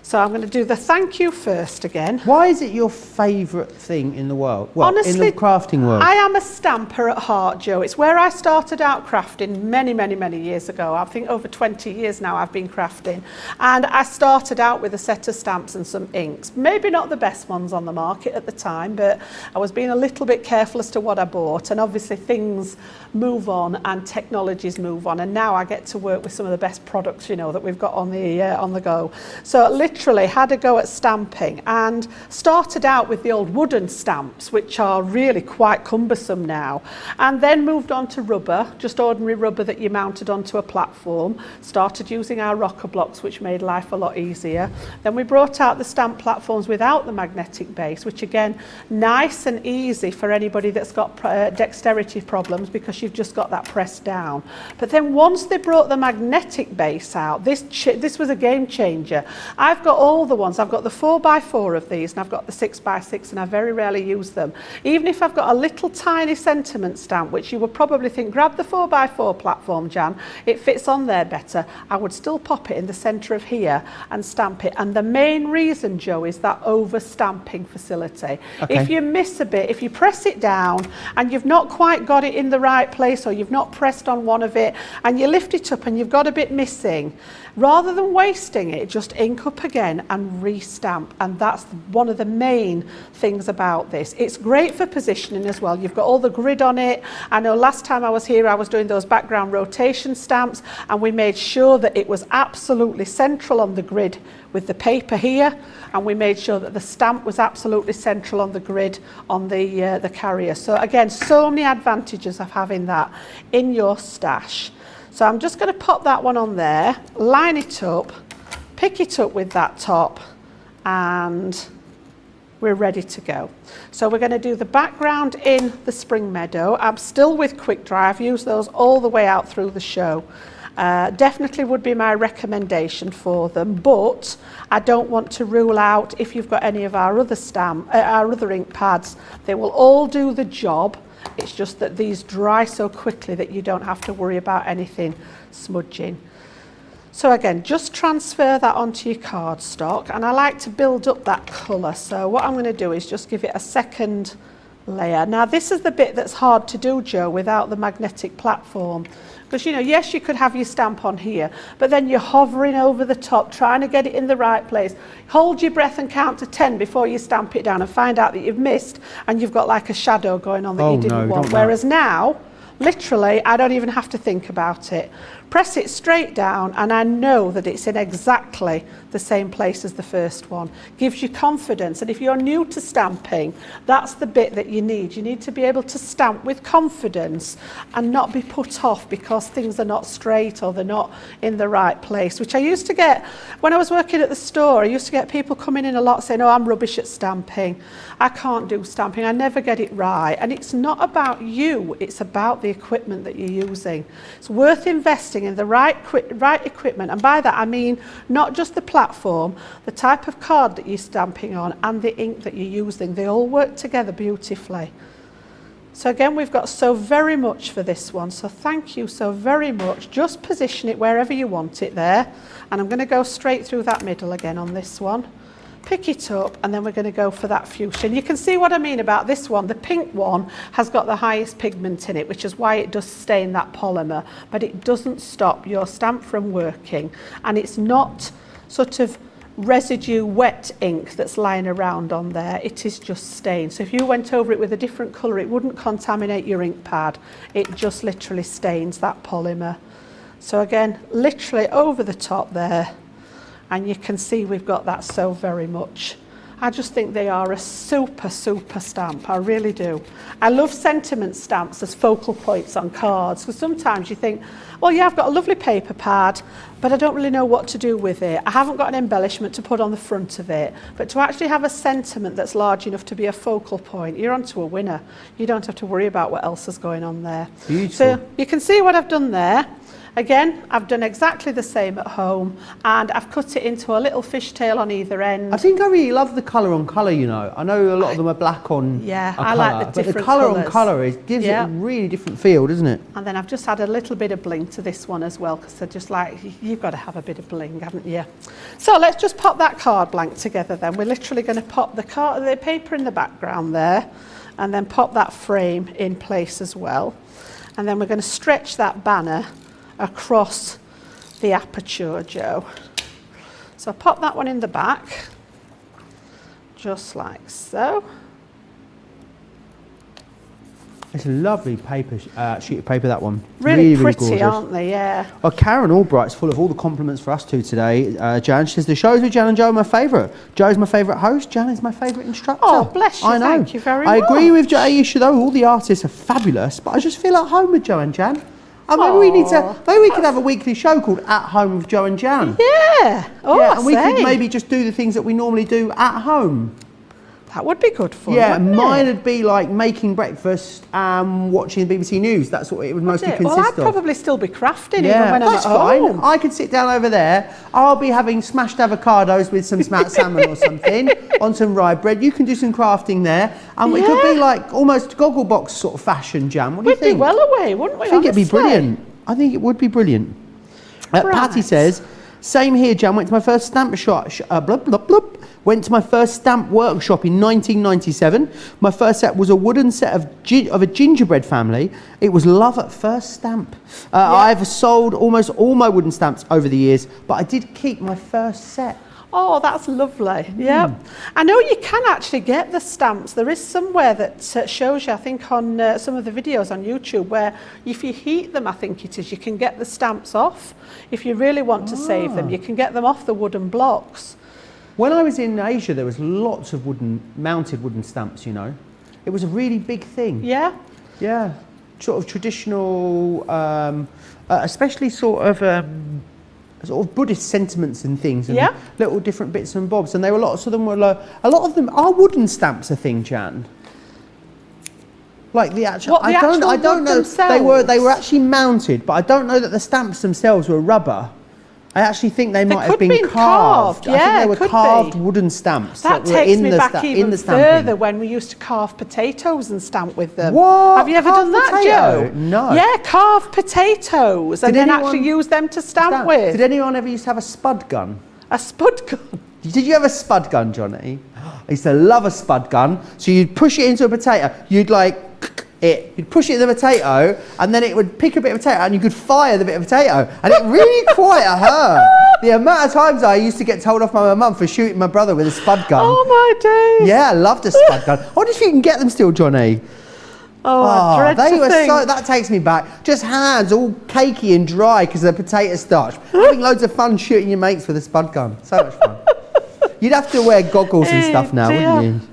So I'm going to do the thank you first again. Why is it your favourite thing in the world? Well, in Honestly, the crafting world. I am a stamper at heart, Joe. It's where I started out crafting many, many, many years ago. I think over 20 years now I've been crafting. And I started out with a set of stamps and some inks. Maybe not the best ones on the market at the time, but I was being a little bit careful as to what I bought. And obviously things move on and technologies move on. And now I get to work with some of the best products, you know, that we've got on the go. So literally literally had a go at stamping and started out with the old wooden stamps, which are really quite cumbersome now, and then moved on to rubber, just ordinary rubber that you mounted onto a platform, started using our rocker blocks, which made life a lot easier. Then we brought out the stamp platforms without the magnetic base, which again, nice and easy for anybody that's got dexterity problems, because you've just got that pressed down. But then once they brought the magnetic base out, this was a game changer. I've got all the ones. I've got the 4x4 of these, and I've got the 6x6, and I very rarely use them. Even if I've got a little tiny sentiment stamp, which you would probably think, grab the 4x4 platform, Jan, it fits on there better, I would still pop it in the centre of here and stamp it. And the main reason, Joe, is that over stamping facility. Okay. If you miss a bit, if you press it down and you've not quite got it in the right place, or you've not pressed on one of it, and you lift it up and you've got a bit missing, rather than wasting it, just ink up again and re-stamp. And that's one of the main things about this. It's great for positioning as well. You've got all the grid on it. I know last time I was here, I was doing those background rotation stamps, and we made sure that it was absolutely central on the grid with the paper here, and we made sure that the stamp was absolutely central on the grid on the carrier. So again, so many advantages of having that in your stash. So I'm just going to pop that one on there, line it up, pick it up with that top, and we're ready to go. So we're going to do the background in the Spring Meadow. I'm still with Quick Dry. I've used those all the way out through the show. Definitely would be my recommendation for them, but I don't want to rule out if you've got any of our other ink pads. They will all do the job. It's just that these dry so quickly that you don't have to worry about anything smudging. So again, just transfer that onto your cardstock, and I like to build up that colour. So what I'm going to do is just give it a second layer. Now this is the bit that's hard to do, Joe, without the magnetic platform. Because, you know, yes, you could have your stamp on here, but then you're hovering over the top, trying to get it in the right place. Hold your breath and count to 10 before you stamp it down, and find out that you've missed and you've got like a shadow going on that you didn't want. Whereas now, literally, I don't even have to think about it. Press it straight down, and I know that it's in exactly the same place as the first one. Gives you confidence, and if you're new to stamping, that's the bit that you need. You need to be able to stamp with confidence and not be put off because things are not straight or they're not in the right place, which I used to get when I was working at the store. I used to get people coming in a lot saying, oh, I'm rubbish at stamping. I can't do stamping. I never get it right. And it's not about you. It's about the equipment that you're using. It's worth investing in the right equipment, and by that I mean not just the platform, the type of card that you're stamping on and the ink that you're using. They all work together beautifully. So again, we've got so very much for this one, so thank you so very much. Just position it wherever you want it there, and I'm going to go straight through that middle again on this one. Pick it up, and then we're going to go for that fuchsia. And you can see what I mean about this one. The pink one has got the highest pigment in it, which is why it does stain that polymer, but it doesn't stop your stamp from working, and it's not sort of residue wet ink that's lying around on there. It is just stain. So if you went over it with a different colour, it wouldn't contaminate your ink pad. It just literally stains that polymer. So again, literally over the top there. And you can see we've got that so very much. I just think they are a super, super stamp. I really do. I love sentiment stamps as focal points on cards, because sometimes you think, well, yeah, I've got a lovely paper pad, but I don't really know what to do with it. I haven't got an embellishment to put on the front of it. But to actually have a sentiment that's large enough to be a focal point, you're onto a winner. You don't have to worry about what else is going on there. Beautiful. So you can see what I've done there. Again, I've done exactly the same at home, and I've cut it into a little fishtail on either end. I think I really love the colour on colour, you know. I know a lot of them are black on Yeah, a I colour, like the but the different colour on colours. colour gives it a really different feel, doesn't it? And then I've just had a little bit of bling to this one as well, because they're just like, you've got to have a bit of bling, haven't you? So let's just pop that card blank together then. We're literally going to pop the paper in the background there, and then pop that frame in place as well. And then we're going to stretch that banner across the aperture, Joe. So pop that one in the back, just like so. It's a lovely paper, sheet of paper, that one. Really pretty, gorgeous. aren't they? Yeah. Well, Karen Albright's full of all the compliments for us two today. Jan, she says, the shows with Jan and Joe are my favourite. Joe's my favourite host. Jan is my favourite instructor. Oh, bless you. I know. Thank you very I much. agree with Joe Aisha, though. All the artists are fabulous, but I just feel at home with Joe and Jan. Maybe we could have a weekly show called At Home with Joe and Jan. Yeah. Oh, Yeah, I and we could say. maybe just do the things that we normally do at home. That would be good fun. Yeah, wouldn't mine it? would be like making breakfast and watching the BBC News. That's what it would mostly Well, consist I'd of. probably still be crafting even Yeah, when I'm that's at fine. home. I could sit down over there. I'll be having smashed avocados with some smacked salmon or something on some rye bread. You can do some crafting there, and we could be like almost Gogglebox sort of fashion, Jan. What do you We'd be think? well away, wouldn't we? I think it'd be honestly? brilliant. I think it would be brilliant. Patty Right. says, same here, Jan. Went to my first stamp shop. Went to my first stamp workshop in 1997. My first set was a wooden set of a gingerbread family. It was love at first stamp. I've sold almost all my wooden stamps over the years, but I did keep my first set. Oh, that's lovely. Yeah. I know you can actually get the stamps. There is somewhere that shows you, I think, on some of the videos on YouTube, where if you heat them, I think it is, you can get the stamps off. If you really want to save them, you can get them off the wooden blocks. When I was in Asia, there was lots of mounted wooden stamps, you know. It was a really big thing. Yeah. Yeah. Sort of traditional, especially sort of Buddhist sentiments and things, and Yeah. little different bits and bobs. And there were lots of them were a lot of them are wooden stamps a thing, Jan. Like the actual, What, the I don't actual wood know. themselves? They were actually mounted, but I don't know that the stamps themselves were rubber. I actually think they might have could been be carved. I yeah, think they were could carved be. wooden stamps That were takes in me the back in even the stamping. further when we used to carve potatoes and stamp with them. What? Have you ever Carved done that, potato? Joe? No. Yeah, carve potatoes and Did then anyone actually use them to stamp with. Did anyone ever used to have a spud gun? A spud gun. Did you have a spud gun, Johnny? I used to love a spud gun. So you'd push it into a potato. You'd you'd push it in the potato, and then it would pick a bit of potato, and you could fire the bit of potato, and it really quite hurt. The amount of times I used to get told off by my mum for shooting my brother with a spud gun. Oh my days. Yeah, I loved a spud gun. I wonder if you can get them still, Johnny. Oh, I dread they to were think. so. That takes me back. Just hands all cakey and dry because of the potato starch. Having loads of fun shooting your mates with a spud gun. So much fun. You'd have to wear goggles and stuff now, dear. wouldn't you?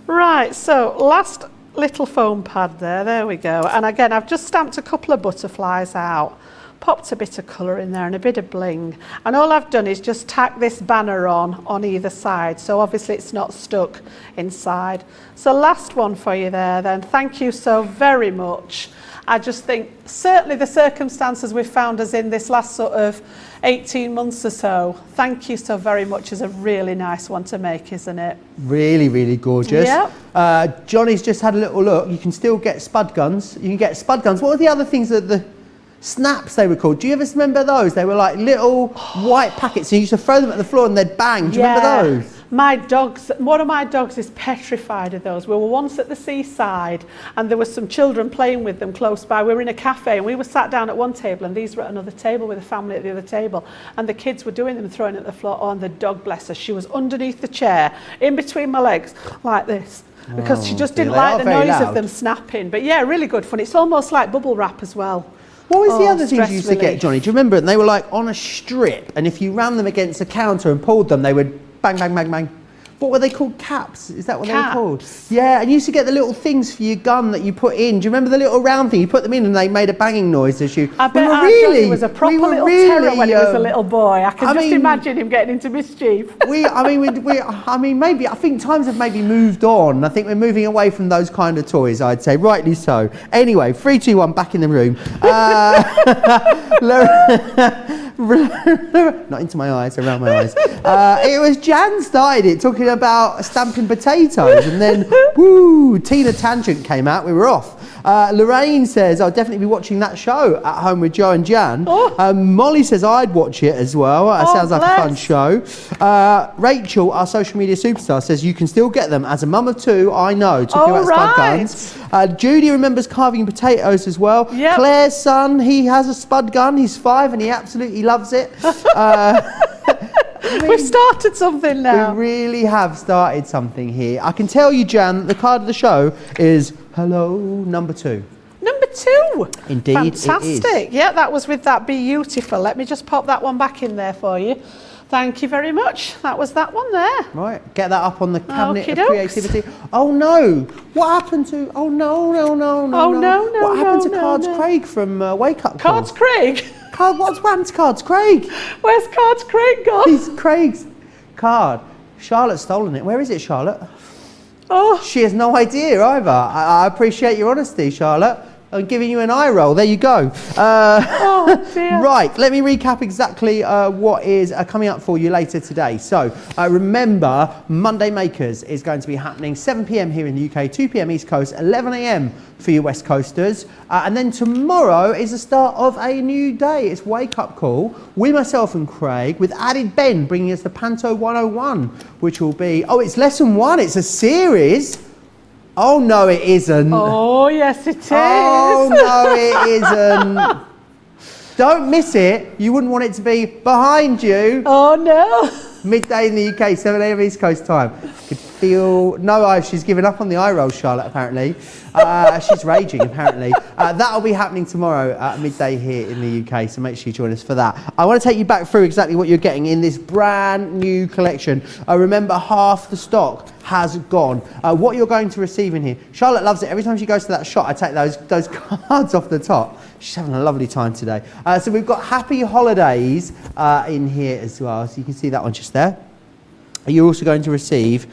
Right, so last little foam pad there we go. And again, I've just stamped a couple of butterflies out, popped a bit of colour in there and a bit of bling. And all I've done is just tack this banner on either side. So obviously it's not stuck inside. So last one for you there then. Thank you so very much. I just think certainly the circumstances we've found us in this last sort of 18 months or so, thank you so very much, is a really nice one to make, isn't it? Really, really gorgeous. Yep. Johnny's just had a little look. You can still get spud guns. You can get spud guns. What were the other things that the snaps they were called? Do you ever remember those? They were like little white packets. You used to throw them at the floor and they'd bang. Do you remember those? One of my dogs is petrified of those. We were once at the seaside and there were some children playing with them close by. We were in a cafe and we were sat down at one table and these were at another table with a family at the other table, and the kids were doing them and throwing it at the floor. Oh, and the dog, bless her, she was underneath the chair in between my legs like this because she just dear, didn't they like are the very noise loud. of them snapping. But yeah, really good fun. It's almost like bubble wrap as well. What was the Oh, other things stress you used to get, relief. Johnny? Do you remember? And they were like on a strip, and if you ran them against a counter and pulled them, they would bang, bang, bang, bang. What were they called? Caps? Is that what they were called? Caps. Yeah, and you used to get the little things for your gun that you put in. Do you remember the little round thing? You put them in and they made a banging noise as you... I bet our Johnny was a proper little terror when he was a little boy. I can just imagine him getting into mischief. I think times have maybe moved on. I think we're moving away from those kind of toys, I'd say. Rightly so. Anyway, 3, 2, 1, back in the room. Not into my eyes, around my eyes. It was Jan started it, talking about stamping potatoes, and then, woo, Tina Tangent came out, we were off. Lorraine says, I'll definitely be watching that show at home with Joe and Jan. Oh. Molly says, I'd watch it as well. Sounds like a fun show. Rachel, our social media superstar, says, you can still get them. As a mum of 2, I know. Talking about spud guns. Judy remembers carving potatoes as well. Yep. Claire's son, he has a spud gun. He's 5 and he absolutely loves it. We've started something now. We really have started something here. I can tell you, Jan, that the card of the show is Hello Number 2. Number 2. Indeed, it is. Fantastic. Yeah, that was with that Beautiful. Let me just pop that one back in there for you. Thank you very much. That was that one there. Right, get that up on the cabinet of Okey-dokes. creativity. Oh no! What happened to? Oh no! What happened to Cards Craig from Wake Up Call? Cards Craig. What's happened to Cards Craig? Where's Cards Craig gone? He's Craig's card. Charlotte's stolen it. Where is it, Charlotte? Oh, She has no idea either. I appreciate your honesty, Charlotte. I'm giving you an eye roll. There you go. oh dear. Right, let me recap exactly what is coming up for you later today. So, remember, Monday Makers is going to be happening 7 p.m. here in the UK, 2 p.m. East Coast, 11 a.m. for you West Coasters. And then tomorrow is the start of a new day. It's Wake Up Call with myself and Craig, with Added Ben bringing us the Panto 101, which will be, it's lesson 1. It's a series. Oh, no, it isn't. Oh, yes, it is. Oh, no, it isn't. Don't miss it. You wouldn't want it to be behind you. Oh, no. Midday in the UK, 7 a.m. East Coast time. Could feel... No, she's given up on the eye roll, Charlotte, apparently. She's raging, apparently. That'll be happening tomorrow at midday here in the UK, so make sure you join us for that. I want to take you back through exactly what you're getting in this brand new collection. Remember, half the stock has gone. What you're going to receive in here, Charlotte loves it. Every time she goes to that shot, I take those cards off the top. She's having a lovely time today. So we've got Happy Holidays in here as well. So you can see that one just there. You're also going to receive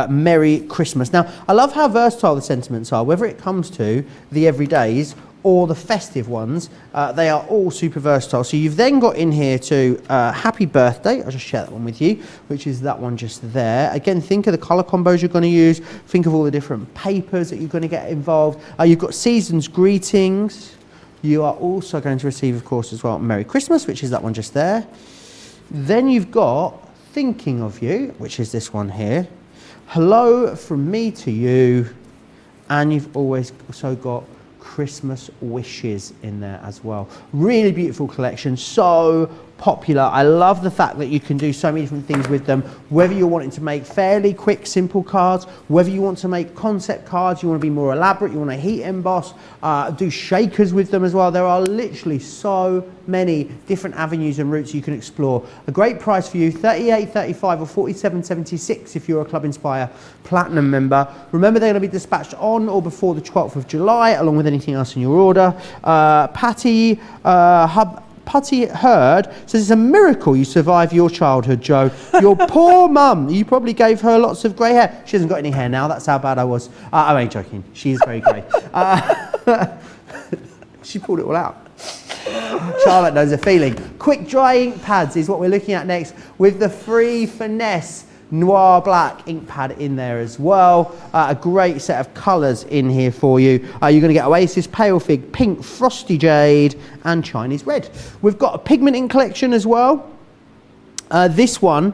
Merry Christmas. Now, I love how versatile the sentiments are, whether it comes to the everydays or the festive ones. They are all super versatile. So you've then got in here to Happy Birthday. I'll just share that one with you, which is that one just there. Again, think of the colour combos you're going to use. Think of all the different papers that you're going to get involved. You've got Season's Greetings. You are also going to receive, of course, as well, Merry Christmas, which is that one just there. Then you've got Thinking of You, which is this one here. Hello from me to you. And you've also got Christmas Wishes in there as well. Really beautiful collection, so popular. I love the fact that you can do so many different things with them, whether you're wanting to make fairly quick, simple cards, whether you want to make concept cards, you want to be more elaborate, you want to heat emboss, do shakers with them as well. There are literally so many different avenues and routes you can explore. A great price for you, $38.35 or $47.76 if you're a Club Inspire Platinum member. Remember, they're going to be dispatched on or before the 12th of July, along with anything else in your order. Putty Heard says it's a miracle you survived your childhood, Joe. Your poor mum. You probably gave her lots of grey hair. She hasn't got any hair now. That's how bad I was. I'm only joking. She is very grey. She pulled it all out. Charlotte knows the feeling. Quick dry ink pads is what we're looking at next, with the free Finesse Noir Black ink pad in there as well. A great set of colours in here for you. You're going to get Oasis, Pale Fig, Pink, Frosty Jade and Chinese Red. We've got a pigment ink collection as well. This one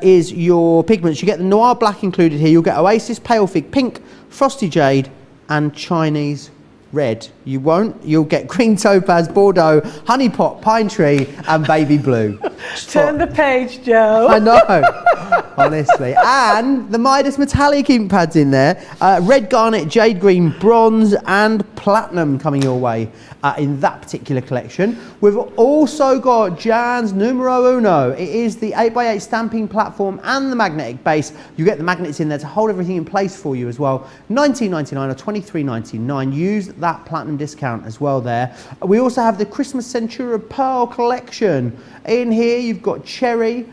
is your pigments. You get the Noir Black included here. You'll get Oasis, Pale Fig, Pink, Frosty Jade and Chinese Red. You won't. You'll get Green Topaz, Bordeaux, Honey Pot, Pine Tree and Baby Blue. Turn the page, Joe. I know, honestly. And the Midas metallic ink pads in there. Red, Garnet, Jade Green, Bronze and Platinum coming your way in that particular collection. We've also got Jan's numero uno. It is the 8x8 stamping platform and the magnetic base. You get the magnets in there to hold everything in place for you as well. $19.99 or $23.99. Use that platinum discount as well there. We also have the Christmas Centura Pearl collection. In here you've got Cherry,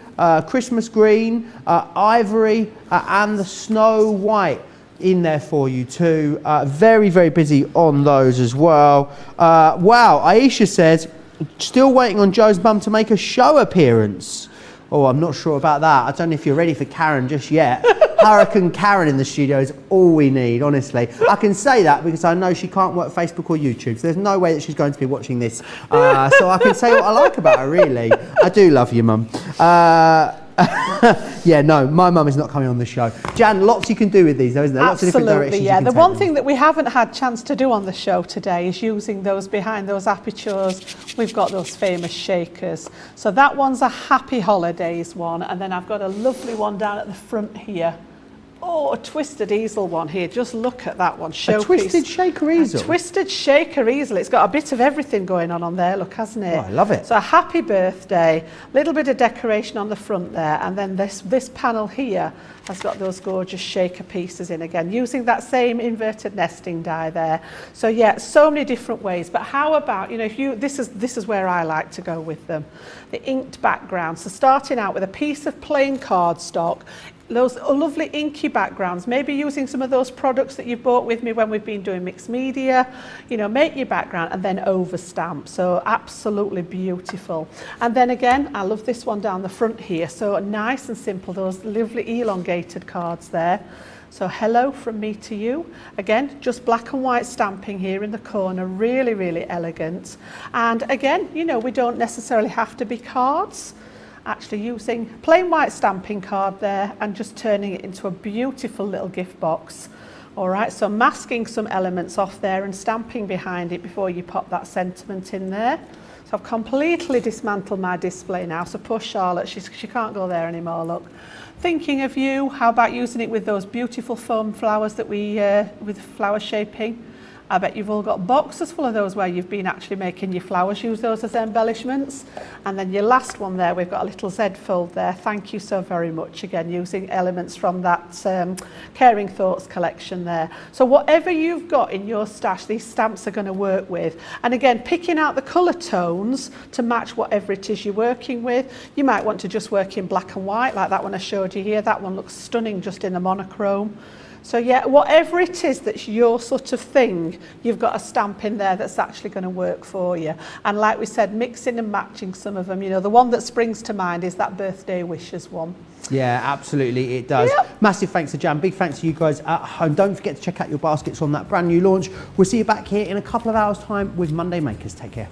Christmas Green, Ivory and the Snow White in there for you too. Very, very busy on those as well. Wow, Aisha says, still waiting on Joe's mum to make a show appearance. Oh, I'm not sure about that. I don't know if you're ready for Karen just yet. Hurricane Karen in the studio is all we need, honestly. I can say that because I know she can't work Facebook or YouTube, so there's no way that she's going to be watching this. So I can say what I like about her, really. I do love you, Mum. Yeah, no, my mum is not coming on the show. Jan, lots you can do with these though, isn't there? Lots of different directions yeah. you can The take one them. thing that we haven't had chance to do on the show today is using those behind those apertures. We've got those famous shakers. So that one's a Happy Holidays one, and then I've got a lovely one down at the front here. Oh, a twisted easel one here. Just look at that one. Showpiece. A twisted shaker easel? A twisted shaker easel. It's got a bit of everything going on there, look, hasn't it? Oh, I love it. So a happy birthday, little bit of decoration on the front there, and then this panel here has got those gorgeous shaker pieces in again, using that same inverted nesting die there. So yeah, so many different ways. But how about, you know, if you, this is where I like to go with them. The inked background. So starting out with a piece of plain cardstock, those lovely inky backgrounds, maybe using some of those products that you've bought with me when we've been doing mixed media, you know, make your background and then over stamp. So absolutely beautiful. And then again, I love this one down the front here. So nice and simple, those lovely elongated cards there. So hello from me to you. Again, just black and white stamping here in the corner, really, really elegant. And again, you know, we don't necessarily have to be cards. Actually using plain white stamping card there and just turning it into a beautiful little gift box. All right, so masking some elements off there and stamping behind it before you pop that sentiment in there. So I've completely dismantled my display now, so poor Charlotte, she can't go there anymore, look. Thinking of you, how about using it with those beautiful foam flowers that we, with flower shaping? I bet you've all got boxes full of those where you've been actually making your flowers. Use those as embellishments. And then your last one there, we've got a little Z fold there. Thank you so very much. Again, using elements from that Caring Thoughts collection there. So whatever you've got in your stash, these stamps are going to work with. And again, picking out the colour tones to match whatever it is you're working with. You might want to just work in black and white, like that one I showed you here. That one looks stunning just in the monochrome. So yeah, whatever it is that's your sort of thing, you've got a stamp in there that's actually going to work for you. And like we said, mixing and matching some of them. You know, the one that springs to mind is that birthday wishes one. Yeah, absolutely, it does. Yep. Massive thanks to Jan. Big thanks to you guys at home. Don't forget to check out your baskets on that brand new launch. We'll see you back here in a couple of hours' time with Monday Makers. Take care.